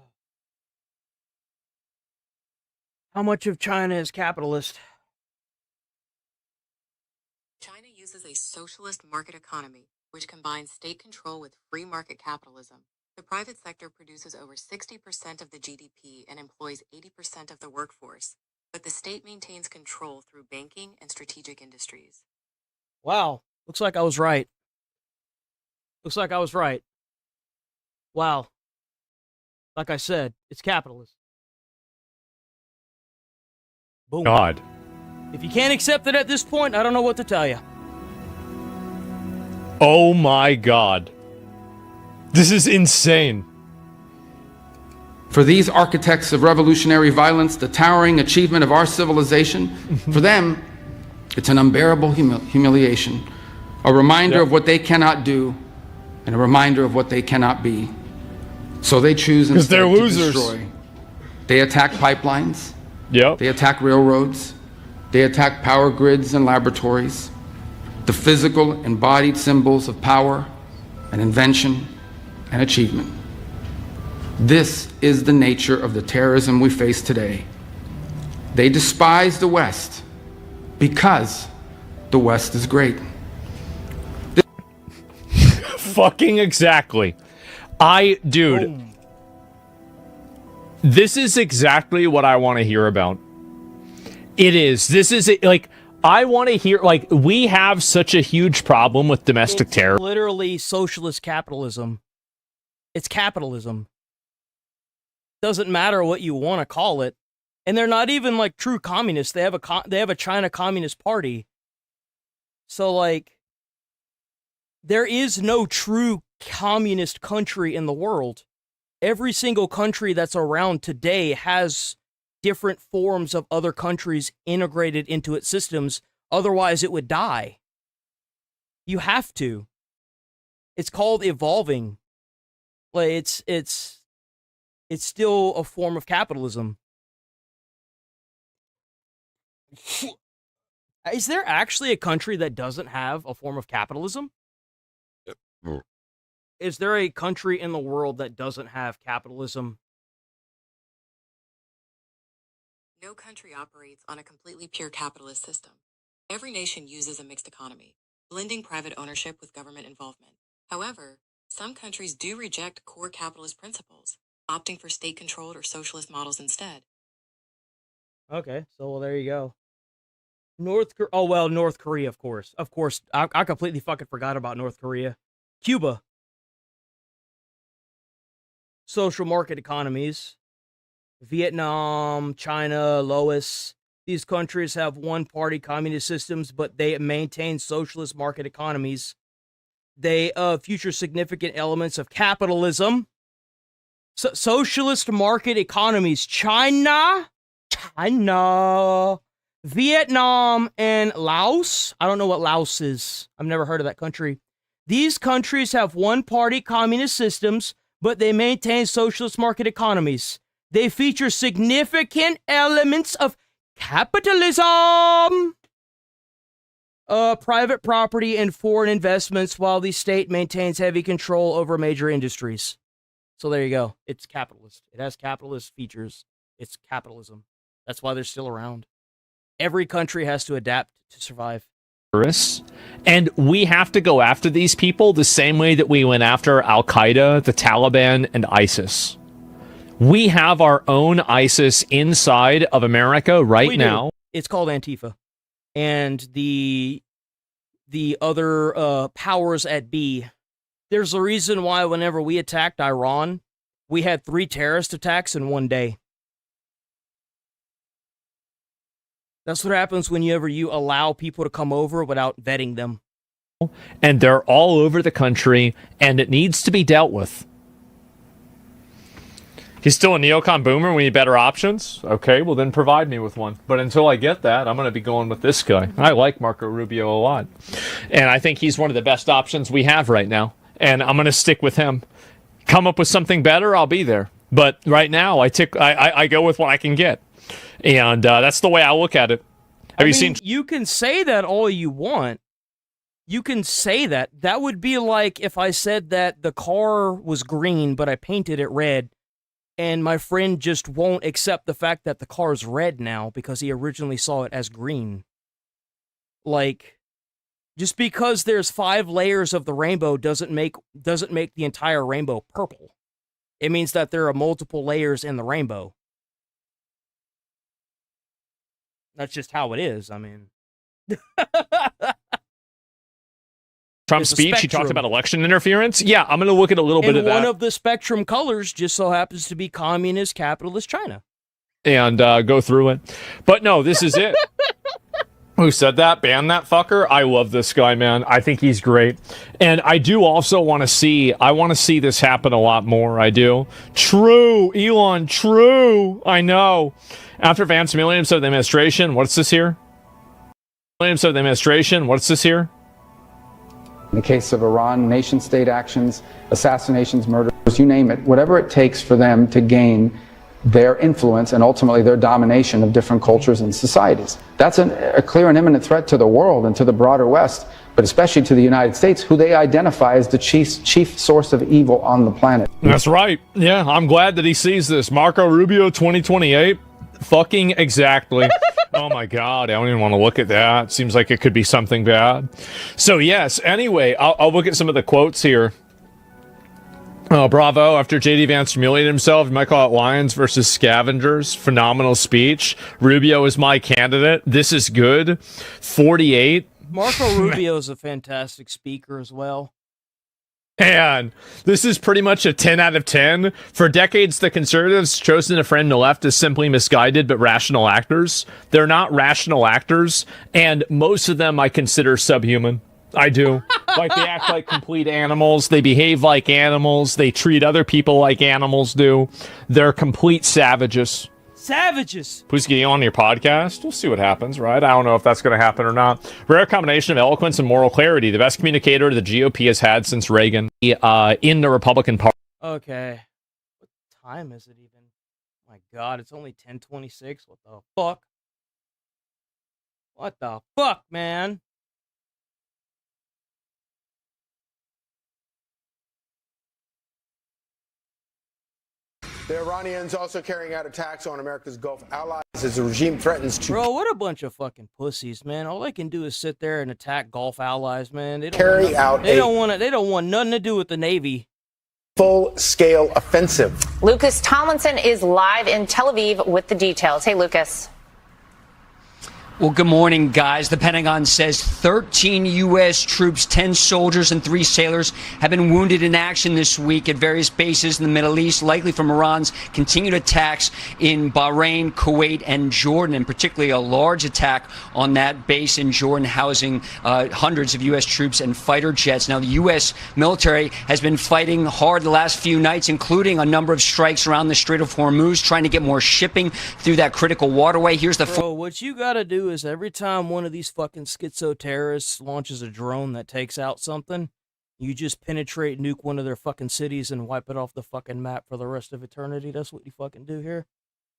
How much of China is capitalist? China uses a socialist market economy, which combines state control with free market capitalism. The private sector produces over 60% of the GDP and employs 80% of the workforce, but the state maintains control through banking and strategic industries. Wow. Looks like I was right. Wow. Like I said, it's capitalist. Boom. God. If you can't accept it at this point, I don't know what to tell you. Oh my God. This is insane. For these architects of revolutionary violence, the towering achievement of our civilization, for them, it's an unbearable humiliation, a reminder of what they cannot do, and a reminder of what they cannot be. So they choose instead they're to losers. destroy. They attack pipelines. Yep. They attack railroads. They attack power grids and laboratories, the physical embodied symbols of power and invention and achievement. This is the nature of the terrorism we face today. They despise the West because the West is great. Fucking exactly. Dude. This is exactly what I want to hear about. It is. This is like, I want to hear, like, we have such a huge problem with domestic terror. Literally socialist capitalism. It's capitalism. Doesn't matter what you want to call it. And they're not even like true communists. They have a China Communist Party. So like, there is no true communist country in the world. Every single country that's around today has different forms of other countries integrated into its systems. Otherwise, it would die. You have to. It's called evolving. Like it's still a form of capitalism. Is there actually a country that doesn't have a form of capitalism? Is there a country in the world that doesn't have capitalism? No country operates on a completely pure capitalist system. Every nation uses a mixed economy, blending private ownership with government involvement. However, some countries do reject core capitalist principles, opting for state-controlled or socialist models instead. Okay, so well, there you go. North Korea, of course. Of course, I completely fucking forgot about North Korea. Cuba. Social market economies. Vietnam, China, Laos. These countries have one-party communist systems, but they maintain socialist market economies. They feature significant elements of capitalism. Socialist market economies. China, Vietnam, and Laos. I don't know what Laos is. I've never heard of that country. These countries have one-party communist systems, but they maintain socialist market economies. They feature significant elements of capitalism, private property, and foreign investments, while the state maintains heavy control over major industries. So there you go. It's capitalist. It has capitalist features. It's capitalism. That's why they're still around. Every country has to adapt to survive. And we have to go after these people the same way that we went after Al-Qaeda, the Taliban, and ISIS. We have our own ISIS inside of America right now. It's called Antifa. And the other powers at B. There's a reason why whenever we attacked Iran, we had 3 terrorist attacks in one day. That's what happens whenever you allow people to come over without vetting them. And they're all over the country, and it needs to be dealt with. He's still a neocon boomer. We need better options. Okay, well then provide me with one. But until I get that, I'm going to be going with this guy. I like Marco Rubio a lot. And I think he's one of the best options we have right now. And I'm going to stick with him. Come up with something better, I'll be there. But right now, I go with what I can get. And that's the way I look at it. Have you seen? You can say that all you want. You can say that. That would be like if I said that the car was green, but I painted it red, and my friend just won't accept the fact that the car's red now because he originally saw it as green. Like, just because there's 5 layers of the rainbow doesn't make the entire rainbow purple. It means that there are multiple layers in the rainbow. That's just how it is. I mean, Trump's speech, he talked about election interference. Yeah, I'm going to look at a little bit of that. One of the spectrum colors just so happens to be communist, capitalist China. And go through it. But no, this is it. Who said that? Ban that fucker? I love this guy, man. I think he's great. And I do also want to see this happen a lot more. I do. True, Elon, true. I know. After Vance millions of the administration, what's this here? Millions of the administration, what's this here? In the case of Iran, nation-state actions, assassinations, murders, you name it, whatever it takes for them to gain their influence and ultimately their domination of different cultures and societies. That's a clear and imminent threat to the world and to the broader West, but especially to the United States, who they identify as the chief source of evil on the planet. That's right. Yeah, I'm glad that he sees this. Marco Rubio 2028. Fucking exactly. Oh my God, I don't even want to look at that. Seems like it could be something bad. So yes, anyway, I'll look at some of the quotes here. Oh, bravo. After J.D. Vance humiliated himself, you might call it lions versus scavengers. Phenomenal speech. Rubio is my candidate. This is good. 48. Marco Rubio is a fantastic speaker as well. And this is pretty much a 10 out of 10. For decades, the conservatives chosen to frame the left as simply misguided but rational actors. They're not rational actors, and most of them I consider subhuman. I do. Like, they act like complete animals. They behave like animals. They treat other people like animals do. They're complete savages. Savages. Please get you on your podcast. We'll see what happens, right? I don't know if that's going to happen or not. Rare combination of eloquence and moral clarity. The best communicator the GOP has had since Reagan in the Republican Party. Okay. What time is it even? My God, it's only 10:26. What the fuck? What the fuck, man? The Iranians also carrying out attacks on America's Gulf allies as the regime threatens to Bro, what a bunch of fucking pussies, man. All they can do is sit there and attack Gulf allies, man. They don't carry out They don't want nothing to do with the Navy. full-scale offensive. Lucas Tomlinson is live in Tel Aviv with the details. Hey, Lucas. Well, good morning, guys. The Pentagon says 13 U.S. troops, 10 soldiers, and 3 sailors have been wounded in action this week at various bases in the Middle East, likely from Iran's continued attacks in Bahrain, Kuwait, and Jordan, and particularly a large attack on that base in Jordan housing hundreds of U.S. troops and fighter jets. Now, the U.S. military has been fighting hard the last few nights, including a number of strikes around the Strait of Hormuz, trying to get more shipping through that critical waterway. Here's the... Bro, what you gotta do is every time one of these fucking schizo terrorists launches a drone that takes out something, you just penetrate, nuke one of their fucking cities and wipe it off the fucking map for the rest of eternity. That's what you fucking do here.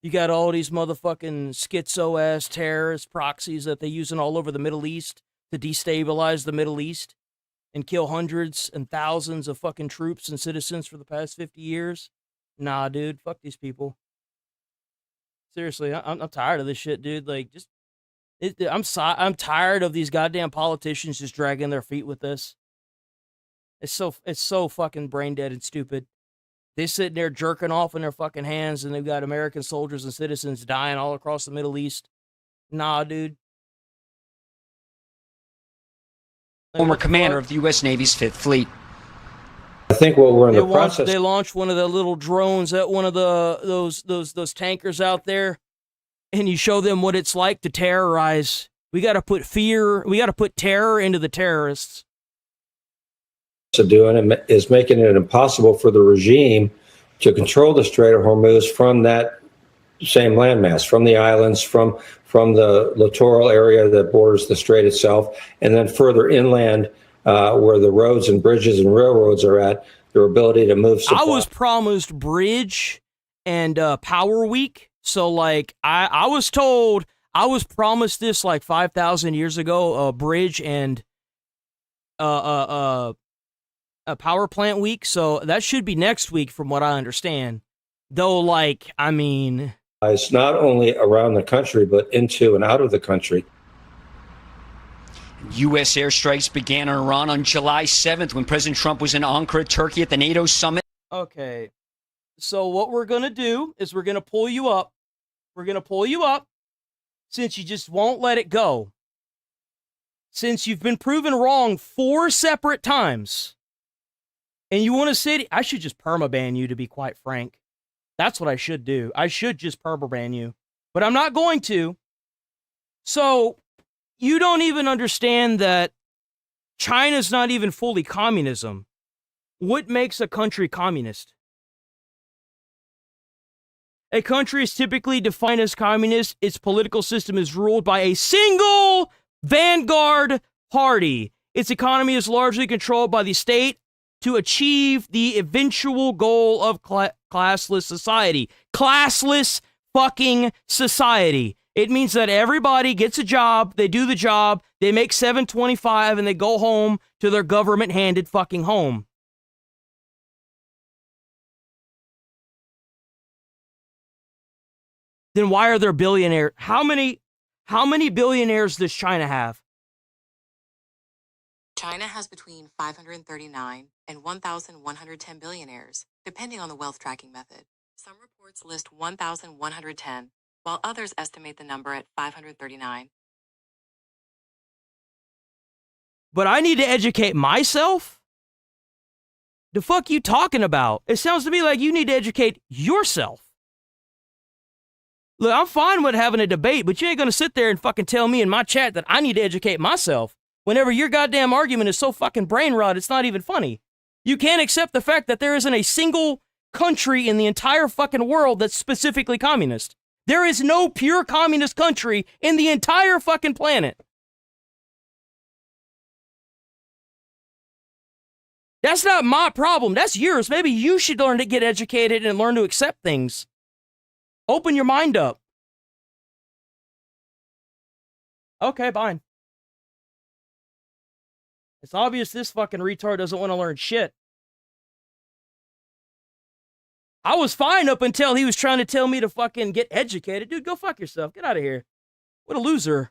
You got all these motherfucking schizo-ass terrorist proxies that they're using all over the Middle East to destabilize the Middle East and kill hundreds and thousands of fucking troops and citizens for the past 50 years. Nah, dude, fuck these people. Seriously, I'm tired of this shit, dude. Like, just I'm tired of these goddamn politicians just dragging their feet with this. It's so fucking brain dead and stupid. They're sitting there jerking off in their fucking hands, and they've got American soldiers and citizens dying all across the Middle East. Nah, dude. Former commander of the U.S. Navy's 5th Fleet. I think what we're in the process. They launched one of the little drones at one of those tankers out there, and you show them what it's like to terrorize. We got to put fear. We got to put terror into the terrorists. Doing is making it impossible for the regime to control the Strait of Hormuz from that same landmass, from the islands, from the littoral area that borders the strait itself, and then further inland where the roads and bridges and railroads are at, their ability to move supply. I was promised bridge and power week. So, like, I was told, I was promised this like 5,000 years ago, bridge and a power plant week. So that should be next week from what I understand. Though, like, I mean... It's not only around the country, but into and out of the country. U.S. airstrikes began on Iran on July 7th when President Trump was in Ankara, Turkey at the NATO summit. Okay, so what we're going to do is we're going to pull you up. We're going to pull you up since you just won't let it go. Since you've been proven wrong 4 separate times, and you want to sit... I should just permaban you, to be quite frank. That's what I should do. I should just permaban you. But I'm not going to. So, you don't even understand that China's not even fully communism. What makes a country communist? A country is typically defined as communist. Its political system is ruled by a single vanguard party. Its economy is largely controlled by the state to achieve the eventual goal of classless society. Classless fucking society. It means that everybody gets a job, they do the job, they make $7.25, and they go home to their government-handed fucking home. Then why are there billionaires? How many billionaires does China have? China has between 539 and 1,110 billionaires, depending on the wealth tracking method. Some reports list 1,110, while others estimate the number at 539. But I need to educate myself? The fuck you talking about? It sounds to me like you need to educate yourself. Look, I'm fine with having a debate, but you ain't gonna sit there and fucking tell me in my chat that I need to educate myself. Whenever your goddamn argument is so fucking brain rot, it's not even funny. You can't accept the fact that there isn't a single country in the entire fucking world that's specifically communist. There is no pure communist country in the entire fucking planet. That's not my problem. That's yours. Maybe you should learn to get educated and learn to accept things. Open your mind up. Okay, fine. It's obvious this fucking retard doesn't want to learn shit. I was fine up until he was trying to tell me to fucking get educated. Dude, go fuck yourself. Get out of here. What a loser.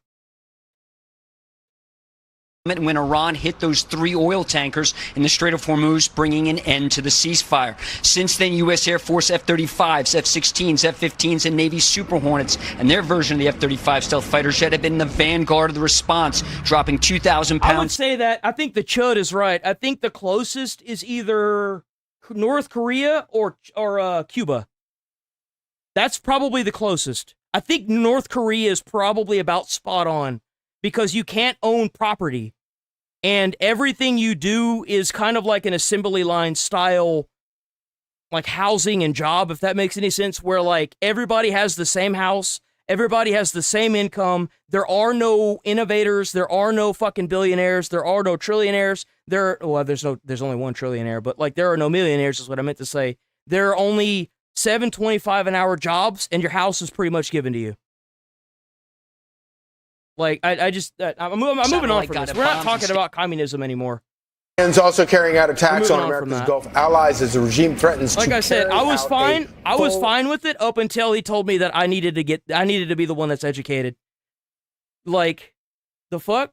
When Iran hit those 3 oil tankers in the Strait of Hormuz, bringing an end to the ceasefire. Since then, U.S. Air Force F-35s, F-16s, F-15s, and Navy Super Hornets and their version of the F-35 stealth fighter jet have been the vanguard of the response, dropping 2,000 pounds. I would say that. I think the Chud is right. I think the closest is either North Korea or Cuba. That's probably the closest. I think North Korea is probably about spot on because you can't own property and everything you do is kind of like an assembly line style, like housing and job, if that makes any sense, where like everybody has the same house, everybody has the same income. There are no innovators. There are no fucking billionaires. There are no trillionaires. There's only one trillionaire, but like there are no millionaires is what I meant to say. There are only $7.25 an hour jobs and your house is pretty much given to you. Like, I'm moving on from this. We're not talking about communism anymore. And also carrying out attacks on America's Gulf allies as the regime threatens like to I said, carry I was out fine. a I was full- fine with it up until he told me that I needed to be the one that's educated. Like, the fuck?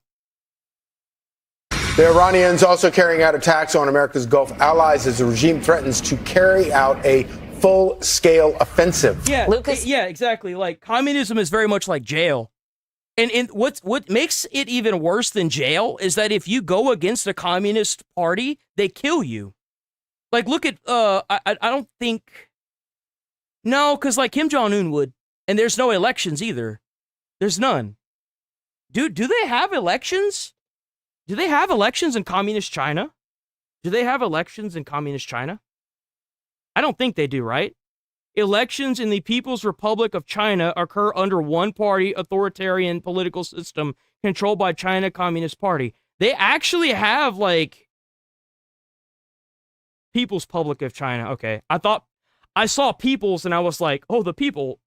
The Iranians also carrying out attacks on America's Gulf allies as the regime threatens to carry out a full-scale offensive. Yeah, yeah, exactly. Like, communism is very much like jail. And what makes it even worse than jail is that if you go against a communist party, they kill you. Like, look at, I don't think, no, because like Kim Jong-un would, and there's no elections either. There's none. Dude, do they have elections? Do they have elections in communist China? Do they have elections in communist China? I don't think they do, right? Elections in the People's Republic of China occur under one-party authoritarian political system controlled by China Communist Party. They actually have, like, People's Republic of China. Okay, I saw People's and I was like, oh, the people.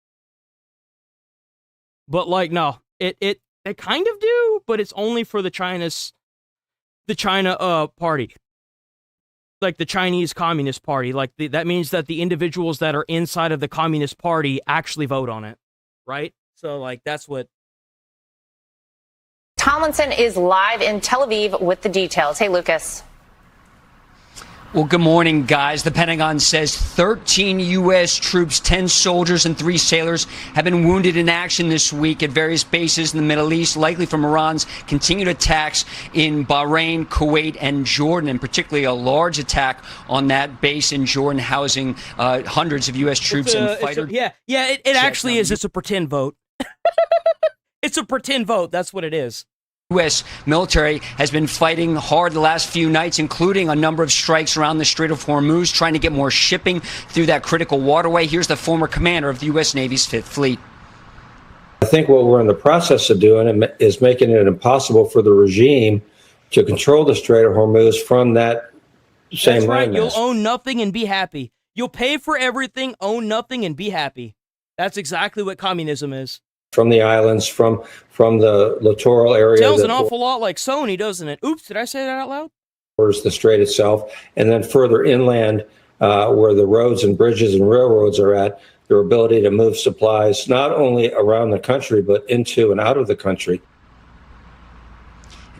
But, like, no, they kind of do, but it's only for the China party. Like the Chinese Communist Party. Like that means that the individuals that are inside of the Communist Party actually vote on it, right? So like that's what. Tomlinson is live in Tel Aviv with the details. Hey, Lucas. Well, good morning, guys. The Pentagon says 13 U.S. troops, 10 soldiers, and 3 sailors have been wounded in action this week at various bases in the Middle East, likely from Iran's continued attacks in Bahrain, Kuwait, and Jordan, and particularly a large attack on that base in Jordan housing hundreds of U.S. troops and fighters. It actually is. It's a pretend vote. It's a pretend vote. That's what it is. U.S. military has been fighting hard the last few nights, including a number of strikes around the Strait of Hormuz, trying to get more shipping through that critical waterway. Here's the former commander of the U.S. Navy's 5th Fleet. I think what we're in the process of doing is making it impossible for the regime to control the Strait of Hormuz from that same That's right. landmass. You'll own nothing and be happy. You'll pay for everything, own nothing, and be happy. That's exactly what communism is. From the islands, from the littoral area. Sounds that an awful lot like Sony, doesn't it? Oops, did I say that out loud? borders the strait itself, and then further inland where the roads and bridges and railroads are at, their ability to move supplies not only around the country, but into and out of the country.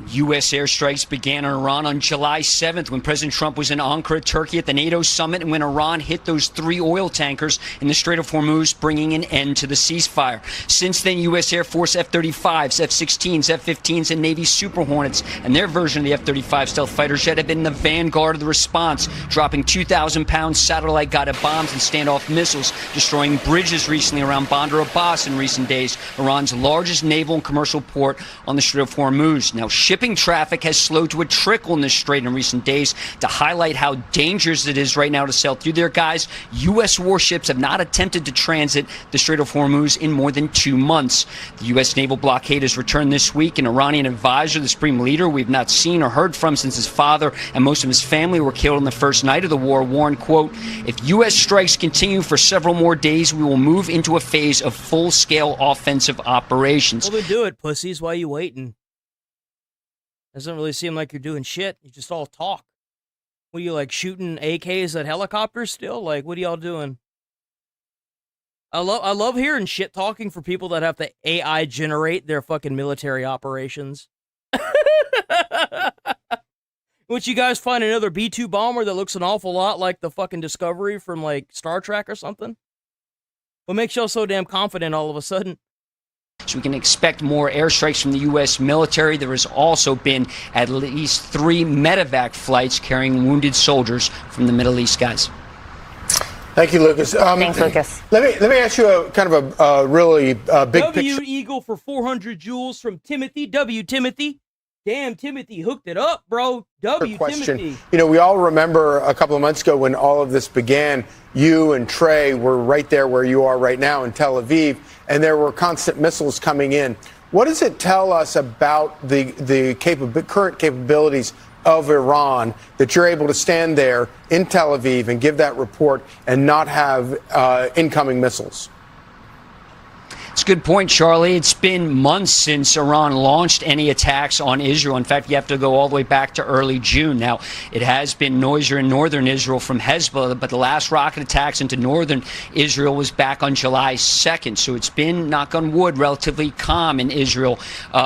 U.S. airstrikes began on Iran on July 7th when President Trump was in Ankara, Turkey at the NATO summit, and when Iran hit those 3 oil tankers in the Strait of Hormuz, bringing an end to the ceasefire. Since then, U.S. Air Force F-35s, F-16s, F-15s, and Navy Super Hornets and their version of the F-35 stealth fighter jet have been the vanguard of the response, dropping 2,000-pound satellite-guided bombs and standoff missiles, destroying bridges recently around Bandar Abbas in recent days, Iran's largest naval and commercial port on the Strait of Hormuz. Now, shipping traffic has slowed to a trickle in the strait in recent days. To highlight how dangerous it is right now to sail through there, guys, U.S. warships have not attempted to transit the Strait of Hormuz in more than 2 months. The U.S. naval blockade has returned this week. An Iranian advisor, the supreme leader we've not seen or heard from since his father and most of his family were killed on the first night of the war, warned, quote, if U.S. strikes continue for several more days, we will move into a phase of full-scale offensive operations. Well, then do it, pussies. Why are you waiting? Doesn't really seem like you're doing shit. You just all talk. What are you, like, shooting AKs at helicopters still? Like, what are y'all doing? I love hearing shit talking for people that have to AI generate their fucking military operations. Would you guys find another B-2 bomber that looks an awful lot like the fucking Discovery from, like, Star Trek or something? What makes y'all so damn confident all of a sudden? So we can expect more airstrikes from the U.S. military. There has also been at least 3 medevac flights carrying wounded soldiers from the Middle East, guys. Thank you, Lucas. Thanks, Lucas. Let me ask you a kind of a really big W picture. Eagle for 400 joules from Timothy. W Timothy. Damn, Timothy hooked it up, bro. W Question. Timothy. You know, we all remember a couple of months ago when all of this began, you and Trey were right there where you are right now in Tel Aviv, and there were constant missiles coming in. What does it tell us about the current capabilities of Iran that you're able to stand there in Tel Aviv and give that report and not have incoming missiles? It's a good point, Charlie. It's been months since Iran launched any attacks on Israel. In fact, you have to go all the way back to early June. Now, it has been noisier in northern Israel from Hezbollah, but the last rocket attacks into northern Israel was back on July 2nd. So it's been, knock on wood, relatively calm in Israel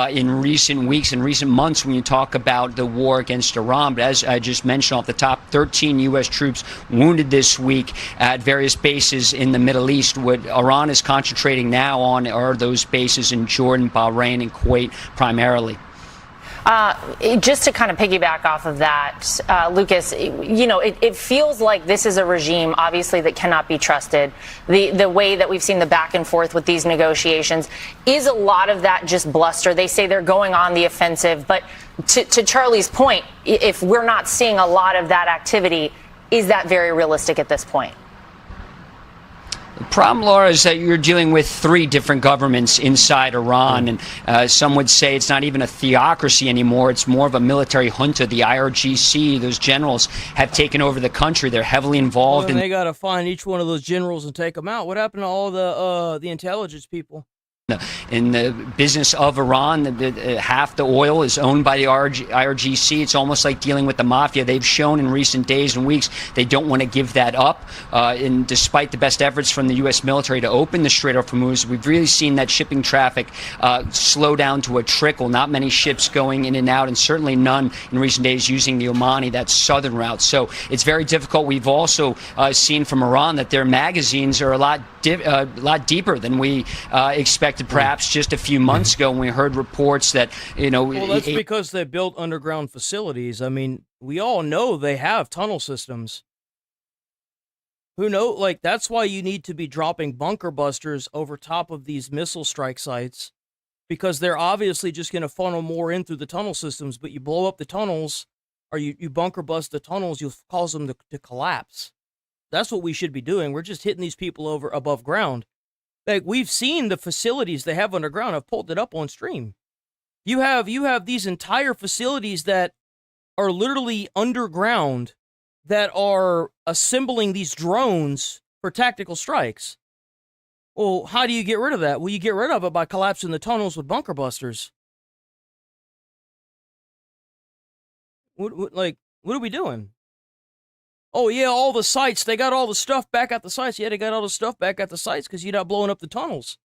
in recent weeks and recent months when you talk about the war against Iran. But as I just mentioned off the top, 13 U.S. troops wounded this week at various bases in the Middle East. What Iran is concentrating now on are those bases in Jordan, Bahrain, and Kuwait primarily. Just to kind of piggyback off of that, Lucas, you know, it feels like this is a regime, obviously, that cannot be trusted. The way that we've seen the back and forth with these negotiations is a lot of that just bluster. They say they're going on the offensive, but to Charlie's point, if we're not seeing a lot of that activity, is that very realistic at this point? The problem, Laura, is that you're dealing with 3 different governments inside Iran, and some would say it's not even a theocracy anymore. It's more of a military junta. The IRGC, those generals, have taken over the country. They're heavily involved. They got to find each one of those generals and take them out. What happened to all the intelligence people? In the business of Iran, half the oil is owned by the IRGC. It's almost like dealing with the mafia. They've shown in recent days and weeks they don't want to give that up. And despite the best efforts from the U.S. military to open the Strait of Hormuz, we've really seen that shipping traffic slow down to a trickle. Not many ships going in and out, and certainly none in recent days using the Omani, that southern route. So it's very difficult. We've also seen from Iran that their magazines are a lot deeper than we expected perhaps just a few months ago when we heard reports that, you know... Well, that's because they built underground facilities. I mean, we all know they have tunnel systems. Who knows? Like, that's why you need to be dropping bunker busters over top of these missile strike sites, because they're obviously just going to funnel more in through the tunnel systems, but you blow up the tunnels, or you bunker bust the tunnels, you'll cause them to collapse. That's what we should be doing. We're just hitting these people over above ground. Like, we've seen the facilities they have underground. I've pulled it up on stream. You have these entire facilities that are literally underground that are assembling these drones for tactical strikes. Well, how do you get rid of that? Well, you get rid of it by collapsing the tunnels with bunker busters. What are we doing? Oh, yeah, all the sites. They got all the stuff back at the sites. Yeah, they got all the stuff back at the sites because you're not blowing up the tunnels.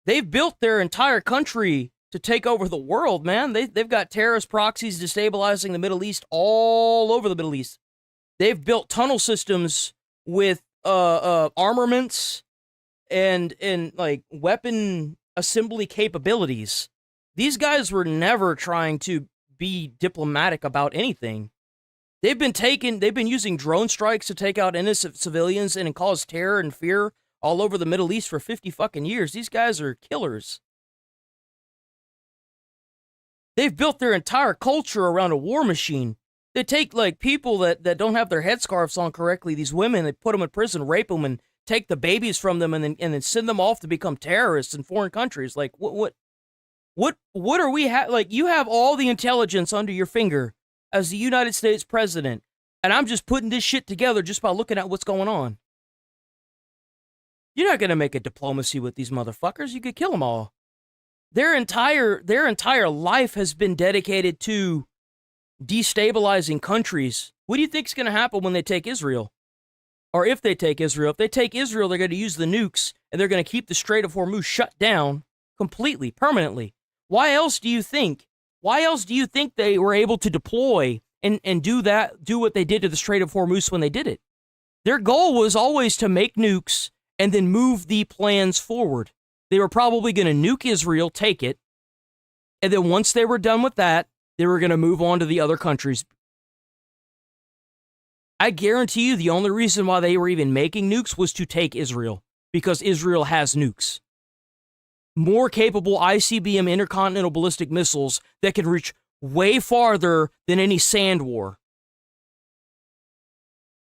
They've built their entire country to take over the world, man. They've got terrorist proxies destabilizing the Middle East all over the Middle East. They've built tunnel systems with armaments and like weapon assembly capabilities. These guys were never trying to be diplomatic about anything. They've been using drone strikes to take out innocent civilians and cause terror and fear all over the Middle East for 50 fucking years. These guys are killers. They've built their entire culture around a war machine. They take like people that don't have their headscarves on correctly, these women, they put them in prison, rape them, and take the babies from them, and then send them off to become terrorists in foreign countries. Like what are we like? You have all the intelligence under your finger as the United States president, and I'm just putting this shit together just by looking at what's going on. You're not gonna make a diplomacy with these motherfuckers. You could kill them all. Their entire life has been dedicated to destabilizing countries. What do you think is going to happen when they take Israel? Or if they take Israel? If they take Israel, they're going to use the nukes, and they're going to keep the Strait of Hormuz shut down completely, permanently. Why else do you think they were able to deploy and do what they did to the Strait of Hormuz when they did it? Their goal was always to make nukes and then move the plans forward. They were probably going to nuke Israel, take it, and then once they were done with that, they were going to move on to the other countries. I guarantee you the only reason why they were even making nukes was to take Israel, because Israel has nukes. More capable ICBM intercontinental ballistic missiles that can reach way farther than any sand war.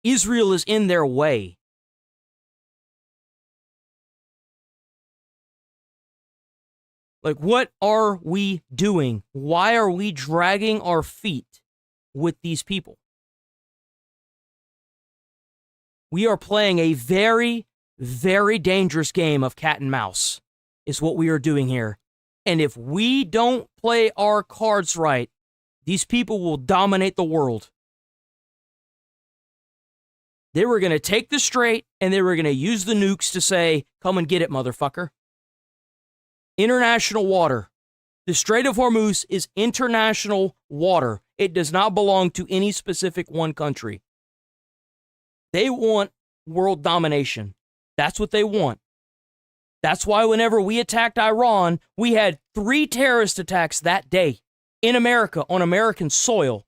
Israel is in their way. Like, what are we doing? Why are we dragging our feet with these people? We are playing a very, very dangerous game of cat and mouse, is what we are doing here. And if we don't play our cards right, these people will dominate the world. They were going to take the strait, and they were going to use the nukes to say, come and get it, motherfucker. International water. The Strait of Hormuz is international water. It does not belong to any specific one country. They want world domination. That's what they want. That's why whenever we attacked Iran, we had 3 terrorist attacks that day in America, on American soil.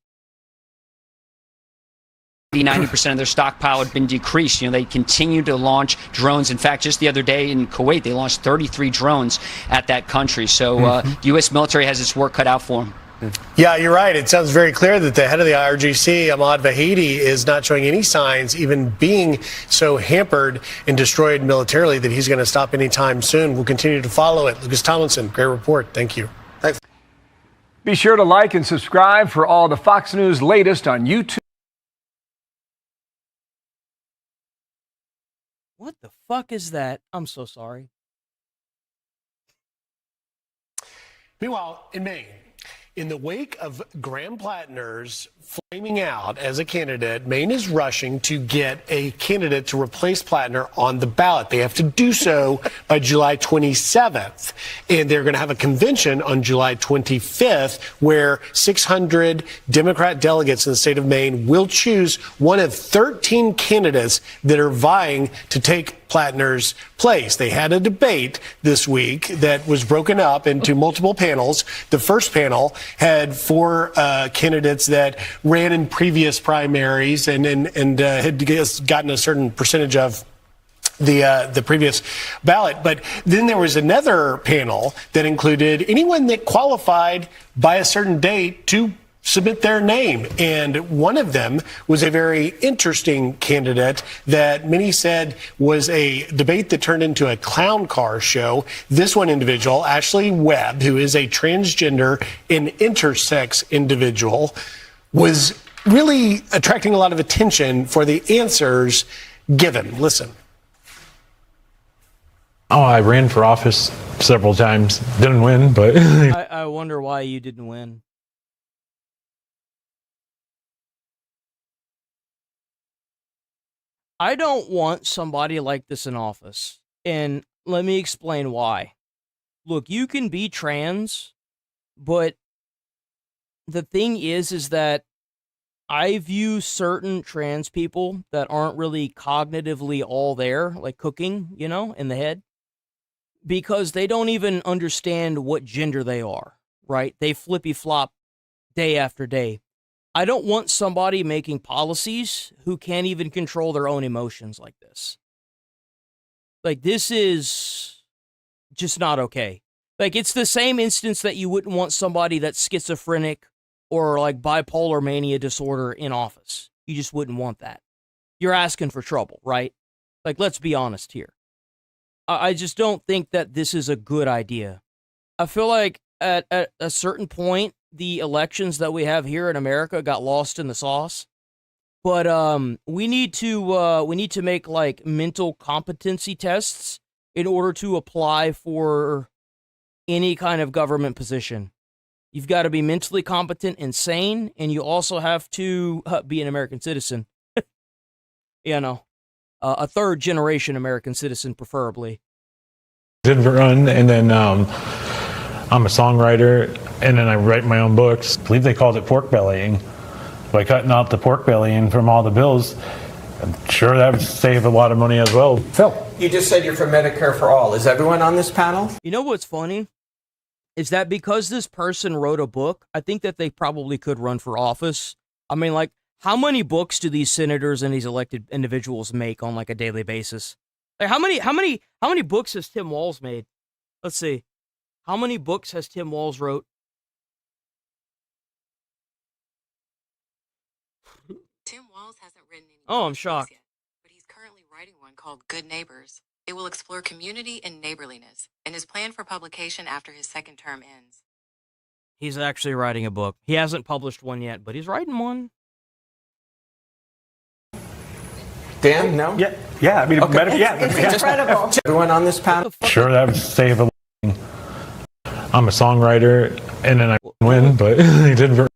90% of their stockpile had been decreased. You know, they continue to launch drones. In fact, just the other day in Kuwait, they launched 33 drones at that country. So the U.S. military has its work cut out for them. Yeah, you're right. It sounds very clear that the head of the IRGC, Ahmad Vahidi, is not showing any signs, even being so hampered and destroyed militarily, that he's going to stop anytime soon. We'll continue to follow it. Lucas Tomlinson, great report. Thank you. Thanks. Be sure to like and subscribe for all the Fox News latest on YouTube. What the fuck is that? I'm so sorry. Meanwhile, in Maine, in the wake of Graham Plattner's flaming out as a candidate, Maine is rushing to get a candidate to replace Plattner on the ballot. They have to do so by July 27th. And they're going to have a convention on July 25th where 600 Democrat delegates in the state of Maine will choose one of 13 candidates that are vying to take Plattner's place. They had a debate this week that was broken up into multiple panels. The first panel had 4 candidates that ran in previous primaries and had gotten a certain percentage of the previous ballot. But then there was another panel that included anyone that qualified by a certain date to submit their name. And one of them was a very interesting candidate that many said was a debate that turned into a clown car show. This one individual, Ashley Webb, who is a transgender and intersex individual, was really attracting a lot of attention for the answers given. Listen. Oh, I ran for office several times. Didn't win, but I wonder why you didn't win. I don't want somebody like this in office. And let me explain why. Look, you can be trans, but the thing is that I view certain trans people that aren't really cognitively all there, like cooking, you know, in the head, because they don't even understand what gender they are, right? They flippy flop day after day. I don't want somebody making policies who can't even control their own emotions like this. Like, this is just not okay. Like, it's the same instance that you wouldn't want somebody that's schizophrenic or like bipolar mania disorder in office. You just wouldn't want that. You're asking for trouble, right? Like, let's be honest here. I just don't think that this is a good idea. I feel like at a certain point, the elections that we have here in America got lost in the sauce. But we need to make like mental competency tests in order to apply for any kind of government position. You've got to be mentally competent and sane, and you also have to be an American citizen. You know, a third generation American citizen, preferably. Did run, and then I'm a songwriter, and then I write my own books. I believe they called it pork bellying. By cutting out the pork bellying from all the bills, I'm sure that would save a lot of money as well. Phil. You just said you're for Medicare for all. Is everyone on this panel? You know what's funny? Is that because this person wrote a book, I think that they probably could run for office. I mean, like, how many books do these senators and these elected individuals make on like a daily basis? Like, how many books has Tim Walz made? Let's see. How many books has Tim Walz wrote? Tim Walz hasn't written any. Oh, I'm shocked. Yet, but he's currently writing one called Good Neighbors. It will explore community and neighborliness and is planned for publication after his second term ends. He's actually writing a book. He hasn't published one yet, but he's writing one. Dan, no? Yeah. I mean, Okay. it's incredible. Everyone on this panel? Sure, that would save a lot. I'm a songwriter, and then I win, but they didn't.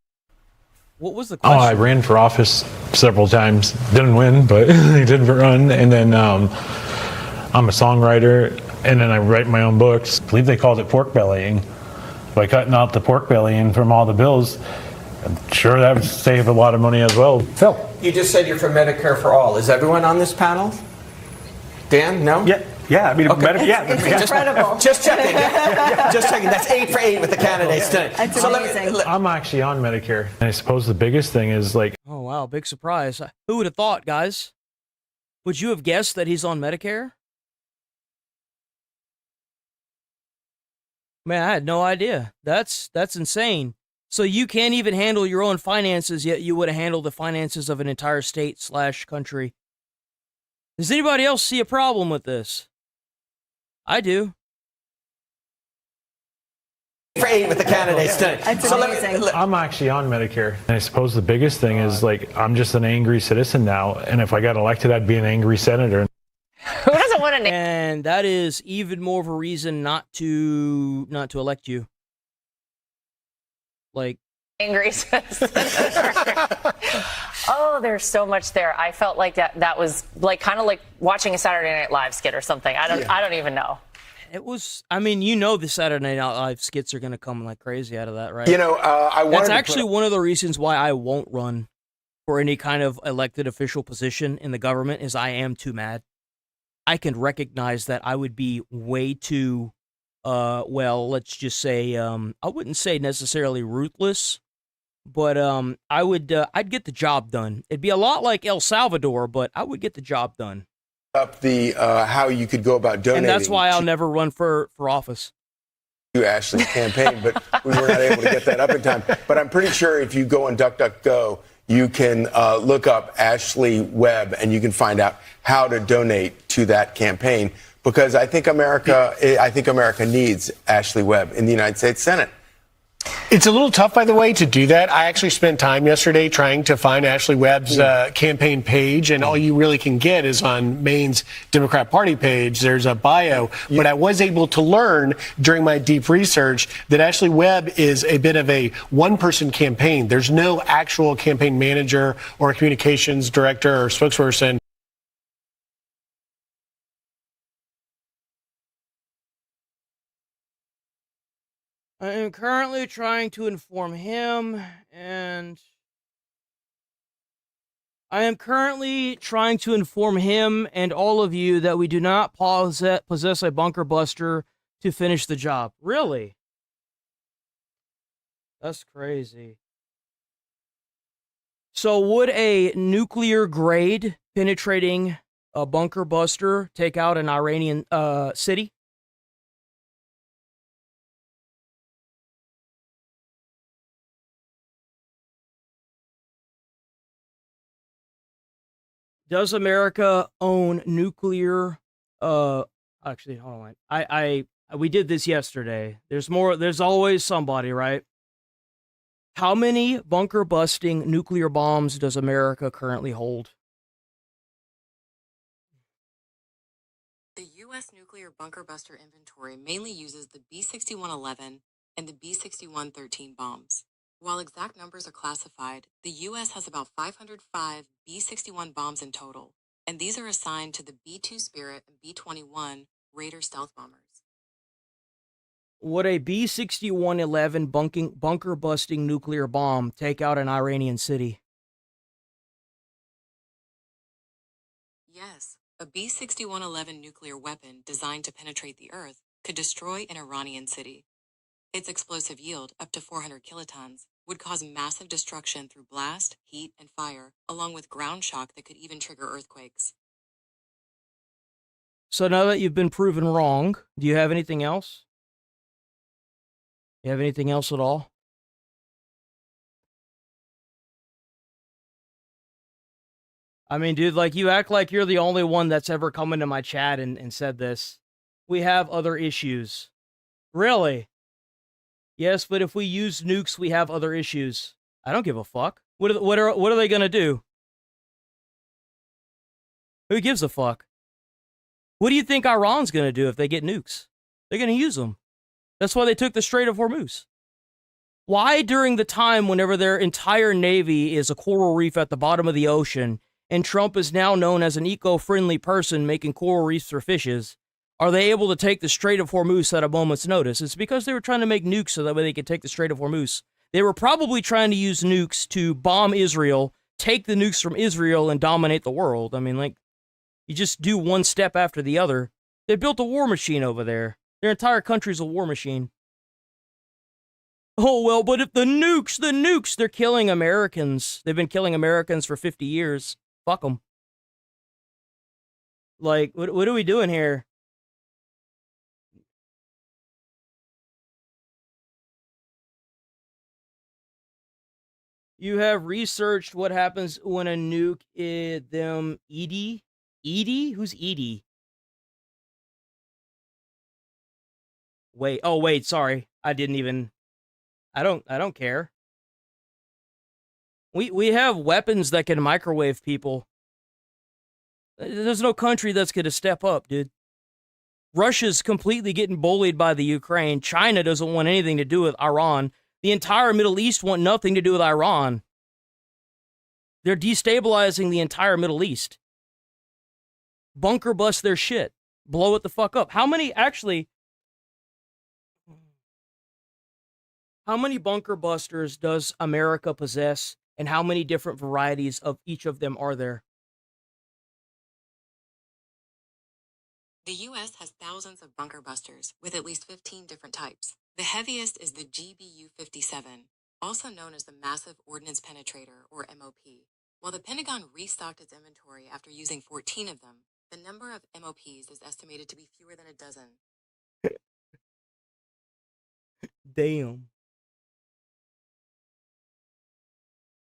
What was the question? I ran for office several times. Didn't win, but they did run. And then I'm a songwriter, and then I write my own books. I believe they called it pork bellying. By cutting out the pork bellying from all the bills, I'm sure that would save a lot of money as well. Phil. You just said you're for Medicare for all. Is everyone on this panel? Dan, no? Yeah. I mean, It's incredible. Just checking. Just checking. That's 8 for 8 with the candidates tonight. That's amazing. I'm actually on Medicare. And I suppose the biggest thing is like... Oh, wow. Big surprise. Who would have thought, guys? Would you have guessed that he's on Medicare? Man, I had no idea. That's insane. So you can't even handle your own finances, yet you would have handled the finances of an entire state/country. Does anybody else see a problem with this? I do. For 8 with the candidates tonight. That's amazing. I'm actually on Medicare. And I suppose the biggest thing is like, I'm just an angry citizen now. And if I got elected, I'd be an angry senator. Who doesn't want to name? And that is even more of a reason not to elect you. Like, Angry Oh, there's so much there. I felt like that was like kind of like watching a Saturday Night Live skit or something. I don't even know. It was, I mean, the Saturday Night Live skits are going to come like crazy out of that, right? That's actually one of the reasons why I won't run for any kind of elected official position in the government is I am too mad. I can recognize that I would be way too, let's just say, I wouldn't say necessarily ruthless, but I'd get the job done. It'd be a lot like El Salvador, but I would get the job done. Up the how you could go about donating. And that's why I'll never run for office. You Ashley's campaign, but we were not able to get that up in time. But I'm pretty sure if you go on DuckDuckGo, you can look up Ashley Webb and you can find out how to donate to that campaign. Because I think America needs Ashley Webb in the United States Senate. It's a little tough, by the way, to do that. I actually spent time yesterday trying to find Ashley Webb's campaign page, and all you really can get is on Maine's Democrat Party page. There's a bio, but I was able to learn during my deep research that Ashley Webb is a bit of a one-person campaign. There's no actual campaign manager or communications director or spokesperson. I am currently trying to inform him, and all of you that we do not possess a bunker buster to finish the job. Really? That's crazy. So would a nuclear grade penetrating a bunker buster take out an Iranian city? Does America own nuclear? Actually, hold on. We did this yesterday. There's more. There's always somebody, right? How many bunker busting nuclear bombs does America currently hold? The U.S. nuclear bunker buster inventory mainly uses the B-6111 and the B-6113 bombs. While exact numbers are classified, the U.S. has about 505 B-61 bombs in total, and these are assigned to the B-2 Spirit and B-21 Raider stealth bombers. Would a B-6111 bunker busting nuclear bomb take out an Iranian city? Yes, a B-6111 nuclear weapon designed to penetrate the Earth could destroy an Iranian city. Its explosive yield, up to 400 kilotons, would cause massive destruction through blast, heat, and fire, along with ground shock that could even trigger earthquakes. So now that you've been proven wrong, do you have anything else? You have anything else at all? I mean, dude, like, you act like you're the only one that's ever come into my chat and said this. We have other issues. Really? Yes, but if we use nukes, we have other issues. I don't give a fuck. What are they gonna do? Who gives a fuck? What do you think Iran's gonna do if they get nukes? They're gonna use them. That's why they took the Strait of Hormuz. Why, during the time whenever their entire navy is a coral reef at the bottom of the ocean, and Trump is now known as an eco-friendly person making coral reefs for fishes, are they able to take the Strait of Hormuz at a moment's notice? It's because they were trying to make nukes so that way they could take the Strait of Hormuz. They were probably trying to use nukes to bomb Israel, take the nukes from Israel, and dominate the world. I mean, like, you just do one step after the other. They built a war machine over there. Their entire country's a war machine. Oh, well, but if the nukes, they're killing Americans. They've been killing Americans for 50 years. Fuck them. Like, what are we doing here? You have researched what happens when a nuke is them Edie? Edie? Who's Edie? Wait, sorry. I don't care. We have weapons that can microwave people. There's no country that's going to step up, dude. Russia's completely getting bullied by the Ukraine. China doesn't want anything to do with Iran. The entire Middle East want nothing to do with Iran. They're destabilizing the entire Middle East. Bunker bust their shit. Blow it the fuck up. How many bunker busters does America possess, and how many different varieties of each of them are there? The U.S. has thousands of bunker busters, with at least 15 different types. The heaviest is the GBU-57, also known as the Massive Ordnance Penetrator, or MOP. While the Pentagon restocked its inventory after using 14 of them, the number of MOPs is estimated to be fewer than a dozen. Damn.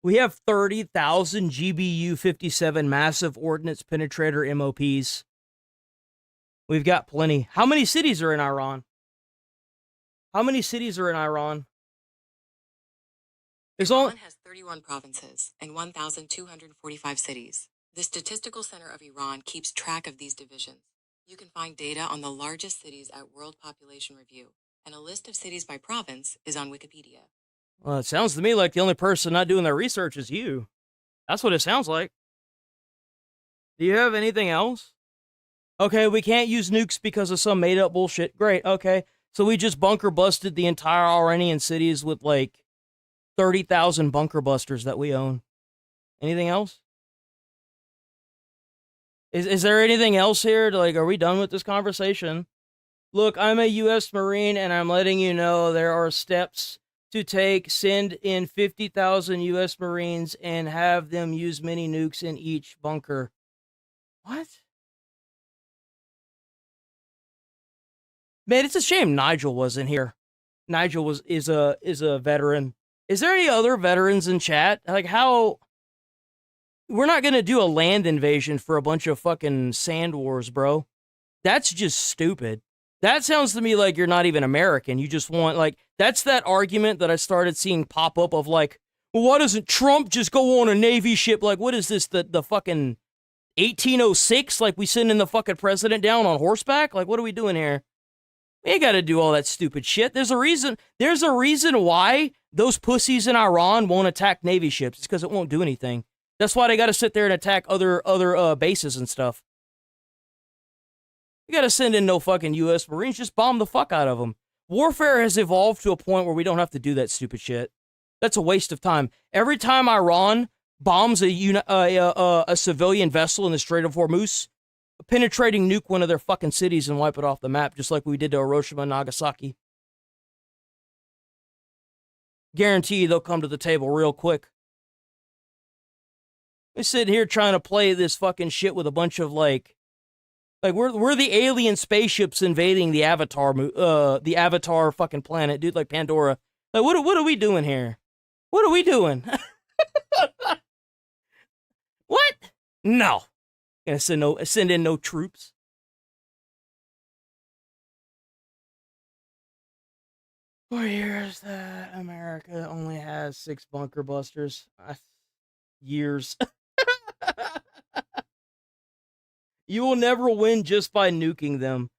We have 30,000 GBU-57 Massive Ordnance Penetrator MOPs. We've got plenty. How many cities are in Iran? Iran has 31 provinces and 1,245 cities. The Statistical Center of Iran keeps track of these divisions. You can find data on the largest cities at World Population Review, and a list of cities by province is on Wikipedia. Well, it sounds to me like the only person not doing their research is you. That's what it sounds like. Do you have anything else? Okay, we can't use nukes because of some made-up bullshit. Great, okay. So we just bunker busted the entire Iranian cities with, like, 30,000 bunker busters that we own. Anything else? Is there anything else here? Like, are we done with this conversation? Look, I'm a U.S. Marine, and I'm letting you know there are steps to take. Send in 50,000 U.S. Marines and have them use mini nukes in each bunker. What? Man, it's a shame Nigel wasn't here. Nigel is a veteran. Is there any other veterans in chat? Like, how we're not gonna do a land invasion for a bunch of fucking sand wars, bro. That's just stupid. That sounds to me like you're not even American. You just want, like, that's that argument that I started seeing pop up of, like, well, why doesn't Trump just go on a Navy ship? Like, what is this, the fucking 1806? Like, we sending the fucking president down on horseback? Like, what are we doing here? We ain't got to do all that stupid shit. There's a reason why those pussies in Iran won't attack Navy ships. It's because it won't do anything. That's why they got to sit there and attack other bases and stuff. You got to send in no fucking U.S. Marines. Just bomb the fuck out of them. Warfare has evolved to a point where we don't have to do that stupid shit. That's a waste of time. Every time Iran bombs a civilian vessel in the Strait of Hormuz, a penetrating nuke one of their fucking cities and wipe it off the map, just like we did to Hiroshima and Nagasaki. Guarantee you they'll come to the table real quick. We're sitting here trying to play this fucking shit with a bunch of like we're the alien spaceships invading the Avatar fucking planet, dude, like Pandora. Like, what are we doing here? What are we doing? What? No. Gonna send in no troops. For years that America only has 6 bunker busters. Years. You will never win just by nuking them.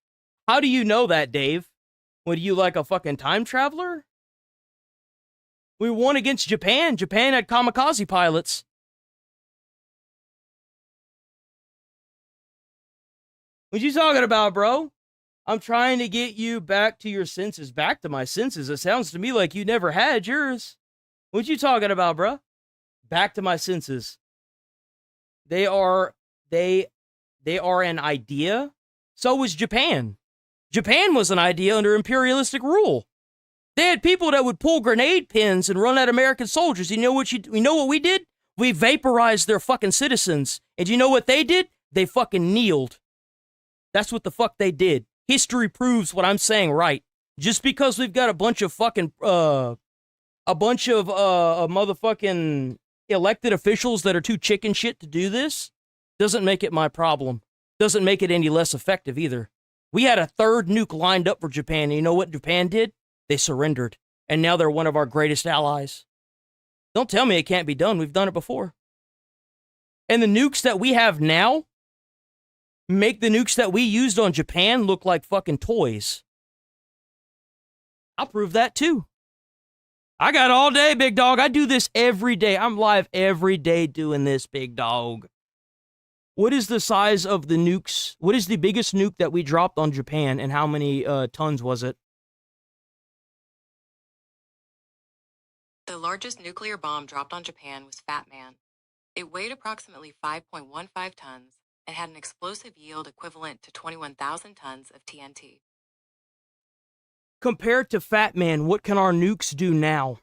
How do you know that, Dave? What, are you like a fucking time traveler? We won against Japan. Japan had kamikaze pilots. What you talking about, bro? I'm trying to get you back to your senses. Back to my senses? It sounds to me like you never had yours. What you talking about, bro? Back to my senses. They are an idea. So was Japan. Japan was an idea under imperialistic rule. They had people that would pull grenade pins and run at American soldiers. You know what we did? We vaporized their fucking citizens. And you know what they did? They fucking kneeled. That's what the fuck they did. History proves what I'm saying right. Just because we've got a bunch of fucking motherfucking elected officials that are too chicken shit to do this doesn't make it my problem. Doesn't make it any less effective either. We had a third nuke lined up for Japan, and you know what Japan did? They surrendered. And now they're one of our greatest allies. Don't tell me it can't be done. We've done it before. And the nukes that we have now make the nukes that we used on Japan look like fucking toys. I'll prove that too. I got all day, big dog. I do this every day. I'm live every day doing this, big dog. What is the size of the nukes? What is the biggest nuke that we dropped on Japan, and how many tons was it? The largest nuclear bomb dropped on Japan was Fat Man. It weighed approximately 5.15 tons and had an explosive yield equivalent to 21,000 tons of TNT. Compared to Fat Man, what can our nukes do now?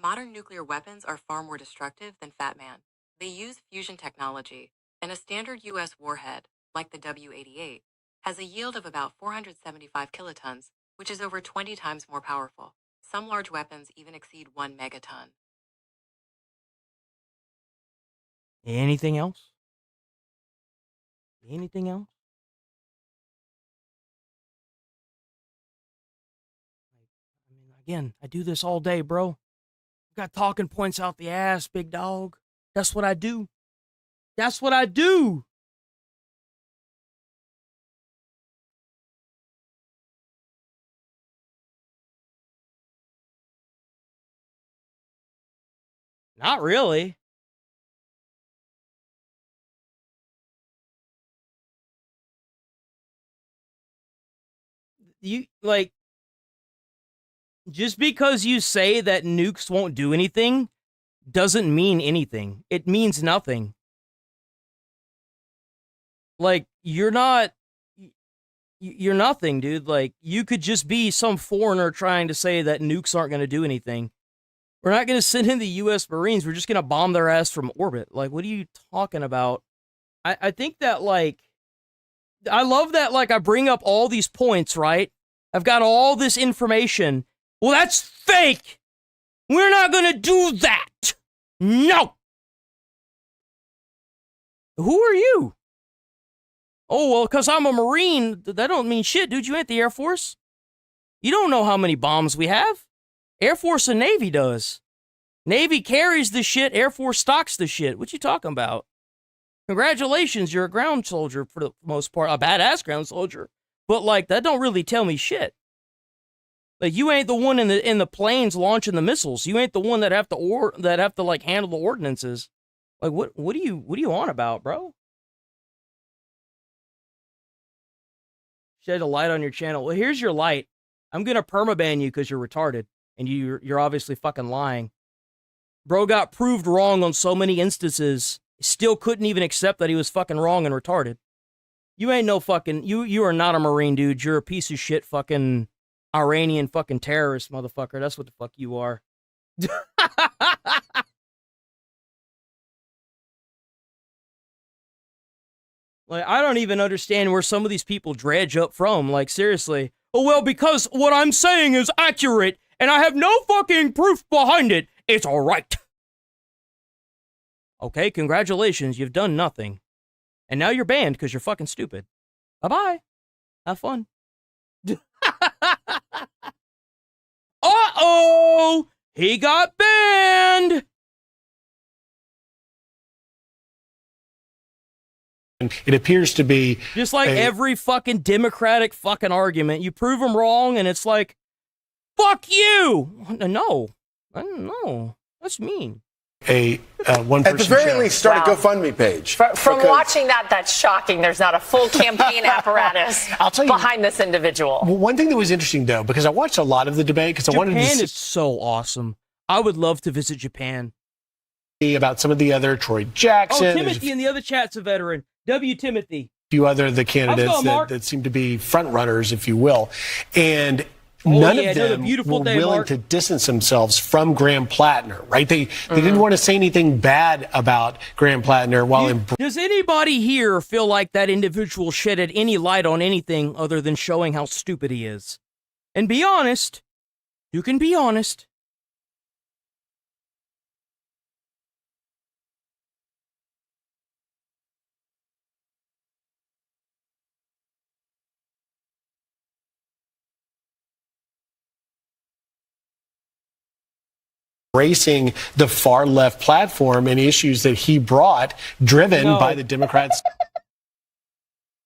Modern nuclear weapons are far more destructive than Fat Man. They use fusion technology, and a standard U.S. warhead, like the W-88, has a yield of about 475 kilotons, which is over 20 times more powerful. Some large weapons even exceed 1 megaton. Anything else? Anything else? I mean, again, I do this all day, bro. Got talking points out the ass, big dog. That's what I do. That's what I do. Not really. You, like, just because you say that nukes won't do anything doesn't mean anything. It means nothing. Like, you're nothing, dude. Like, you could just be some foreigner trying to say that nukes aren't going to do anything. We're not going to send in the U.S. Marines. We're just going to bomb their ass from orbit. Like, what are you talking about? I think that, like, I love that, like, I bring up all these points, right? I've got all this information. Well, that's fake. We're not going to do that. No! Who are you? Oh, well, because I'm a Marine, that don't mean shit, dude. You ain't the Air Force. You don't know how many bombs we have. Air Force and Navy does. Navy carries the shit, Air Force stocks the shit. What you talking about? Congratulations, you're a ground soldier for the most part. A badass ground soldier. But, like, that don't really tell me shit. Like, you ain't the one in the planes launching the missiles. You ain't the one that have to like handle the ordinances. Like, what are you on about, bro? Shed a light on your channel. Well, here's your light. I'm gonna permaban you because you're retarded and you're obviously fucking lying. Bro got proved wrong on so many instances. Still couldn't even accept that he was fucking wrong and retarded. You ain't no fucking you are not a Marine, dude. You're a piece of shit fucking Iranian fucking terrorist, motherfucker. That's what the fuck you are. Like, I don't even understand where some of these people dredge up from. Like, seriously. Oh, well, because what I'm saying is accurate, and I have no fucking proof behind it, it's all right. Okay, congratulations. You've done nothing. And now you're banned because you're fucking stupid. Bye-bye. Have fun. Uh-oh! He got banned! It appears to be... Just like every fucking Democratic fucking argument. You prove them wrong, and it's like, fuck you! No. No. That's mean. One at the very least, start a GoFundMe page. From watching that, that's shocking. There's not a full campaign apparatus behind this individual. Well, one thing that was interesting, though, because I watched a lot of the debate, because I wanted to see... Japan is so awesome. I would love to visit Japan. About some of the other, Troy Jackson. Oh, Timothy in the other chat's a veteran. W. Timothy. A few other the candidates that seem to be front runners, if you will. And none of them were willing to distance themselves from Graham Plattner, right? They didn't want to say anything bad about Graham Plattner while Does anybody here feel like that individual shedded any light on anything other than showing how stupid he is? And be honest. You can be honest. embracing the far left platform and issues that he brought, driven by the Democrats,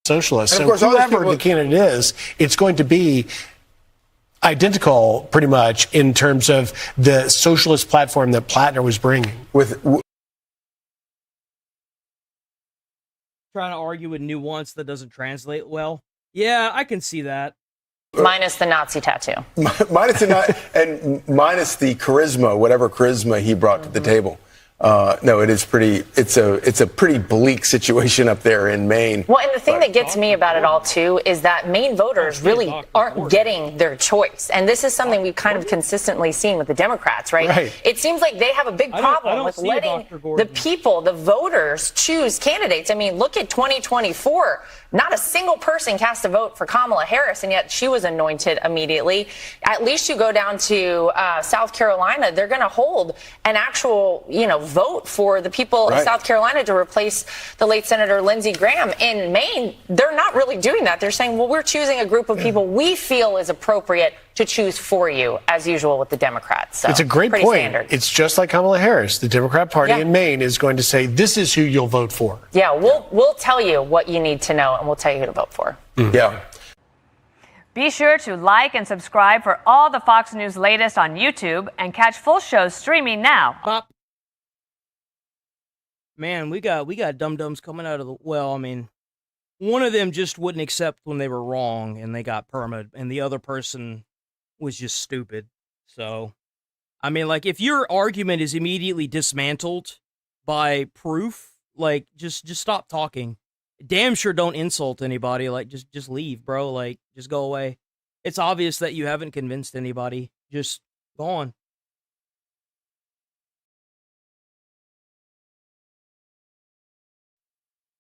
socialists. So whoever the candidate is, it's going to be identical, pretty much, in terms of the socialist platform that Plattner was bringing. Trying to argue with nuance that doesn't translate well. Yeah, I can see that. Minus the Nazi tattoo. Minus the charisma, whatever charisma he brought to the table. No, it is pretty. It's a pretty bleak situation up there in Maine. Well, and the thing that gets me about it all too is that Maine voters really aren't getting their choice, and this is something we've kind of consistently seen with the Democrats, right? It seems like they have a big problem with letting the people, the voters, choose candidates. I mean, look at 2024. Not a single person cast a vote for Kamala Harris, and yet she was anointed immediately. At least you go down to South Carolina, they're going to hold an actual, vote for the people of South Carolina to replace the late Senator Lindsey Graham. In Maine, they're not really doing that. They're saying, well, we're choosing a group of people we feel is appropriate to choose for you, as usual with the Democrats. So, it's a great point. Standard. It's just like Kamala Harris. The Democrat Party in Maine is going to say, this is who you'll vote for. Yeah, we'll tell you what you need to know, and we'll tell you who to vote for. Yeah. Be sure to like and subscribe for all the Fox News latest on YouTube, and catch full shows streaming now. Man, we got dum-dums coming out of the... Well, I mean, one of them just wouldn't accept when they were wrong, and they got permit, and the other person was just stupid. So, I mean, like, if your argument is immediately dismantled by proof, like, just stop talking. Damn sure don't insult anybody. Like, just leave, bro. Like, just go away. It's obvious that you haven't convinced anybody. Just go on.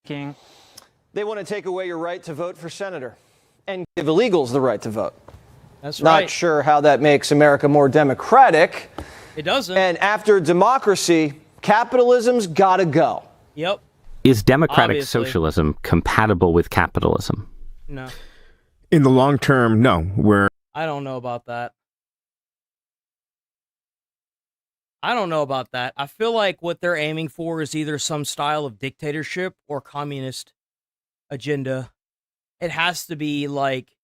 They want to take away your right to vote for senator and give illegals the right to vote. That's right. Not sure how that makes America more democratic. It doesn't. And after democracy Capitalism's gotta go. Yep. Is democratic Obviously. socialism compatible with capitalism? No. In the long term, no. I don't know about that. I don't know about that. I feel like what they're aiming for is either some style of dictatorship or communist agenda. It has to be like,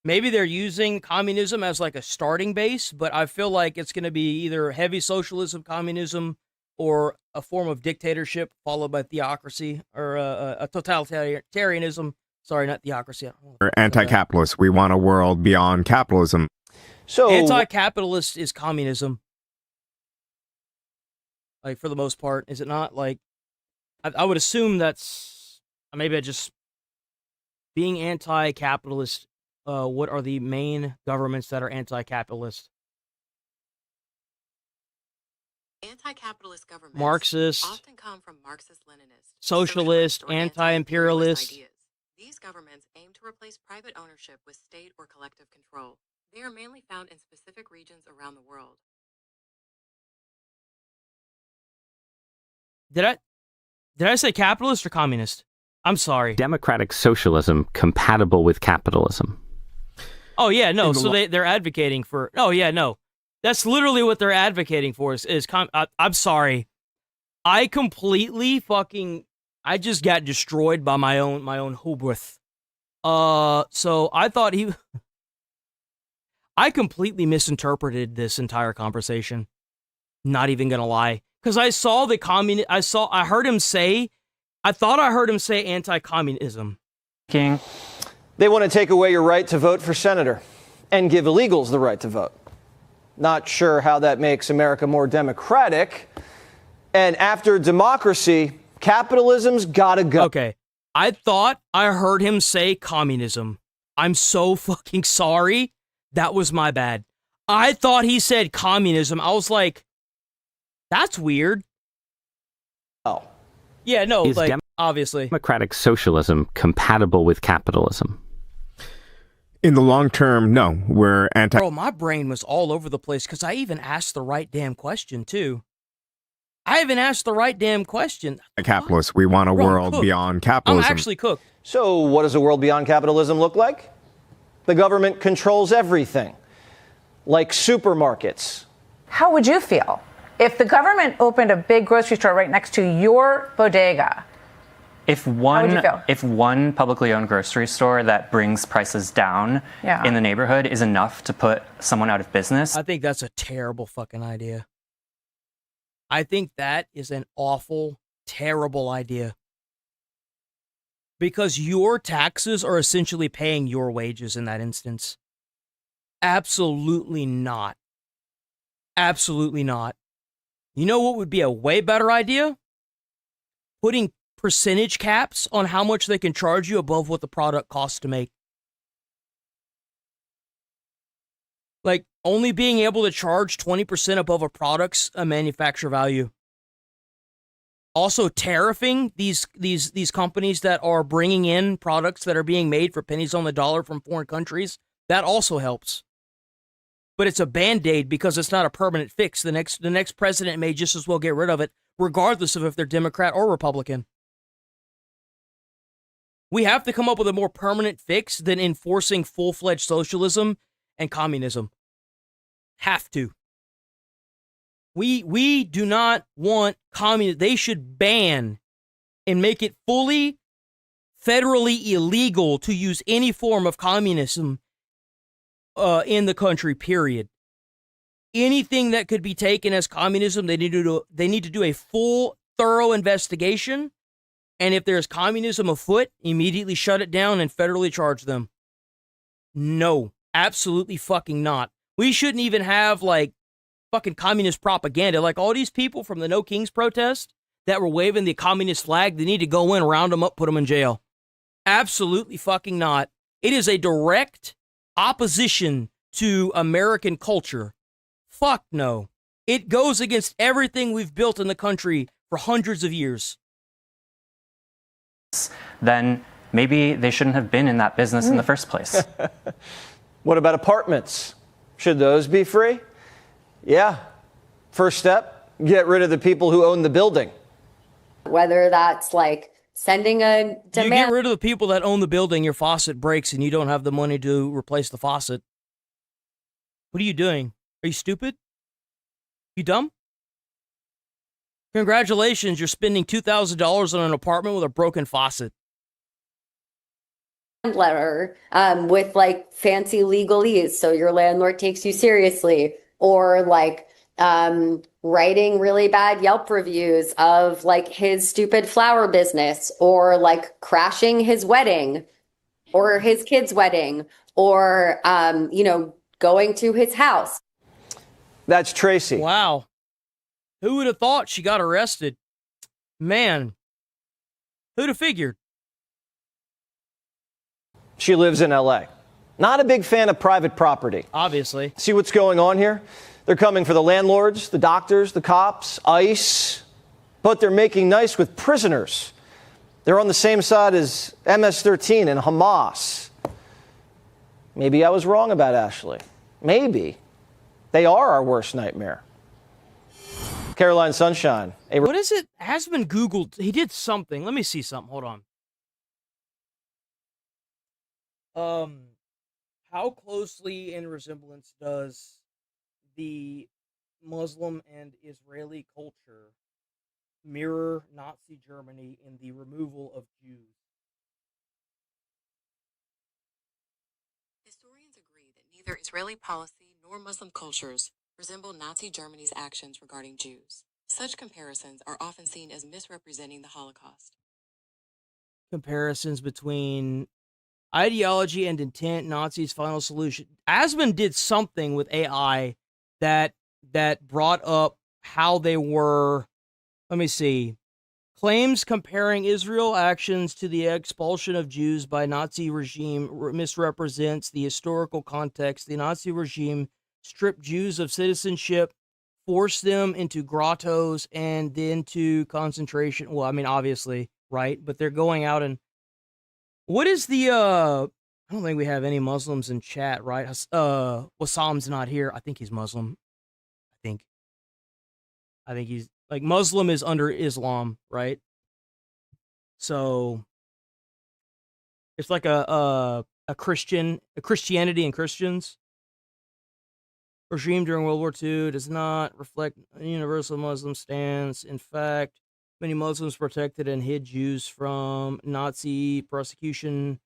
maybe they're using communism as like a starting base, but I feel like it's going to be either heavy socialism, communism, or a form of dictatorship followed by theocracy or a totalitarianism. Sorry, not theocracy. We're anti-capitalist. We want a world beyond capitalism. So anti-capitalist is communism. Like, for the most part, is it not? Like, I would assume that's, maybe I just, being anti-capitalist, what are the main governments that are anti-capitalist? Anti-capitalist governments Marxist, often come from Marxist-Leninist, socialist, anti-imperialist. ideas. These governments aim to replace private ownership with state or collective control. They are mainly found in specific regions around the world. Did I say capitalist or communist? I'm sorry. Democratic socialism compatible with capitalism? Oh yeah, no. So they're advocating for. Oh yeah, no. That's literally what they're advocating for. I'm sorry. I completely fucking. I just got destroyed by my own hubris. So I thought I completely misinterpreted this entire conversation. Not even gonna lie. Because I saw I heard him say, I thought I heard him say anti-communism. King. They want to take away your right to vote for senator and give illegals the right to vote. Not sure how that makes America more democratic. And after democracy, capitalism's gotta go. Okay. I thought I heard him say communism. I'm so fucking sorry. That was my bad. I thought he said communism. I was that's weird. Oh. Yeah, no, obviously. Democratic socialism compatible with capitalism? In the long term, no. We're anti. Bro, my brain was all over the place because I even asked the right damn question, too. I even asked the right damn question. Capitalist. We want a world beyond capitalism. I'm actually cooked. So what does a world beyond capitalism look like? The government controls everything, like supermarkets. How would you feel if the government opened a big grocery store right next to your bodega? If one publicly owned grocery store that brings prices down in the neighborhood is enough to put someone out of business, I think that's a terrible fucking idea. I think that is an awful, terrible idea. Because your taxes are essentially paying your wages in that instance. Absolutely not. Absolutely not. You know what would be a way better idea? Putting percentage caps on how much they can charge you above what the product costs to make. Like, only being able to charge 20% above a product's manufacturer value. Also, tariffing these companies that are bringing in products that are being made for pennies on the dollar from foreign countries. That also helps. But it's a Band-Aid because it's not a permanent fix. The next president may just as well get rid of it, regardless of if they're Democrat or Republican. We have to come up with a more permanent fix than enforcing full-fledged socialism and communism. Have to. We do not want communism. They should ban and make it fully federally illegal to use any form of communism in the country, period. Anything that could be taken as communism, they need to do a full, thorough investigation. And if there's communism afoot, immediately shut it down and federally charge them. No, absolutely fucking not. We shouldn't even have, fucking communist propaganda. Like, all these people from the No Kings protest that were waving the communist flag, they need to go in, round them up, put them in jail. Absolutely fucking not. It is a direct opposition to American culture. Fuck no. It goes against everything we've built in the country for hundreds of years. Then maybe they shouldn't have been in that business in the first place. What about apartments? Should those be free? Yeah. First step, get rid of the people who own the building. Whether that's like sending a demand. You get rid of the people that own the building, your faucet breaks, and you don't have the money to replace the faucet. What are you doing? Are you stupid? You dumb? Congratulations, you're spending $2,000 on an apartment with a broken faucet. Letter with like fancy legalese so your landlord takes you seriously, or like writing really bad Yelp reviews of like his stupid flower business, or like crashing his wedding or his kid's wedding, or going to his house. That's Tracy. Wow. Who would have thought she got arrested? Man, who'd have figured? She lives in LA. Not a big fan of private property. Obviously. See what's going on here? They're coming for the landlords, the doctors, the cops, ICE, but they're making nice with prisoners. They're on the same side as MS-13 and Hamas. Maybe I was wrong about Ashley. Maybe. They are our worst nightmare. Caroline Sunshine. What is it? Asmon Googled. He did something. Let me see something. Hold on. How closely in resemblance does the Muslim and Israeli culture mirror Nazi Germany in the removal of Jews? Historians agree that neither Israeli policy nor Muslim cultures resemble Nazi Germany's actions regarding Jews. Such comparisons are often seen as misrepresenting the Holocaust. Comparisons between ideology and intent, Nazis' final solution. Asmon did something with AI that brought up how they were. Let me see. Claims comparing Israel actions to the expulsion of Jews by Nazi regime misrepresents the historical context. The Nazi regime stripped Jews of citizenship, forced them into grottos and then to concentration. Well, I mean, obviously, right? But they're going out and what is the, I don't think we have any Muslims in chat, right? Wassam's not here. I think he's Muslim. I think he's, like, Muslim is under Islam, right? So, it's like a Christianity and Christians. Regime during World War II does not reflect a universal Muslim stance. In fact, many Muslims protected and hid Jews from Nazi persecution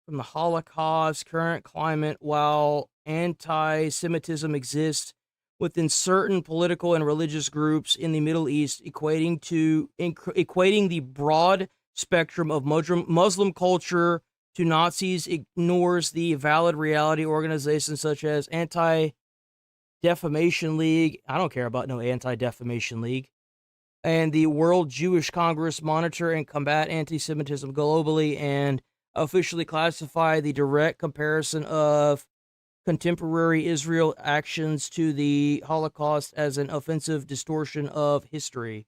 from the Holocaust. Current climate, while anti-Semitism exists within certain political and religious groups in the Middle East, equating the broad spectrum of Muslim culture to Nazis ignores the valid reality. Organizations such as Anti-Defamation League, I don't care about no Anti-Defamation League, and the World Jewish Congress monitor and combat anti-Semitism globally and officially classify the direct comparison of contemporary Israel actions to the Holocaust as an offensive distortion of history.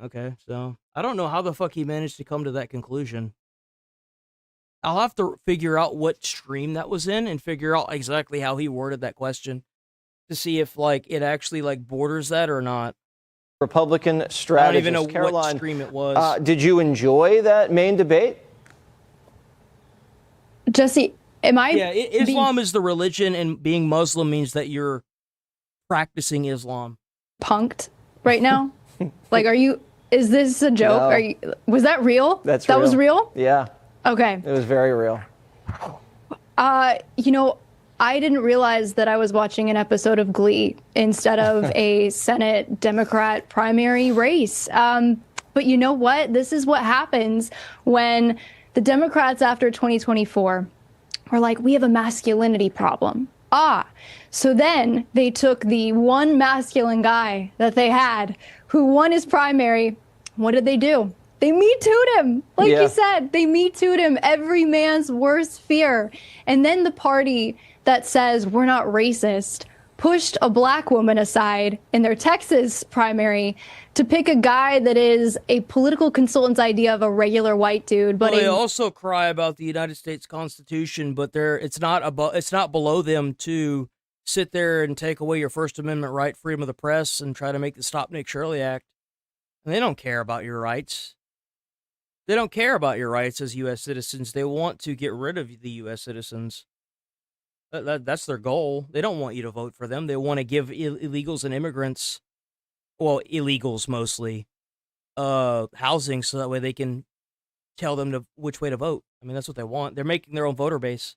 Okay, so I don't know how the fuck he managed to come to that conclusion. I'll have to figure out what stream that was in and figure out exactly how he worded that question to see if, like, it actually, like, borders that or not. Republican strategist. I don't even know Caroline, what stream it was. Did you enjoy that main debate? Jesse, am I? Yeah, Islam is the religion, and being Muslim means that you're practicing Islam. Punked right now? Like, are you? Is this a joke? No. Are you? Was that real? That real. Was real? Yeah. Okay. It was very real. I didn't realize that I was watching an episode of Glee instead of a Senate Democrat primary race. But you know what? This is what happens when the Democrats after 2024 were like, we have a masculinity problem. So then they took the one masculine guy that they had who won his primary. What did they do? They Me Too'd him. Like you said, they Me Too'd him. Every man's worst fear. And then the party that says we're not racist pushed a black woman aside in their Texas primary to pick a guy that is a political consultant's idea of a regular white dude. But they also cry about the United States Constitution, but it's not below them to sit there and take away your First Amendment right, freedom of the press, and try to make the Stop Nick Shirley Act. And they don't care about your rights. They don't care about your rights as U.S. citizens. They want to get rid of the U.S. citizens. That's their goal. They don't want you to vote for them. They want to give illegals and immigrants, well, illegals mostly, housing so that way they can tell them which way to vote. I mean, that's what they want. They're making their own voter base.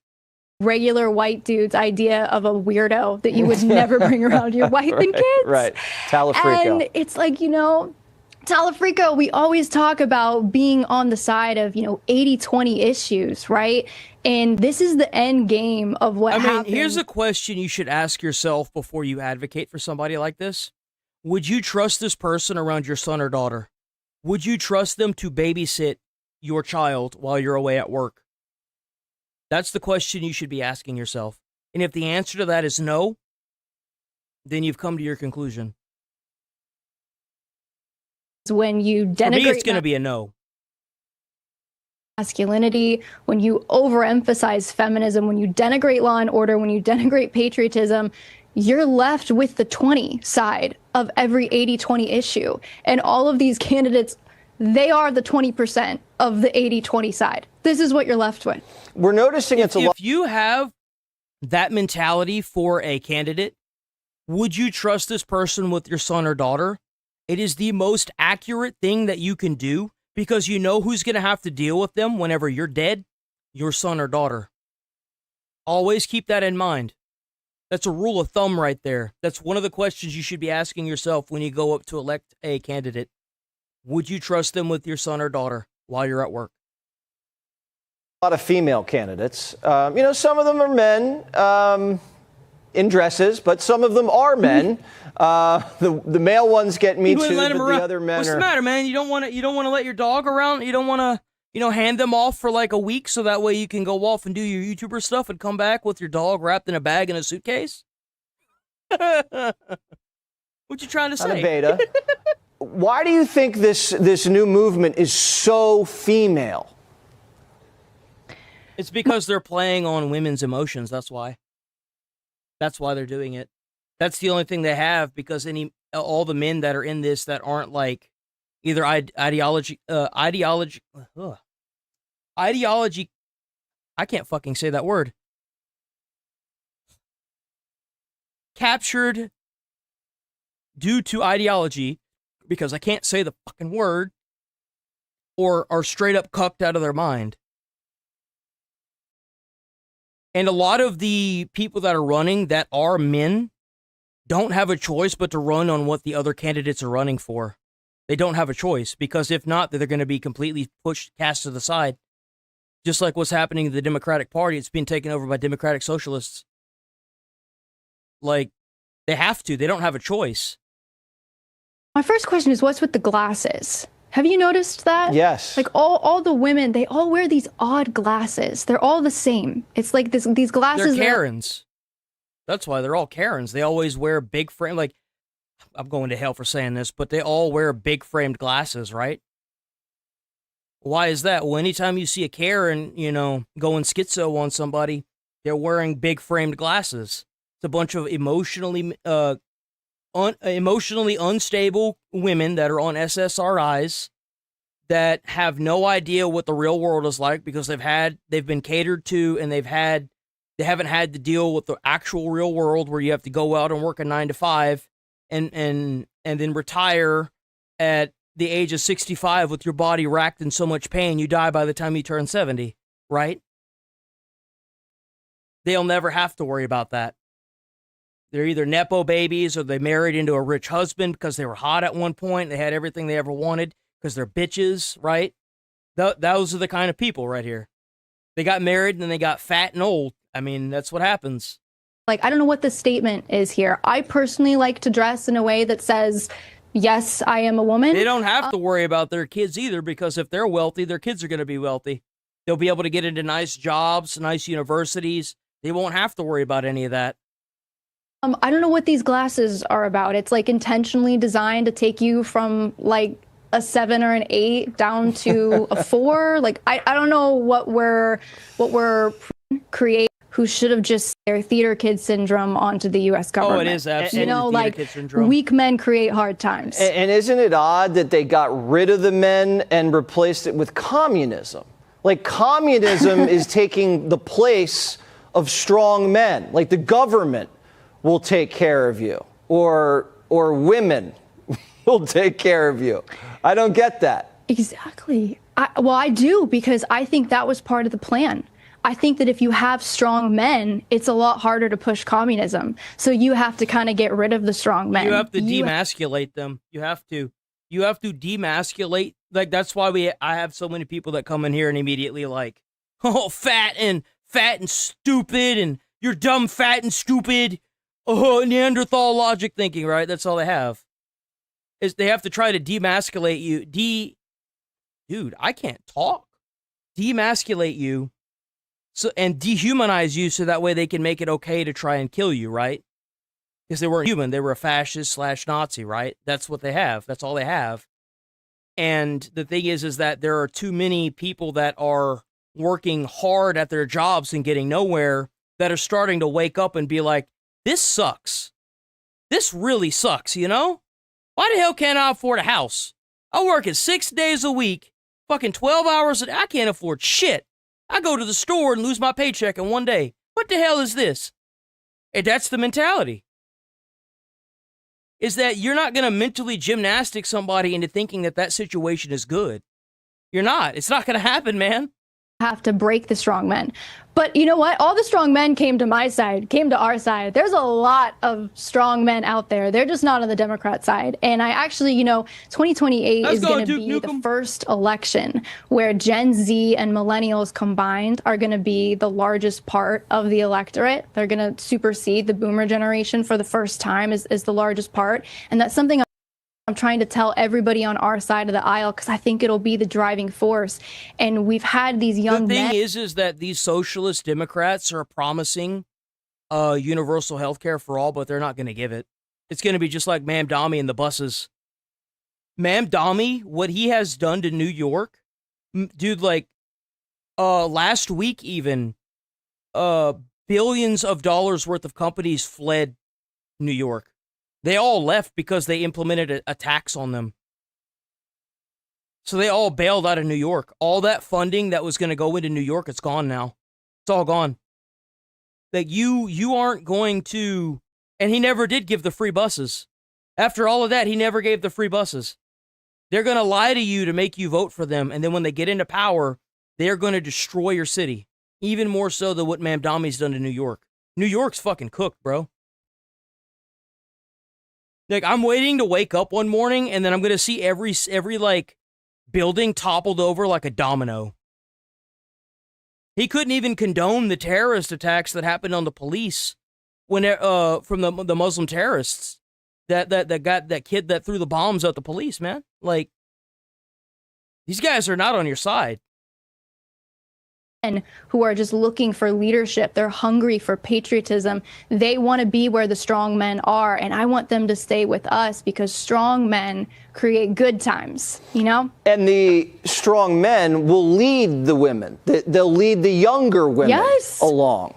Regular white dude's idea of a weirdo that you would never bring around your wife and kids. Right. Talafrico. And it's like, Talafrico, we always talk about being on the side of, 80-20 issues, right? And this is the end game of what happened. Here's a question you should ask yourself before you advocate for somebody like this. Would you trust this person around your son or daughter? Would you trust them to babysit your child while you're away at work? That's the question you should be asking yourself. And if the answer to that is no, then you've come to your conclusion. When you denigrate, for me, it's going to be a no. Masculinity, when you overemphasize feminism, when you denigrate law and order, when you denigrate patriotism, you're left with the 20 side of every 80-20 issue. And all of these candidates, they are the 20% of the 80-20 side. This is what you're left with. We're noticing it's a lot. If you have that mentality for a candidate, would you trust this person with your son or daughter? It is the most accurate thing that you can do because you know who's going to have to deal with them whenever you're dead, your son or daughter. Always keep that in mind. That's a rule of thumb right there. That's one of the questions you should be asking yourself when you go up to elect a candidate. Would you trust them with your son or daughter while you're at work? A lot of female candidates. Some of them are men in dresses, but some of them are men. The male ones get me too, but the other men What's the matter, man? You don't want to let your dog around? You don't want to, hand them off for like a week so that way you can go off and do your YouTuber stuff and come back with your dog wrapped in a bag in a suitcase? What you trying to say? Not a beta. Why do you think this new movement is so female? It's because they're playing on women's emotions. That's why. That's why they're doing it. That's the only thing they have, because all the men that are in this that aren't like either ideology, I can't fucking say that word. Captured due to ideology, because I can't say the fucking word, or are straight up cucked out of their mind. And a lot of the people that are running that are men don't have a choice but to run on what the other candidates are running for. They don't have a choice, because if not, they're going to be completely cast to the side. Just like what's happening in the Democratic Party, it's being taken over by Democratic Socialists. Like, they have to. They don't have a choice. My first question is, what's with the glasses? Have you noticed that? Yes. Like all the women, they all wear these odd glasses. They're all the same. It's like these glasses. They're Karens. That's why they're all Karens. They always wear big frame. Like, I'm going to hell for saying this, but they all wear big framed glasses, right? Why is that? Well, anytime you see a Karen, going schizo on somebody, they're wearing big framed glasses. It's a bunch of emotionally unstable women that are on SSRIs that have no idea what the real world is like, because they've been catered to, and they haven't had to deal with the actual real world where you have to go out and work a 9 to 5 and then retire at the age of 65 with your body racked in so much pain you die by the time you turn 70, right? They'll never have to worry about that. They're either Nepo babies, or they married into a rich husband because they were hot at one point. They had everything they ever wanted because they're bitches, right? Those are the kind of people right here. They got married and then they got fat and old. I mean, that's what happens. Like, I don't know what the statement is here. I personally like to dress in a way that says, yes, I am a woman. They don't have to worry about their kids either, because if they're wealthy, their kids are going to be wealthy. They'll be able to get into nice jobs, nice universities. They won't have to worry about any of that. I don't know what these glasses are about. It's like intentionally designed to take you from like a 7 or an 8 down to a 4. Like, I don't know what we're creating. who should have just their theater kid syndrome onto the U.S. government. Oh, it is absolutely like kid syndrome. weak men create hard times. And isn't it odd that they got rid of the men and replaced it with communism? Like communism is taking the place of strong men. Like the government will take care of you, or women will take care of you. I don't get that. Exactly. I do, because I think that was part of the plan. I think that if you have strong men, it's a lot harder to push communism. So you have to kind of get rid of the strong men. You have to demasculate them. You have to demasculate. Like, that's why I have so many people that come in here and immediately like, oh, fat and stupid, and you're dumb, fat and stupid. Oh, Neanderthal logic thinking, right? That's all they have. Is they have to try to demasculate you. Dude, I can't talk. Demasculate you. So, and dehumanize you so that way they can make it okay to try and kill you, right? Because they weren't human. They were a fascist / Nazi, right? That's what they have. That's all they have. And the thing is that there are too many people that are working hard at their jobs and getting nowhere that are starting to wake up and be like, this sucks. This really sucks, you know? Why the hell can't I afford a house? I work 6 days a week, fucking 12 hours a day. I can't afford shit. I go to the store and lose my paycheck in one day. What the hell is this? And that's the mentality. Is that you're not going to mentally gymnastic somebody into thinking that situation is good. You're not. It's not going to happen, man. Have to break the strong men. But you know what? All the strong men came to my side, came to our side. There's a lot of strong men out there. They're just not on the Democrat side. And I actually, 2028 is going to be the first election where Gen Z and millennials combined are going to be the largest part of the electorate. They're going to supersede the boomer generation for the first time is the largest part. And that's something I'm trying to tell everybody on our side of the aisle, because I think it'll be the driving force. And we've had these young men. The thing is that these socialist Democrats are promising universal health care for all, but they're not going to give it. It's going to be just like Mamdani and the buses. Mamdani, what he has done to New York, dude, like last week even, billions of dollars worth of companies fled New York. They all left because they implemented a tax on them. So they all bailed out of New York. All that funding that was going to go into New York, it's gone now. It's all gone. Like you aren't going to, and he never did give the free buses. After all of that, he never gave the free buses. They're going to lie to you to make you vote for them, and then when they get into power, they're going to destroy your city. Even more so than what Mamdani's done to New York. New York's fucking cooked, bro. Like, I'm waiting to wake up one morning, and then I'm going to see every like, building toppled over like a domino. He couldn't even condone the terrorist attacks that happened on the police when from the Muslim terrorists that got that kid that threw the bombs at the police, man. Like, these guys are not on your side. And who are just looking for leadership. They're hungry for patriotism. They want to be where the strong men are, and I want them to stay with us because strong men create good times, you know? And the strong men will lead the women. They'll lead the younger women along.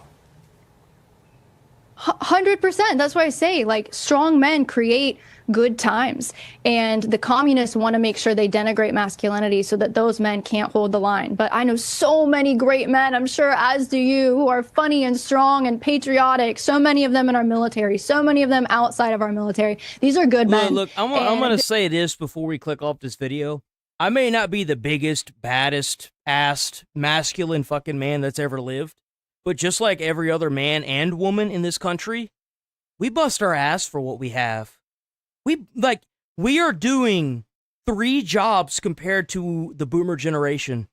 100%. That's why I say, like, strong men create good times. And the communists want to make sure they denigrate masculinity so that those men can't hold the line. But I know so many great men, I'm sure as do you, who are funny and strong and patriotic. So many of them in our military, so many of them outside of our military. These are good men. Look, I'm going to say this before we click off this video. I may not be the biggest, baddest, assed, masculine fucking man that's ever lived. But just like every other man and woman in this country, we bust our ass for what we have. We are doing 3 jobs compared to the boomer generation.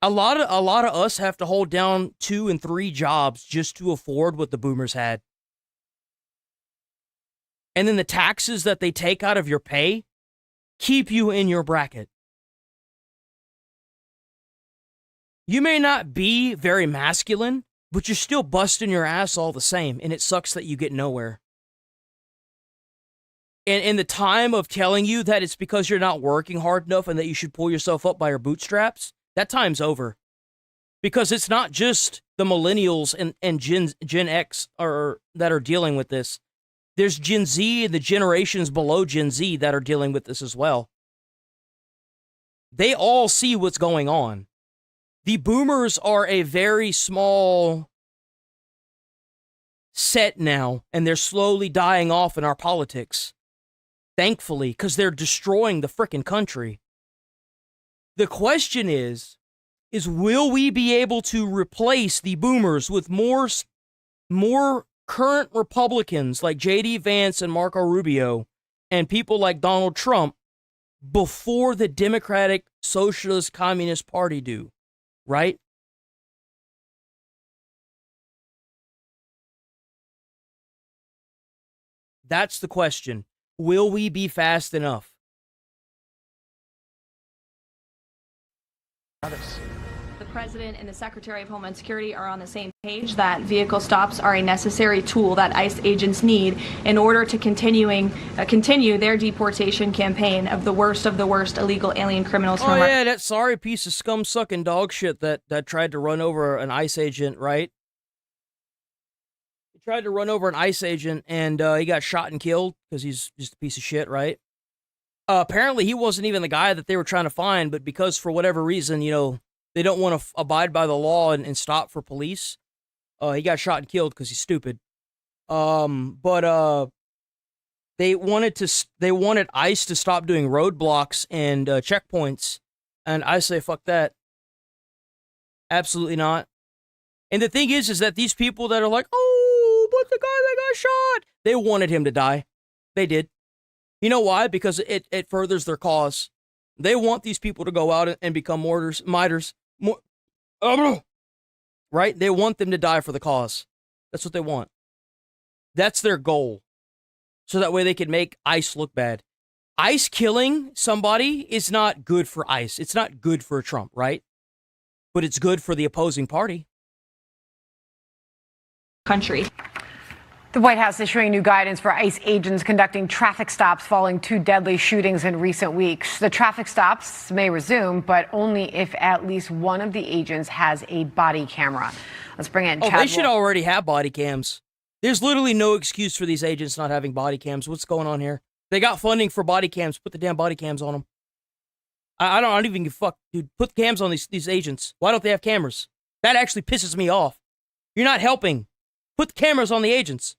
A lot of us have to hold down 2 and 3 jobs just to afford what the boomers had. And then the taxes that they take out of your pay keep you in your bracket. You may not be very masculine, but you're still busting your ass all the same, and it sucks that you get nowhere. And in the time of telling you that it's because you're not working hard enough and that you should pull yourself up by your bootstraps, that time's over. Because it's not just the millennials and Gen X that are dealing with this. There's Gen Z and the generations below Gen Z that are dealing with this as well. They all see what's going on. The boomers are a very small set now, and they're slowly dying off in our politics. Thankfully, because they're destroying the frickin' country. The question is will we be able to replace the boomers with more current Republicans like J.D. Vance and Marco Rubio and people like Donald Trump before the Democratic Socialist Communist Party do, right? That's the question. Will we be fast enough? The President and the Secretary of Homeland Security are on the same page that vehicle stops are a necessary tool that ICE agents need in order to continue their deportation campaign of the worst illegal alien criminals from yeah, that sorry piece of scum-sucking dog shit that tried to run over an ICE agent, right? He tried to run over an ICE agent, and he got shot and killed because he's just a piece of shit, right? Apparently, he wasn't even the guy that they were trying to find, but because for whatever reason, they don't want to abide by the law and stop for police, he got shot and killed because he's stupid. But they wanted ICE to stop doing roadblocks and checkpoints, and I say fuck that. Absolutely not. And the thing is that these people that are like, oh, but the guy that got shot, they wanted him to die. They did. You know why? Because it furthers their cause. They want these people to go out and become martyrs. Right? They want them to die for the cause. That's what they want. That's their goal. So that way they can make ICE look bad. ICE killing somebody is not good for ICE. It's not good for Trump, right? But it's good for the opposing party. country. The White House issuing new guidance for ICE agents conducting traffic stops following 2 deadly shootings in recent weeks. The traffic stops may resume, but only if at least one of the agents has a body camera. Let's bring in Chad. They should already have body cams. There's literally no excuse for these agents not having body cams. What's going on here? They got funding for body cams. Put the damn body cams on them. I don't even give a fuck, dude. Put cams on these agents. Why don't they have cameras? That actually pisses me off. You're not helping. Put the cameras on the agents.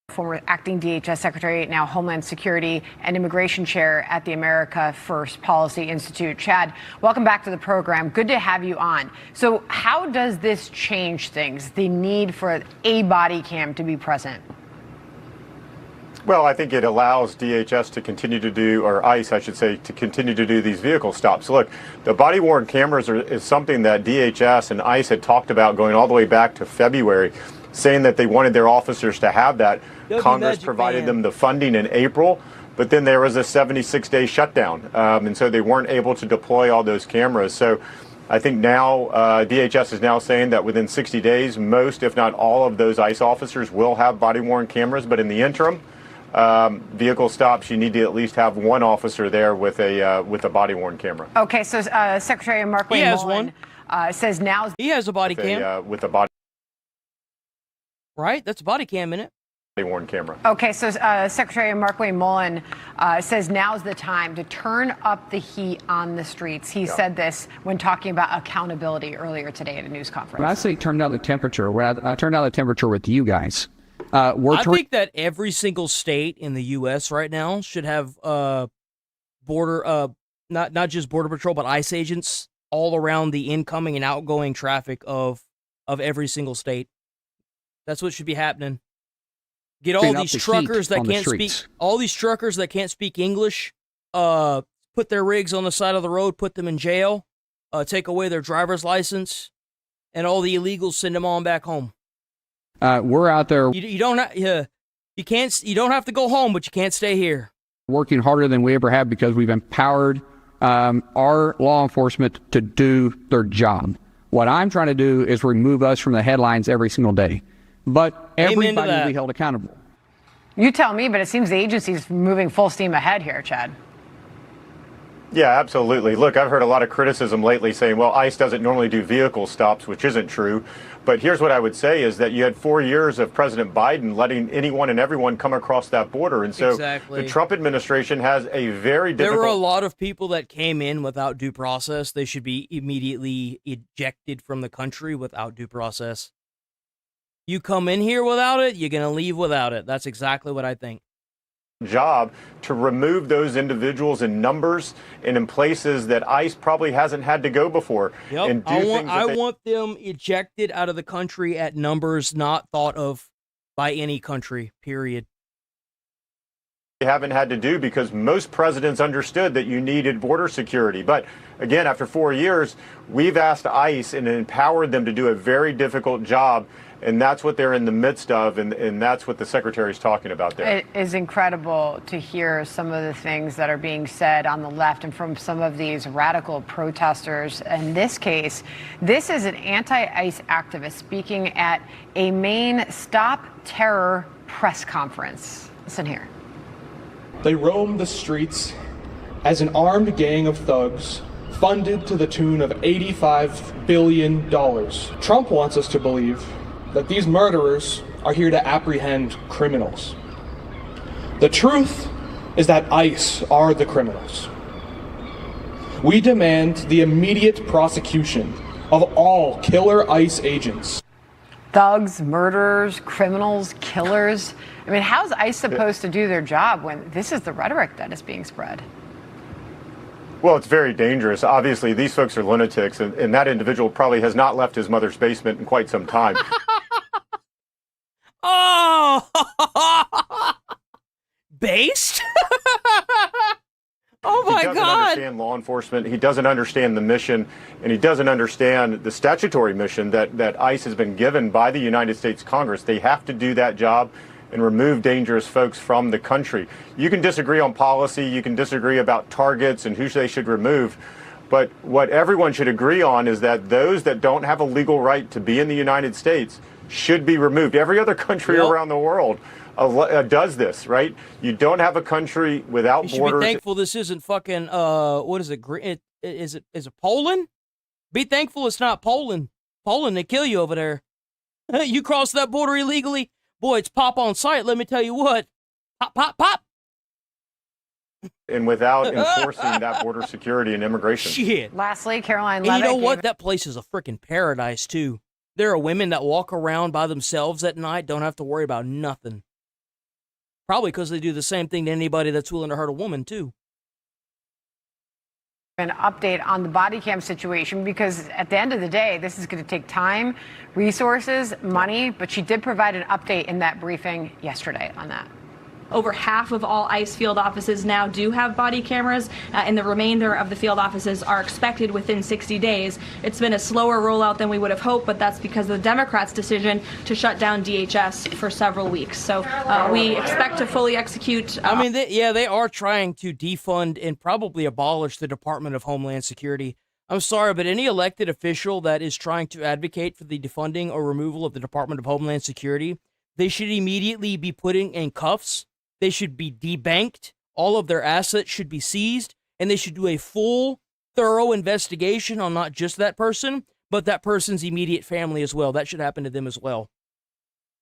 Former acting DHS Secretary, now Homeland Security and Immigration Chair at the America First Policy Institute. Chad, welcome back to the program. Good to have you on. So how does this change things, the need for a body cam to be present? Well, I think it allows DHS to continue to do, or ICE, I should say, to continue to do these vehicle stops. Look, the body-worn cameras is something that DHS and ICE had talked about going all the way back to February, saying that they wanted their officers to have that. Congress provided them the funding in April, but then there was a 76-day shutdown, and so they weren't able to deploy all those cameras. So I think now DHS is now saying that within 60 days, most, if not all, of those ICE officers will have body-worn cameras, but in the interim, vehicle stops, you need to at least have one officer there with a body-worn camera. Okay, so Secretary Markwayne Mullin says now he has a body cam with a body. Right, that's a body cam in it. Body-worn camera. Okay, so Secretary Markwayne Mullin says now's the time to turn up the heat on the streets. He said this when talking about accountability earlier today at a news conference. When I say turn down the temperature, I turned down the temperature with you guys. I think that every single state in the U.S. right now should have border, not just Border Patrol, but ICE agents all around the incoming and outgoing traffic of every single state. That's what should be happening. Get all these truckers that can't speak, all these truckers that can't speak English, put their rigs on the side of the road, put them in jail, take away their driver's license, and all the illegals, send them on back home. We're out there. You don't have to go home, but you can't stay here. Working harder than we ever have because we've empowered our law enforcement to do their job. What I'm trying to do is remove us from the headlines every single day. But everybody will be held accountable. You tell me, but it seems the agency's moving full steam ahead here, Chad. Yeah, absolutely. Look, I've heard a lot of criticism lately saying, well, ICE doesn't normally do vehicle stops, which isn't true. But here's what I would say is that you had 4 years of President Biden letting anyone and everyone come across that border. And so Exactly. the Trump administration has a very difficult... There were a lot of people that came in without due process. They should be immediately ejected from the country without due process. You come in here without it, you're going to leave without it. That's exactly what I think. Job to remove those individuals in numbers and in places that ICE probably hasn't had to go before. Yep. And do I things want them ejected out of the country at numbers not thought of by any country, period. they haven't had to do because most presidents understood that you needed border security. But again, after 4 years, we've asked ICE and empowered them to do a very difficult job. And that's what they're in the midst of, and that's what the secretary's talking about there. It is incredible to hear some of the things that are being said on the left and from some of these radical protesters. In this case, this is an anti-ICE activist speaking at a Maine Stop Terror press conference. Listen here. They roam the streets as an armed gang of thugs funded to the tune of $85 billion. Trump wants us to believe that these murderers are here to apprehend criminals. The truth is that ICE are the criminals. We demand the immediate prosecution of all killer ICE agents. Thugs, murderers, criminals, killers. I mean, how's ICE supposed to do their job when this is the rhetoric that is being spread? Well, it's very dangerous. Obviously, these folks are lunatics, and that individual probably has not left his mother's basement in quite some time. Oh! Based? Oh my God. He doesn't understand law enforcement. He doesn't understand the mission, and he doesn't understand the statutory mission that ICE has been given by the United States Congress. They have to do that job and remove dangerous folks from the country. You can disagree on policy, you can disagree about targets and who they should remove, but what everyone should agree on is that those that don't have a legal right to be in the United States should be removed. Every other country around the world does this, right? You don't have a country without You should borders. be thankful this isn't fucking, what is it? Is it Poland? Be thankful it's not Poland. Poland, they kill you over there. You cross that border illegally, boy, it's pop on sight, let me tell you what. Pop, pop, pop. And without enforcing that border security and immigration. Shit. Lastly, Caroline And Levitt. you know what? That place is a freaking paradise, too. There are women that walk around by themselves at night, don't have to worry about nothing. Probably because they do the same thing to anybody that's willing to hurt a woman, too. An update on the body cam situation, because at the end of the day, this is going to take time, resources, money, but she did provide an update in that briefing yesterday on that. Over half of all ICE field offices now do have body cameras, and the remainder of the field offices are expected within 60 days. It's been a slower rollout than we would have hoped, but that's because of the Democrats' decision to shut down DHS for several weeks. So we expect to fully execute. I mean, they are trying to defund and probably abolish the Department of Homeland Security. I'm sorry, but any elected official that is trying to advocate for the defunding or removal of the Department of Homeland Security, they should immediately be put in cuffs. They should be debanked. All of their assets should be seized, and they should do a full, thorough investigation on not just that person, but that person's immediate family as well. That should happen to them as well.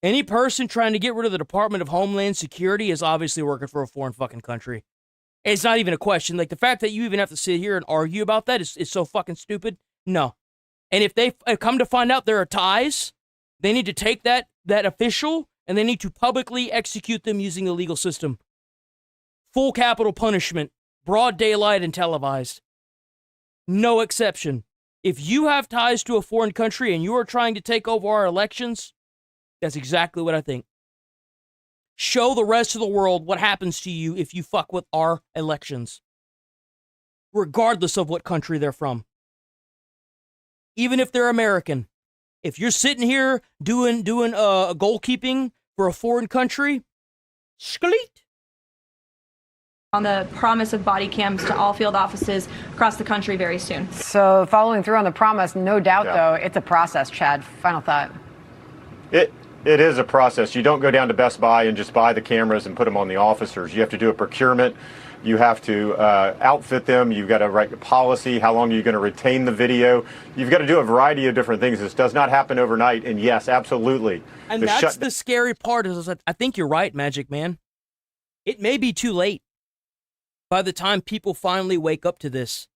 Any person trying to get rid of the Department of Homeland Security is obviously working for a foreign fucking country. It's not even a question. Like, the fact that you even have to sit here and argue about that is so fucking stupid. No. And if they come to find out there are ties, they need to take that official and they need to publicly execute them using the legal system. Full capital punishment, broad daylight and televised. No exception. If you have ties to a foreign country and you are trying to take over our elections, that's exactly what I think. Show the rest of the world what happens to you if you fuck with our elections. Regardless of what country they're from. Even if they're American. If you're sitting here doing goalkeeping for a foreign country, skleet. On the promise of body cams to all field offices across the country very soon. So following through on the promise, no doubt, though, it's a process, Chad. Final thought. It is a process. You don't go down to Best Buy and just buy the cameras and put them on the officers. You have to do a procurement. You have to outfit them. You've got to write a policy. How long are you going to retain the video? You've got to do a variety of different things. This does not happen overnight. And yes, absolutely. And that's the scary part. Is that I think you're right, Magic Man. It may be too late by the time people finally wake up to this.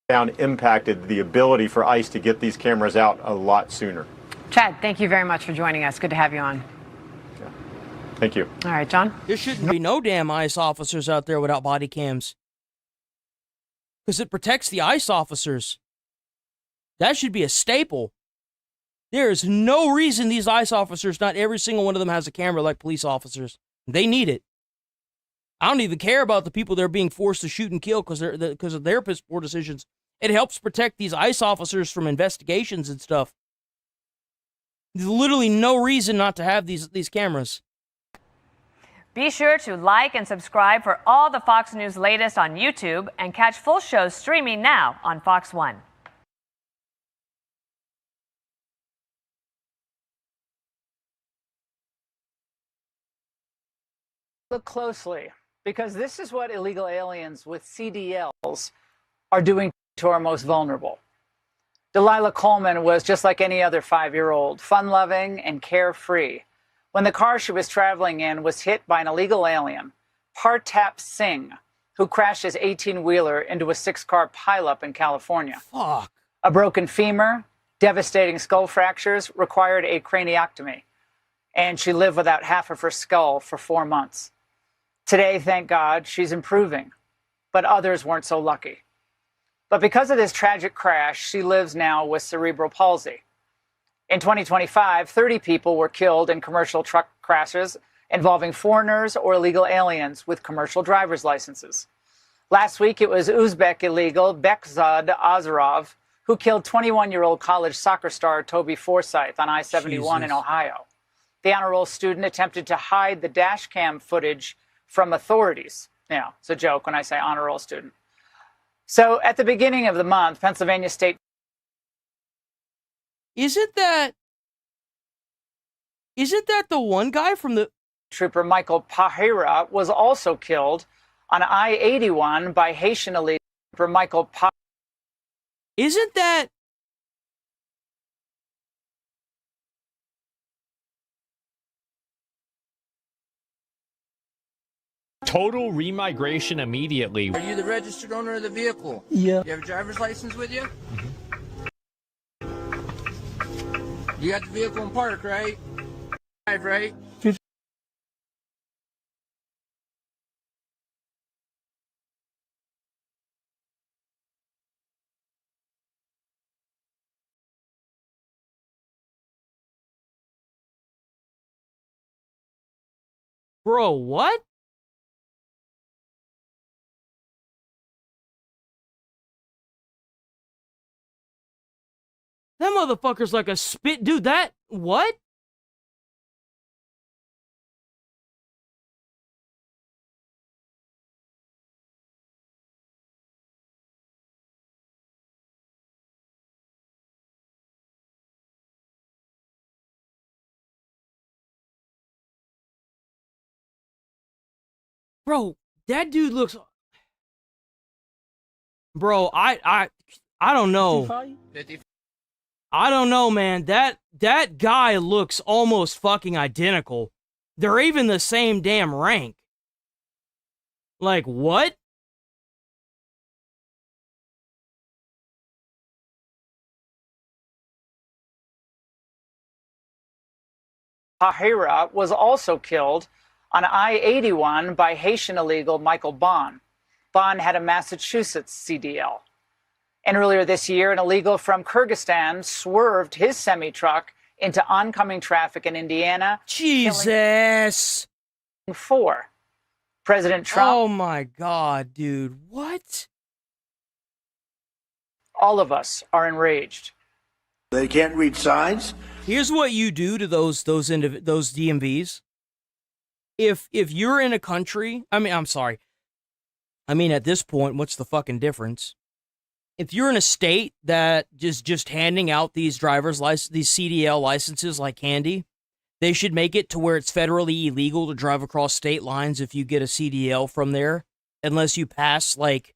Down impacted the ability for ICE to get these cameras out a lot sooner. Chad, thank you very much for joining us. Good to have you on. Thank you. All right, John. There shouldn't be no damn ICE officers out there without body cams. Because it protects the ICE officers. That should be a staple. There is no reason these ICE officers, not every single one of them has a camera like police officers. They need it. I don't even care about the people they're being forced to shoot and kill because of their piss poor decisions. It helps protect these ICE officers from investigations and stuff. There's literally no reason not to have these cameras. Be sure to like and subscribe for all the Fox News latest on YouTube and catch full shows streaming now on Fox One. Look closely, because this is what illegal aliens with CDLs are doing to our most vulnerable. Delilah Coleman was just like any other 5-year-old, fun-loving and carefree, when the car she was traveling in was hit by an illegal alien, Partap Singh, who crashed his 18-wheeler into a 6-car pileup in California. Fuck. A broken femur, devastating skull fractures, required a craniectomy, and she lived without half of her skull for 4 months. Today, thank God, she's improving, but others weren't so lucky. But because of this tragic crash, she lives now with cerebral palsy. In 2025, 30 people were killed in commercial truck crashes involving foreigners or illegal aliens with commercial driver's licenses. Last week, it was Uzbek illegal Bekzad Azarov who killed 21-year-old college soccer star Toby Forsyth on I-71 in Ohio. The honor roll student attempted to hide the dash cam footage from authorities. You know, it's a joke when I say honor roll student. So at the beginning of the month, Pennsylvania State... Isn't that the one guy from the... Trooper Michael Pahira was also killed on I-81 by Haitian illegal trooper Michael Pahira. Isn't that... Total remigration immediately. Are you the registered owner of the vehicle? Yeah. You have a driver's license with you? You got the vehicle in park, right? Right? Bro, what? That motherfucker's like a spit. Dude, that... What? Bro, that dude looks... Bro, I don't know. 55? I don't know, man. That guy looks almost fucking identical. They're even the same damn rank. Like, what? Pahira was also killed on I-81 by Haitian illegal Michael Bond. Bond had a Massachusetts CDL. And earlier this year, an illegal from Kyrgyzstan swerved his semi-truck into oncoming traffic in Indiana. Jesus. 4. President Trump. Oh my God, dude. What? All of us are enraged. They can't read signs. Here's what you do to those DMVs. If you're in a country, at this point, what's the fucking difference? If you're in a state that just handing out these driver's license, these CDL licenses like candy, they should make it to where it's federally illegal to drive across state lines if you get a CDL from there. unless you pass like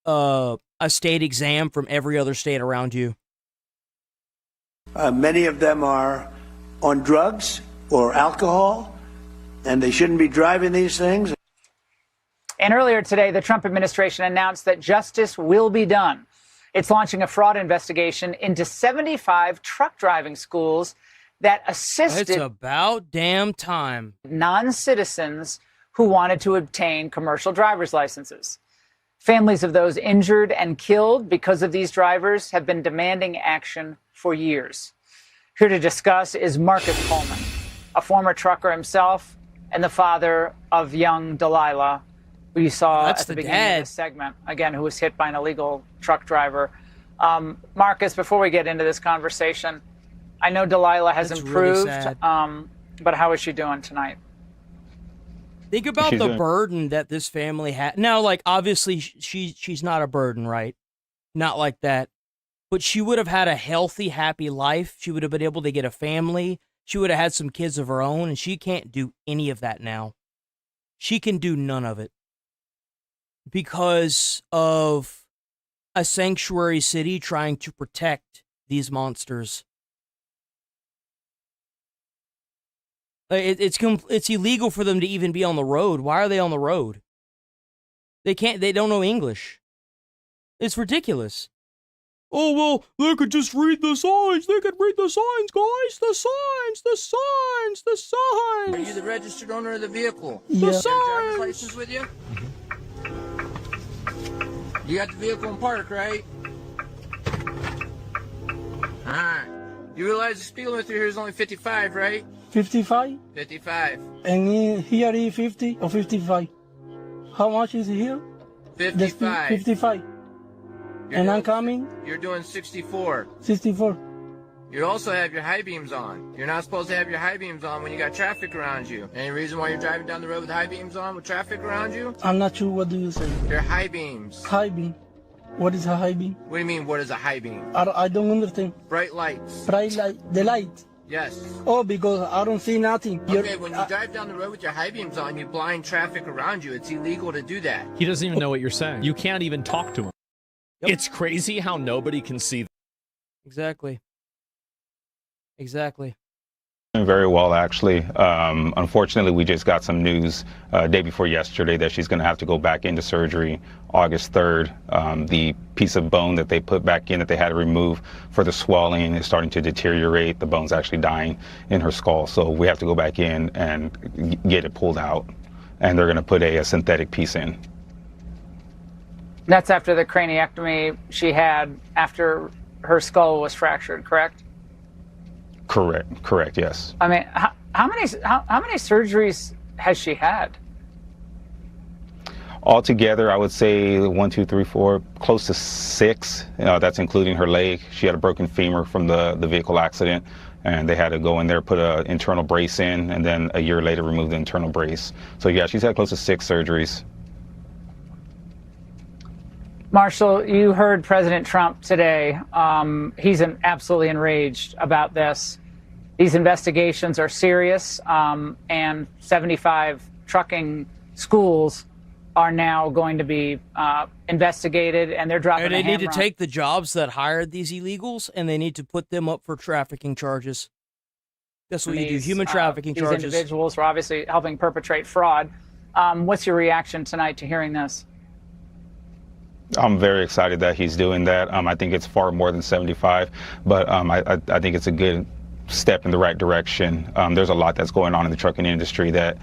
a state exam from every other state around you. Many of them are on drugs or alcohol, and they shouldn't be driving these things. And earlier today, the Trump administration announced that justice will be done. It's launching a fraud investigation into 75 truck driving schools that assisted It's about damn time. non-citizens who wanted to obtain commercial driver's licenses. Families of those injured and killed because of these drivers have been demanding action for years. Here to discuss is Marcus Coleman, a former trucker himself and the father of young Delilah, who you saw at the beginning of this segment, again, who was hit by an illegal truck driver. Marcus, before we get into this conversation, I know Delilah has improved, but how is she doing tonight? Think about the burden that this family had. Now, like, obviously, she's not a burden, right? Not like that. But she would have had a healthy, happy life. She would have been able to get a family. She would have had some kids of her own, and she can't do any of that now. She can do none of it because of a sanctuary city trying to protect these monsters. It's illegal for them to even be on the road. Why are they on the road? They don't know English. It's ridiculous. Oh, well, they could just read the signs. They could read the signs, guys. The signs, the signs, the signs. Are you the registered owner of the vehicle? Yeah. The signs. You have a driver's license with you? You got the vehicle in park, right? Alright. You realize the speed limit through here is only 55, right? 55? 55. And here is 50 or 55? How much is here? 55. 55. And I'm coming? You're doing 64. 64. You also have your high beams on. You're not supposed to have your high beams on when you got traffic around you. Any reason why you're driving down the road with high beams on with traffic around you? I'm not sure. What do you say? They're high beams. High beam. What is a high beam? What do you mean, what is a high beam? I don't understand. Bright lights. Bright light. The light. Yes. Oh, because I don't see nothing. Okay, when you drive down the road with your high beams on, you blind traffic around you. It's illegal to do that. He doesn't even know what you're saying. You can't even talk to him. Yep. It's crazy how nobody can see that. Exactly. Exactly. Very well, actually. Unfortunately, we just got some news day before yesterday that she's going to have to go back into surgery August 3rd. The piece of bone that they put back in that they had to remove for the swelling is starting to deteriorate. The bone's actually dying in her skull. So we have to go back in and get it pulled out. And they're going to put a synthetic piece in. That's after the craniectomy she had after her skull was fractured, correct? Correct, yes. I mean, how many surgeries has she had? Altogether, I would say 1, 2, 3, 4, close to 6. That's including her leg. She had a broken femur from the vehicle accident, and they had to go in there, put an internal brace in, and then a year later remove the internal brace. So yeah, she's had close to 6 surgeries. Marshall, you heard President Trump today. He's absolutely enraged about this. These investigations are serious, and 75 trucking schools are now going to be investigated, and they're dropping a hammer. They need to take the jobs that hired these illegals, and they need to put them up for trafficking charges. That's what you do, human trafficking charges. These individuals are obviously helping perpetrate fraud. What's your reaction tonight to hearing this? I'm very excited that he's doing that. I think it's far more than 75, but I think it's a good step in the right direction. There's a lot that's going on in the trucking industry that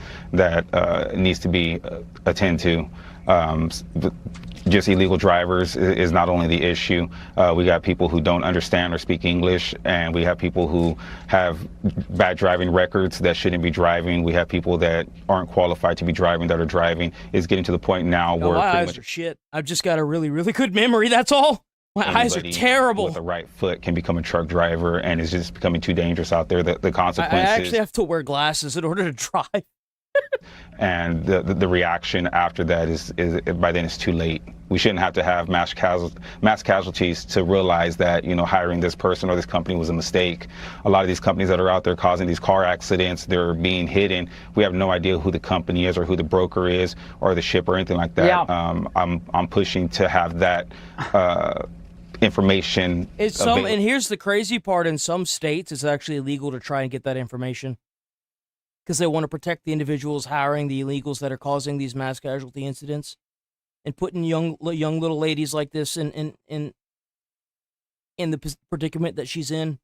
needs to be attended to. Just illegal drivers is not only the issue. We got people who don't understand or speak English, and we have people who have bad driving records that shouldn't be driving. We have people that aren't qualified to be driving that are driving. It's getting to the point now where my eyes are shit. I've just got a really, really good memory. That's all. My eyes are terrible. With a right foot can become a truck driver, and it's just becoming too dangerous out there. The consequences. I actually have to wear glasses in order to drive. And the reaction after that is by then it's too late. We shouldn't have to have mass casualties to realize that, you know, hiring this person or this company was a mistake. A lot of these companies that are out there causing these car accidents, they're being hidden. We have no idea who the company is or who the broker is or the ship or anything like that. Yeah. I'm pushing to have that information. And here's the crazy part: in some states, it's actually illegal to try and get that information because they want to protect the individuals hiring the illegals that are causing these mass casualty incidents and putting young little ladies like this in the predicament that she's in.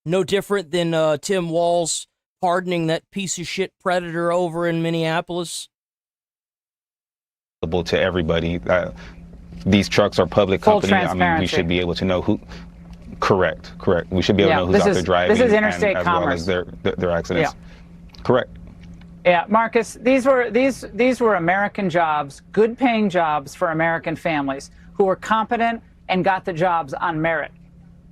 No different than Tim Walz pardoning that piece of shit predator over in Minneapolis. To everybody. These trucks are public company. I mean, we should be able to know who. Correct. We should be able to know who's out there driving. This is interstate as commerce. well as their accidents. Yeah. Correct. Yeah, Marcus, these were American jobs, good-paying jobs for American families who were competent and got the jobs on merit.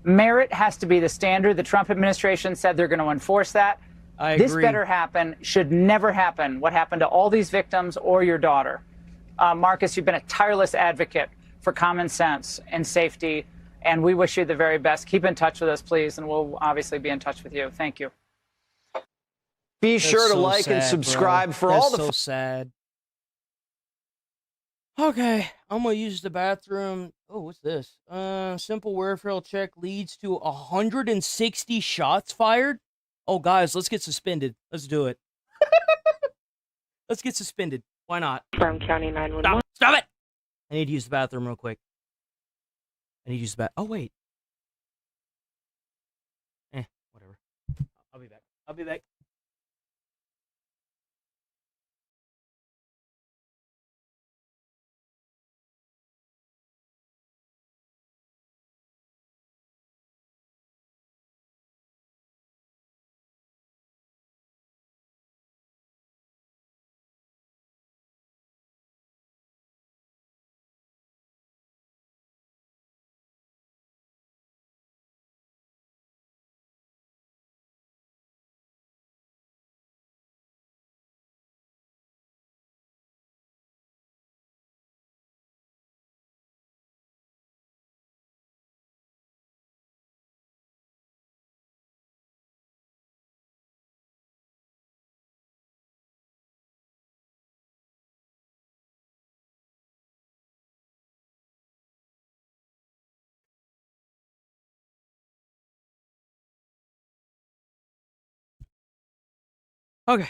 Merit has to be the standard. The Trump administration said they're going to enforce that. I This agree. better happen. Should never happen. What happened to all these victims or your daughter? Marcus, you've been a tireless advocate for common sense and safety, and we wish you the very best. Keep in touch with us, please, and we'll obviously be in touch with you. Thank you. Be sure to like and subscribe for all the. That's so sad. Okay, I'm gonna use the bathroom. Oh, what's this? Simple referral check leads to 160 shots fired. Oh, guys, let's get suspended. Let's do it. Let's get suspended. Why not? From County 911. Stop it! I need to use the bathroom real quick. I need to use the bath. Oh, wait. Whatever. I'll be back. I'll be back. Okay.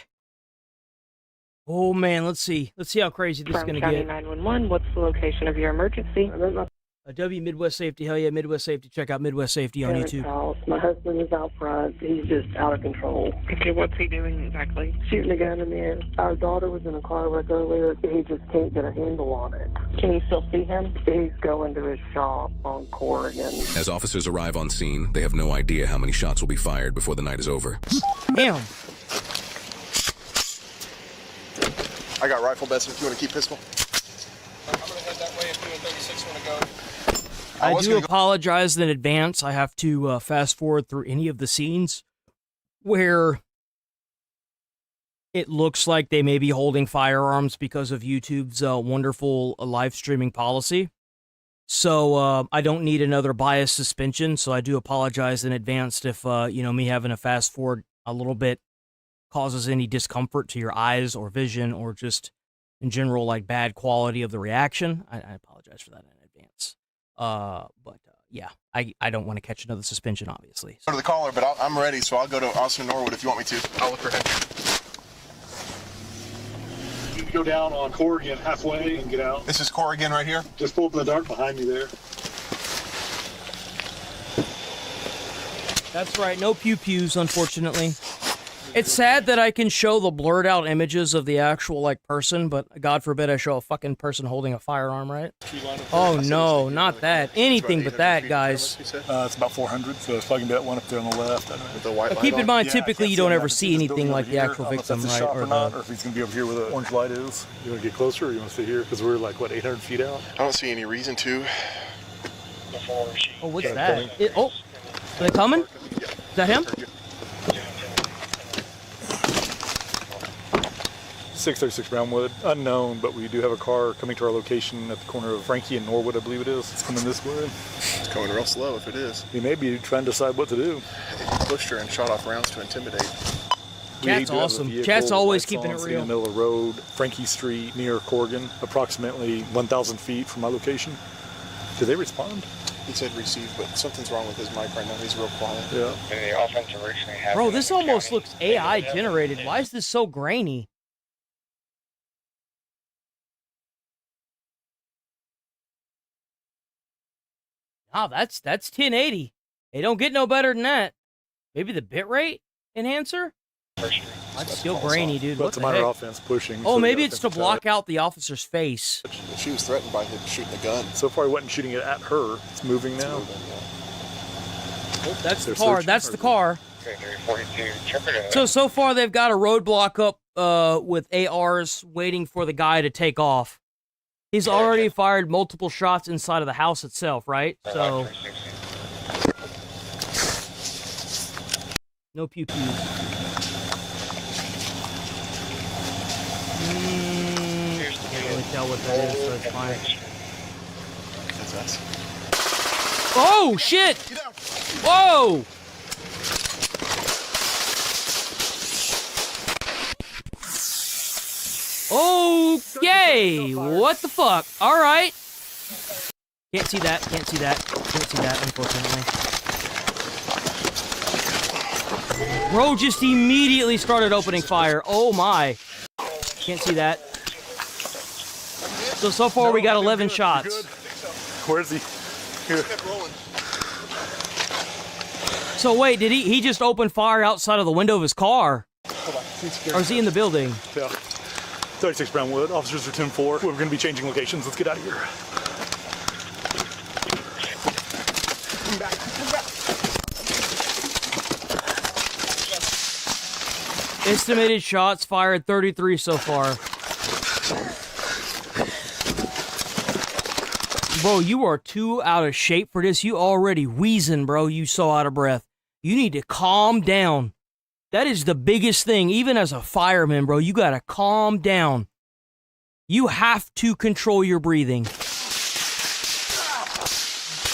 Oh man, let's see. Let's see how crazy this is From gonna County get. 911, what's the location of your emergency? W Midwest Safety. Hell yeah, Midwest Safety. Check out Midwest Safety on Parents' YouTube. house. My husband is out front. He's just out of control. Okay, what's he doing exactly? Shooting a gun in the air. Our daughter was in a car wreck earlier. He just can't get a handle on it. Can you still see him? He's going to his shop on Corrigan. As officers arrive on scene, they have no idea how many shots will be fired before the night is over. Damn. I got rifle bets if you want to keep pistol. I'm going to head that way if you and 36 want to go. I do apologize in advance. I have to fast forward through any of the scenes where it looks like they may be holding firearms because of YouTube's wonderful live streaming policy. So I don't need another bias suspension. So I do apologize in advance if me having to fast forward a little bit causes any discomfort to your eyes or vision or just in general like bad quality of the reaction. I apologize for that in advance. Yeah, I don't want to catch another suspension, obviously. Go to the caller, but I'm ready, so I'll go to Austin Norwood if you want me to. I'll look for him. You can go down on Corrigan halfway and get out. This is Corrigan right here? Just pull up in the dark behind me there. That's right, no pew-pews, unfortunately. It's sad that I can show the blurred out images of the actual person, but God forbid I show a fucking person holding a firearm, right? Oh no, not that. Anything but that, guys. It's about 400, so it's probably that one up there on the left. With the white Keep in mind, typically you don't ever see anything like the actual victim, right? Or if he's going to be over here where the orange light is. You want to get closer or you want to stay here? Because we're 800 feet out? I don't see any reason to. Oh, what's that? Are they coming? Is that him? 636 Brownwood, unknown, but we do have a car coming to our location at the corner of Frankie and Norwood, I believe it is. It's coming this way. It's going real slow if it is. He may be trying to decide what to do. He pushed her and shot off rounds to intimidate. Chat's awesome. Chat's always keeping it real. In the middle of the road, Frankie Street, near Corrigan, approximately 1,000 feet from my location. Did they respond? He said receive, but something's wrong with his mic right now. He's real quiet. Yeah. Bro, this almost looks AI generated. Why is this so grainy? Oh, that's 1080. They don't get no better than that. Maybe the bitrate enhancer? That's still grainy, dude. That's a minor offense pushing. Oh, maybe it's to block out the officer's face. She was threatened by him shooting the gun. So far, he wasn't shooting it at her. It's moving now. Oh, that's the car. That's the car. So far, they've got a roadblock up with ARs waiting for the guy to take off. He's already fired multiple shots inside of the house itself, right? So no pew-pews. Can't really tell what that is, so it's fine. That's us. Oh, shit! Whoa! Okay, what the fuck? All right. Can't see that, unfortunately. Bro just immediately started opening fire. Oh my. Can't see that. So far we got 11 shots. Where's he? Here. So wait, did he just open fire outside of the window of his car? Or is he in the building? Yeah. 36 Brownwood, officers are 10-4. We're going to be changing locations. Let's get out of here. Come back. Estimated shots fired, 33 so far. Bro, you are too out of shape for this. You already wheezing, bro. You so out of breath. You need to calm down. That is the biggest thing. Even as a fireman, bro, you gotta calm down. You have to control your breathing.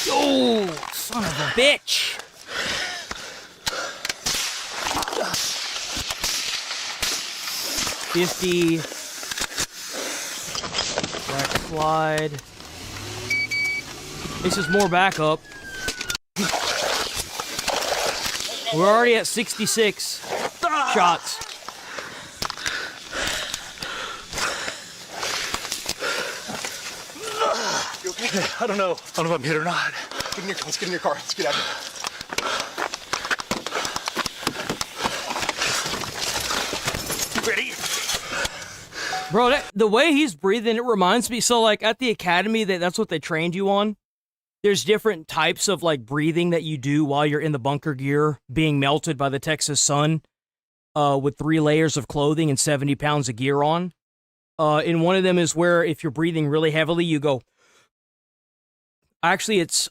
Oh, son of a bitch. $50. Backslide. This is more backup. We're already at 66 shots. You okay? I don't know if I'm hit or not. Let's get in your car. Let's get out of here. Ready? Bro, the way he's breathing, it reminds me. So, like, at the academy, that's what they trained you on. There's different types of, like, breathing that you do while you're in the bunker gear, being melted by the Texas sun, with 3 layers of clothing and 70 pounds of gear on. And one of them is where if you're breathing really heavily, you go. Actually, it's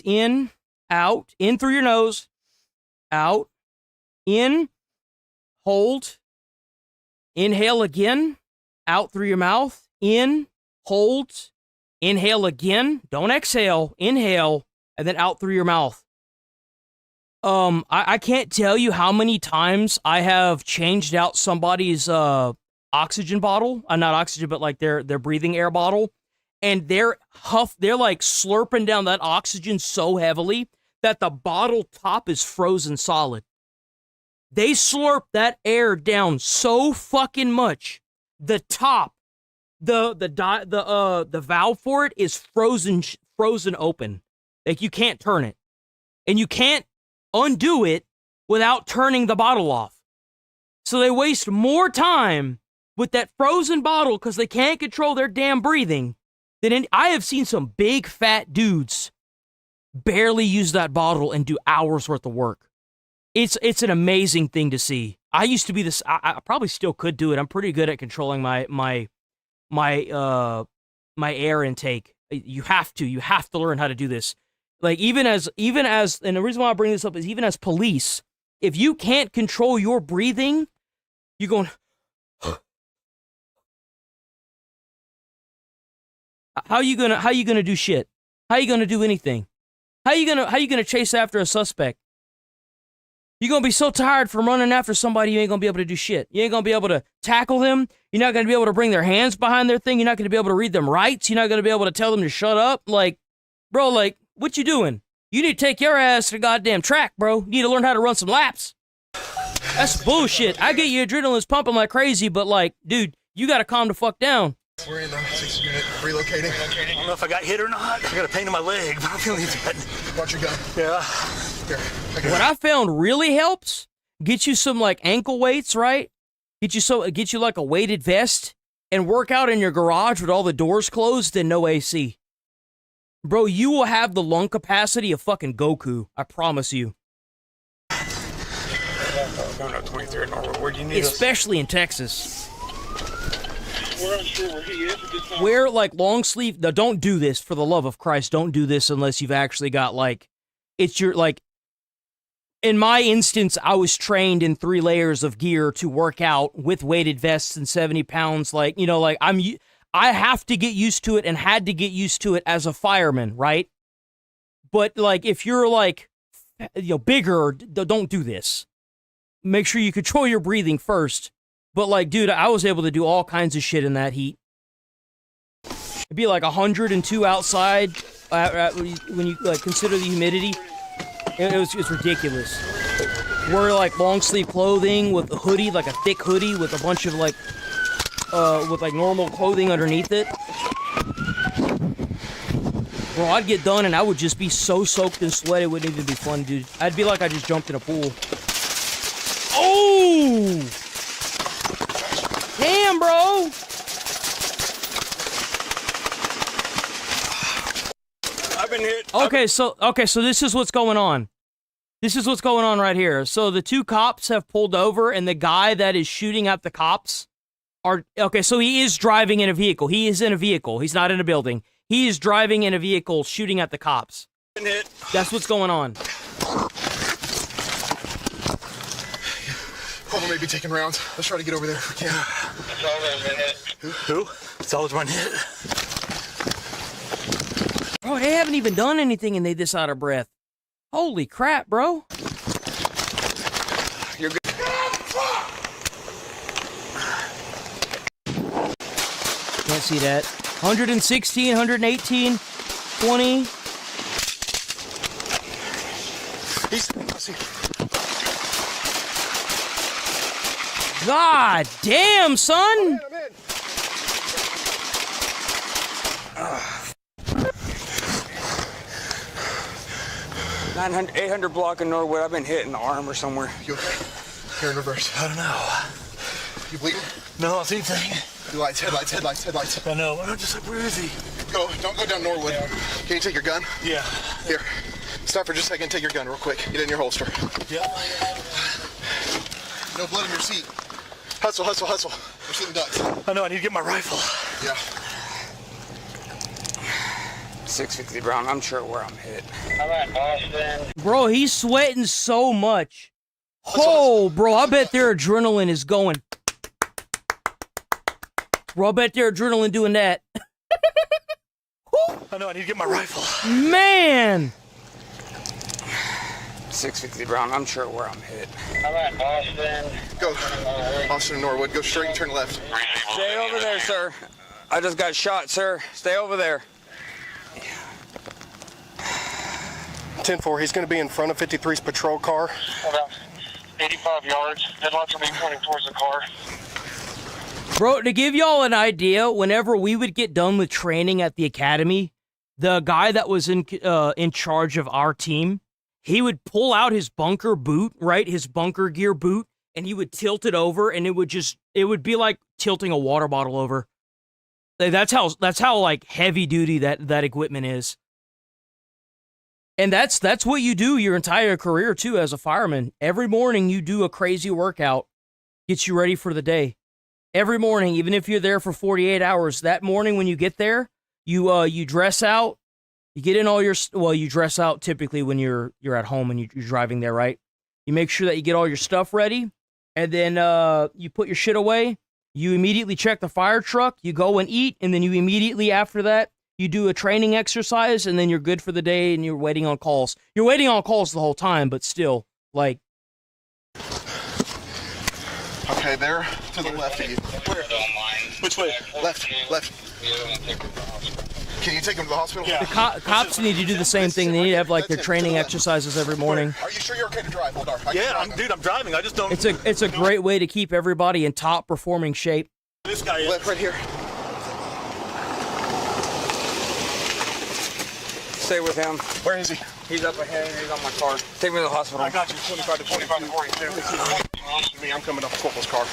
in, out, in through your nose, out, in, hold, inhale again, out through your mouth, in, hold, inhale again, don't exhale, inhale, and then out through your mouth. I can't tell you how many times I have changed out somebody's oxygen bottle, not oxygen, but like their breathing air bottle, and they're like slurping down that oxygen so heavily that the bottle top is frozen solid. They slurp that air down so fucking much, the top, the valve for it is frozen open. Like, you can't turn it, and you can't undo it without turning the bottle off. So they waste more time with that frozen bottle because they can't control their damn breathing. I have seen some big fat dudes barely use that bottle and do hours worth of work. It's an amazing thing to see. I used to be this. I probably still could do it. I'm pretty good at controlling my air intake. You have to learn how to do this. Like, even as, and the reason why I bring this up is even as police, if you can't control your breathing, you're going, How you gonna do shit? How you gonna do anything? How you gonna chase after a suspect? You're gonna be so tired from running after somebody, you ain't gonna be able to do shit. You ain't gonna be able to tackle them. You're not gonna be able to bring their hands behind their thing. You're not gonna be able to read them rights. You're not gonna be able to tell them to shut up. Like, bro, like, what you doing? You need to take your ass to the goddamn track, bro. You need to learn how to run some laps. That's bullshit. I get your adrenaline's pumping like crazy, but like, dude, you gotta calm the fuck down. We're in the 6th unit, relocating. I don't know if I got hit or not. I got a pain in my leg, but I'm feeling dead. Watch your gun. Yeah. Here. What I found really helps, get you some like ankle weights, right? Get you like a weighted vest and work out in your garage with all the doors closed and no AC. Bro, you will have the lung capacity of fucking Goku. I promise you. Going up 23rd Norwood. Where do you need Especially in Texas. We're unsure where he is at this time. Wear like long sleeve. No, don't do this, for the love of Christ. Don't do this unless you've actually got like, it's your like. In my instance, I was trained in 3 layers of gear to work out with weighted vests and 70 pounds. Like, you know, like I have to get used to it and had to get used to it as a fireman, right? But like, if you're like, you know, bigger, don't do this. Make sure you control your breathing first. But like, dude, I was able to do all kinds of shit in that heat. It'd be like 102 outside when you like consider the humidity. It's ridiculous. Wear like long sleeve clothing with a hoodie, like a thick hoodie with a bunch of like, with like normal clothing underneath it. Bro, I'd get done and I would just be so soaked in sweat it wouldn't even be fun, dude. I'd be like I just jumped in a pool. Oh! Damn, bro! I've been hit. Okay, so this is what's going on. This is what's going on right here. So the 2 cops have pulled over, and the guy that is shooting at the cops are... Okay, so he is driving in a vehicle. He is in a vehicle. He's not in a building. He is driving in a vehicle shooting at the cops. Been hit. That's what's going on. Coleman may be taking rounds. Let's try to get over there if we can. Who? Solid one hit. Bro, they haven't even done anything and they this out of breath. Holy crap, bro. You're good. Can't see that. 116, 118, 20. God damn, son! 900, 800 block in Norwood. I've been hit in the arm or somewhere. You okay? Here in reverse. I don't know. You bleeding? No, see anything. Lights, headlights. I know. I'm just like, where is he? Don't go down Norwood. Can you take your gun? Yeah. Here. Stop for just a second. Take your gun real quick. Get it in your holster. Yeah. No blood in your seat. Hustle. We're shooting ducks. I know. I need to get my rifle. Yeah. 650 Brown. I'm sure where I'm hit. I'm at Boston. Bro, he's sweating so much. Oh, bro, I bet their adrenaline is going. Bro, I bet their adrenaline doing that. I know. I need to get my rifle. Man! 650 Brown. I'm sure where I'm hit. I'm at Boston. Go. Austin and Norwood. Go straight and turn left. Stay over there, sir. I just got shot, sir. Stay over there. 10-4, he's going to be in front of 53's patrol car. About 85 yards. Headlights will be pointing towards the car. Bro, to give y'all an idea, whenever we would get done with training at the academy, the guy that was in charge of our team, he would pull out his bunker boot, right? His bunker gear boot, and he would tilt it over, and it would be like tilting a water bottle over. That's how like heavy duty that equipment is. And that's what you do your entire career too as a fireman. Every morning you do a crazy workout, gets you ready for the day. Every morning, even if you're there for 48 hours, that morning when you get there, you dress out, you get in all your, you dress out typically when you're at home and you're driving there, right? You make sure that you get all your stuff ready, and then you put your shit away. You immediately check the fire truck, you go and eat, and then you immediately after that, You do a training exercise, and then you're good for the day, and you're waiting on calls. You're waiting on calls the whole time, but still, like... Okay, there to the left of you. Where? Which way? Left. Can you take him to the hospital? Yeah. The cops need to do the same thing. They need to have like their training exercises every morning. Are you sure you're okay to drive? Hold on. I'm driving. I just don't. It's a great way to keep everybody in top performing shape. This guy is left right here. Stay with him. Where is he? He's up ahead. He's on my car. Take me to the hospital. I got you. 25 to 42. Me, I'm coming off the corporal's car.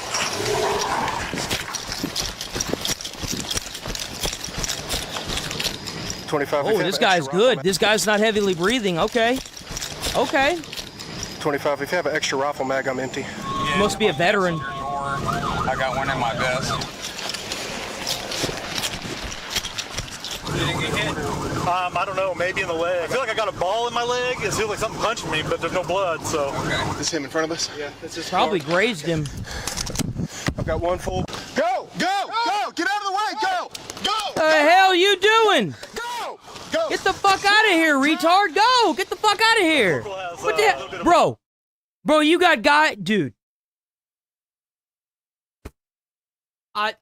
25. Oh, this guy's good. This guy's not heavily breathing. Okay. 25. If you have an extra rifle mag, I'm empty. Yeah, must be a veteran. I got one in my vest. Did he get hit? I don't know, maybe in the leg. I feel like I got a ball in my leg. It feels like something punched me, but there's no blood, so. Okay. Is him in front of us? Yeah, it's just probably grazed him. I've got one full. Go! Get out of the way! Go! The hell you doing? Go! Get the fuck out of here, retard! Go! Get the fuck out of here! What the hell? Bro, you got dude. I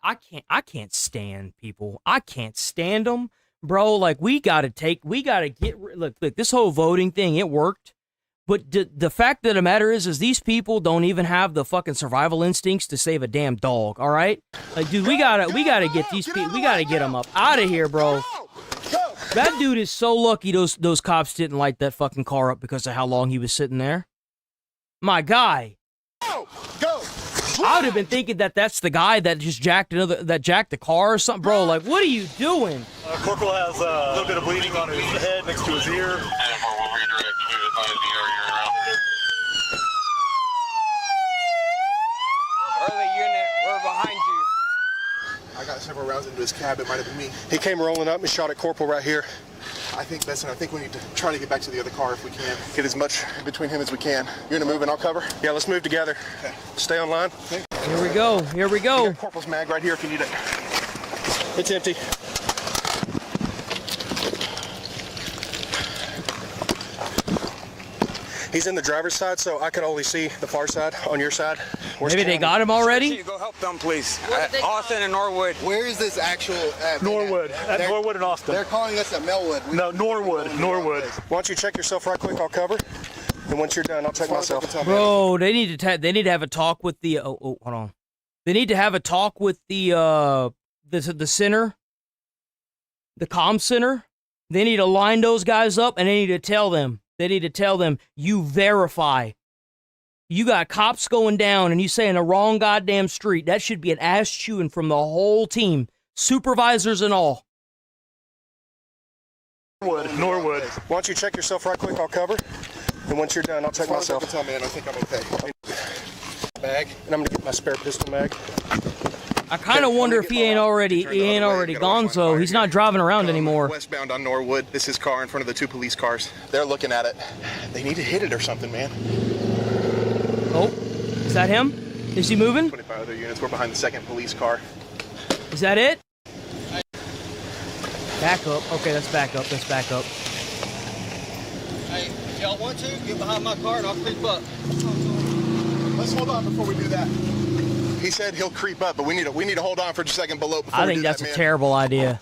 can't stand people. I can't stand them, bro. Like we gotta get. Look, this whole voting thing, it worked, but the fact of the matter is these people don't even have the fucking survival instincts to save a damn dog. All right, like, dude, we gotta get these people. We gotta get them up out of here, bro. That dude is so lucky those cops didn't light that fucking car up because of how long he was sitting there. My guy. Go. I would have been thinking that's the guy that just jacked the car or something, bro. Like, what are you doing? Corporal has a little bit of bleeding on his head next to his ear. Early unit, we're behind you. I got several rounds into his cab. It might have been me. He came rolling up and shot at Corporal right here. I think, Besson, we need to try to get back to the other car if we can. Get as much between him as we can. You're gonna move and I'll cover? Yeah, let's move together. Okay. Stay on line. Okay. Here we go. You got Corporal's mag right here if you need it. It's empty. He's in the driver's side, so I can only see the far side on your side. Maybe they got him already? Go help them, please. Austin and Norwood. Where is this actual... Norwood. At Norwood and Austin. They're calling us at Melwood. No, Norwood. Why don't you check yourself right quick? I'll cover. And once you're done, I'll check myself. Bro, they need to have a talk with the... hold on. They need to have a talk with the center. The comm center. They need to line those guys up, and they need to tell them. You verify. You got cops going down and you say in the wrong goddamn street. That should be an ass chewing from the whole team. Supervisors and all. Norwood. Why don't you check yourself right quick? I'll cover. And once you're done, I'll check myself. Tell me, I think I'm okay. Bag. And I'm going to get my spare pistol mag. I kind of wonder if he ain't already gone, so he's not driving around anymore. Westbound on Norwood. This is his car in front of the two police cars. They're looking at it. They need to hit it or something, man. Oh, is that him? Is he moving? 25 other units. We're behind the second police car. Is that it? Back up. Okay, let's back up. Hey, if y'all want to, get behind my car and I'll creep up. Let's hold on before we do that. He said he'll creep up, but we need to hold on for just a second below. I think that's a terrible idea.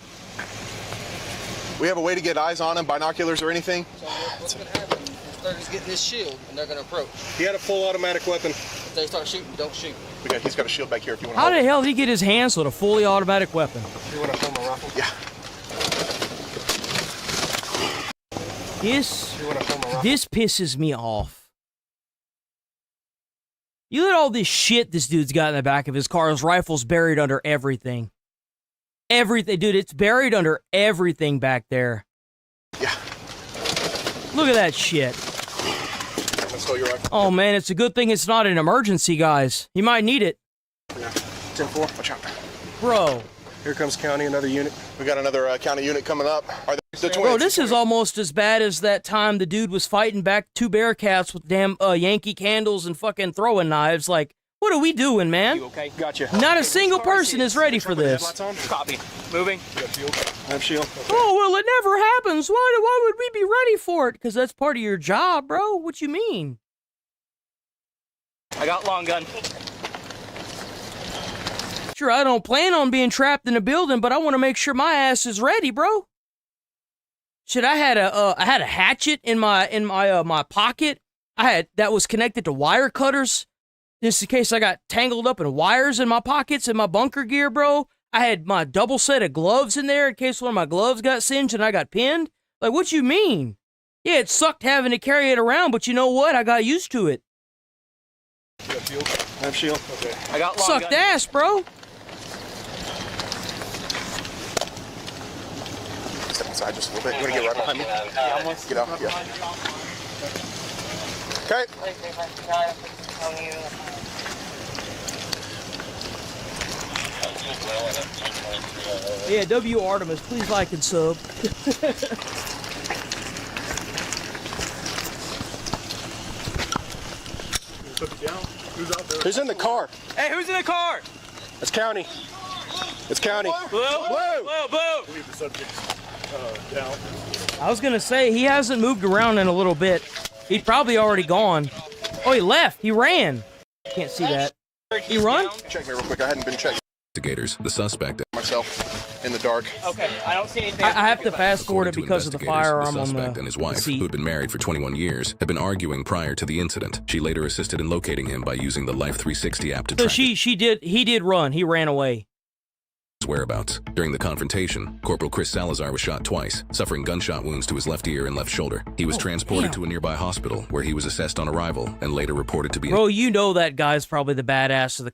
We have a way to get eyes on him, binoculars or anything. So what's going to happen? They're just getting this shield, and they're going to approach. He had a full automatic weapon. If they start shooting, don't shoot. He's got a shield back here if you want to. How the hell did he get his hands with a fully automatic weapon? You want to hold my rifle? Yeah. This pisses me off. You look at all this shit this dude's got in the back of his car. His rifle's buried under everything. Everything, dude, it's buried under everything back there. Yeah. Look at that shit. Let's go, your rifle. Oh, man, it's a good thing it's not an emergency, guys. You might need it. Yeah. 10-4, watch out. Bro. Here comes county, another unit. We got another county unit coming up. Bro, this is almost as bad as that time the dude was fighting back two Bearcats with damn Yankee candles and fucking throwing knives. Like, What are we doing, man? You okay? Gotcha. Not a single person is ready for this. Copy. Moving. I have shield. Oh, well, it never happens. Why would we be ready for it? Because that's part of your job, bro. What you mean? I got long gun. Sure, I don't plan on being trapped in a building, but I want to make sure my ass is ready, bro. Shit, I had a hatchet in my pocket. That was connected to wire cutters, just in case I got tangled up in wires in my pockets in my bunker gear, bro. I had my double set of gloves in there in case one of my gloves got singed and I got pinned. Like, what you mean? Yeah, it sucked having to carry it around, but you know what? I got used to it. I have shield. Okay. I got long Sucked gun. ass, bro. Step inside just a little bit. You want to get right behind me? Yeah, almost. Get out. Yeah. Okay. Yeah, W Artemis, please like and sub. Who's in the car? Hey, who's in the car? It's county. It's county. Blue. Blue. Blue. Leave the subject down. I was gonna say, he hasn't moved around in a little bit. He'd probably already gone. Oh, he left. He ran. Can't see that. He run? Check me real quick. I hadn't been checking Investigators, the suspect. Myself in the dark. Okay, I don't see anything. I have to fast forward it because of the firearm the on suspect the and his wife, seat. who had been married for 21 years, had been arguing prior to the incident. She later assisted in locating him by using the Life 360 app to So track he did run. He ran away. his whereabouts. During the confrontation, Corporal Chris Salazar was shot twice, suffering gunshot wounds to his left ear and left shoulder. He was transported to a nearby hospital, where he was assessed on arrival and later reported to be. Bro, you know that guy's probably the badass of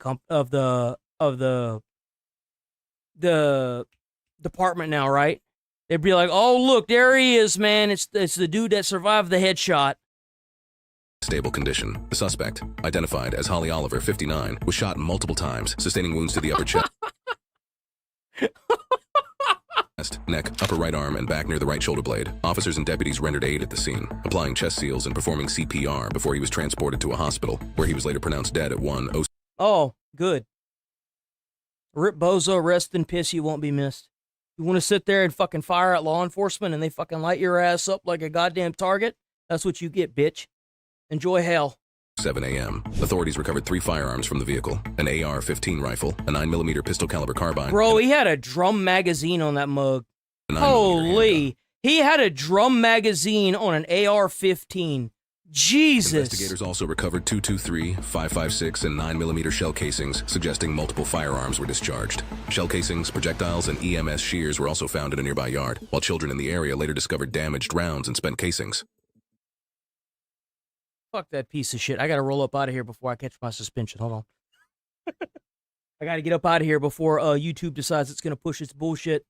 the department now, right? They'd be like, "Oh, look, there he is, man. It's the dude that survived the headshot." Stable condition. The suspect, identified as Holly Oliver, 59, was shot multiple times, sustaining wounds to the upper chest, neck, upper right arm, and back near the right shoulder blade. Officers and deputies rendered aid at the scene, applying chest seals and performing CPR before he was transported to a hospital, where he was later pronounced dead at 1:06. Oh, good. Rip Bozo, rest in piss, you won't be missed. You want to sit there and fucking fire at law enforcement and they fucking light your ass up like a goddamn target? That's what you get, bitch. Enjoy hell. 7 a.m. Authorities recovered 3 firearms from the vehicle, an AR-15 rifle, a 9mm pistol caliber carbine. Bro, he had a drum magazine on that mug. A 9mm Holy. He had a drum magazine on an AR-15. Jesus. Investigators also recovered 223, 5.56, and 9mm shell casings, suggesting multiple firearms were discharged. Shell casings, projectiles, and EMS shears were also found in a nearby yard, while children in the area later discovered damaged rounds and spent casings. Fuck that piece of shit. I gotta roll up out of here before I catch my suspension. Hold on. I gotta get up out of here before YouTube decides it's gonna push its bullshit.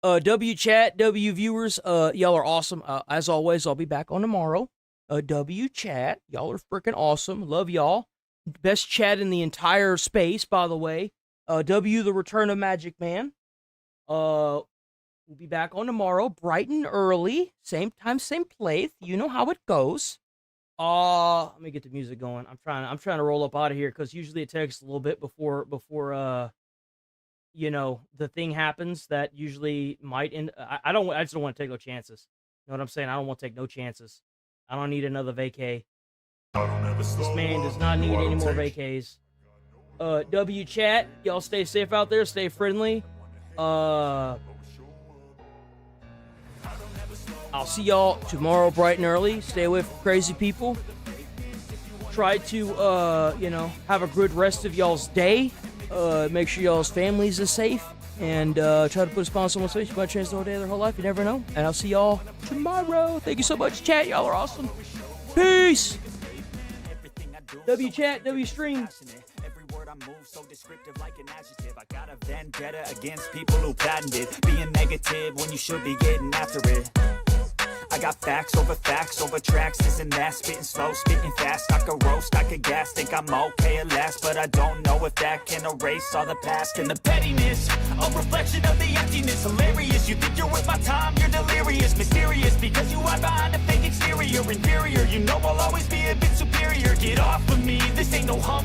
W chat, W viewers, y'all are awesome. As always, I'll be back on tomorrow. W chat, y'all are freaking awesome. Love y'all. Best chat in the entire space, by the way. W, the return of Magic Man. We'll be back on tomorrow, bright and early. Same time, same place. You know how it goes. Let me get the music going. I'm trying to roll up out of here because usually it takes a little bit before you know, the thing happens that usually might end. I just don't want to take no chances. You know what I'm saying? I don't want to take no chances. I don't need another vacay. This man does not need any more vacays. W chat, y'all stay safe out there, stay friendly. I'll see y'all tomorrow bright and early. Stay away from crazy people. Try to, you know, have a good rest of y'all's day. Make sure y'all's families are safe. And try to put a smile on someone's face. You might change the whole day of their whole life. You never know. And I'll see y'all tomorrow. Thank you so much, chat. Y'all are awesome. Peace. W chat, W stream. I move so descriptive like an adjective. I got a vendetta against people who patented being negative when you should be getting after it. I got facts over tracks, this and that, spitting slow, spitting fast. I could roast, I could gas, think I'm okay at last, but I don't know if that can erase all the past. And the pettiness, a reflection of the emptiness. Hilarious, you think you're worth my time, you're delirious. Mysterious, because you hide behind a fake exterior. Inferior, you know I'll always be a bit superior. Get off of me, this ain't no hum.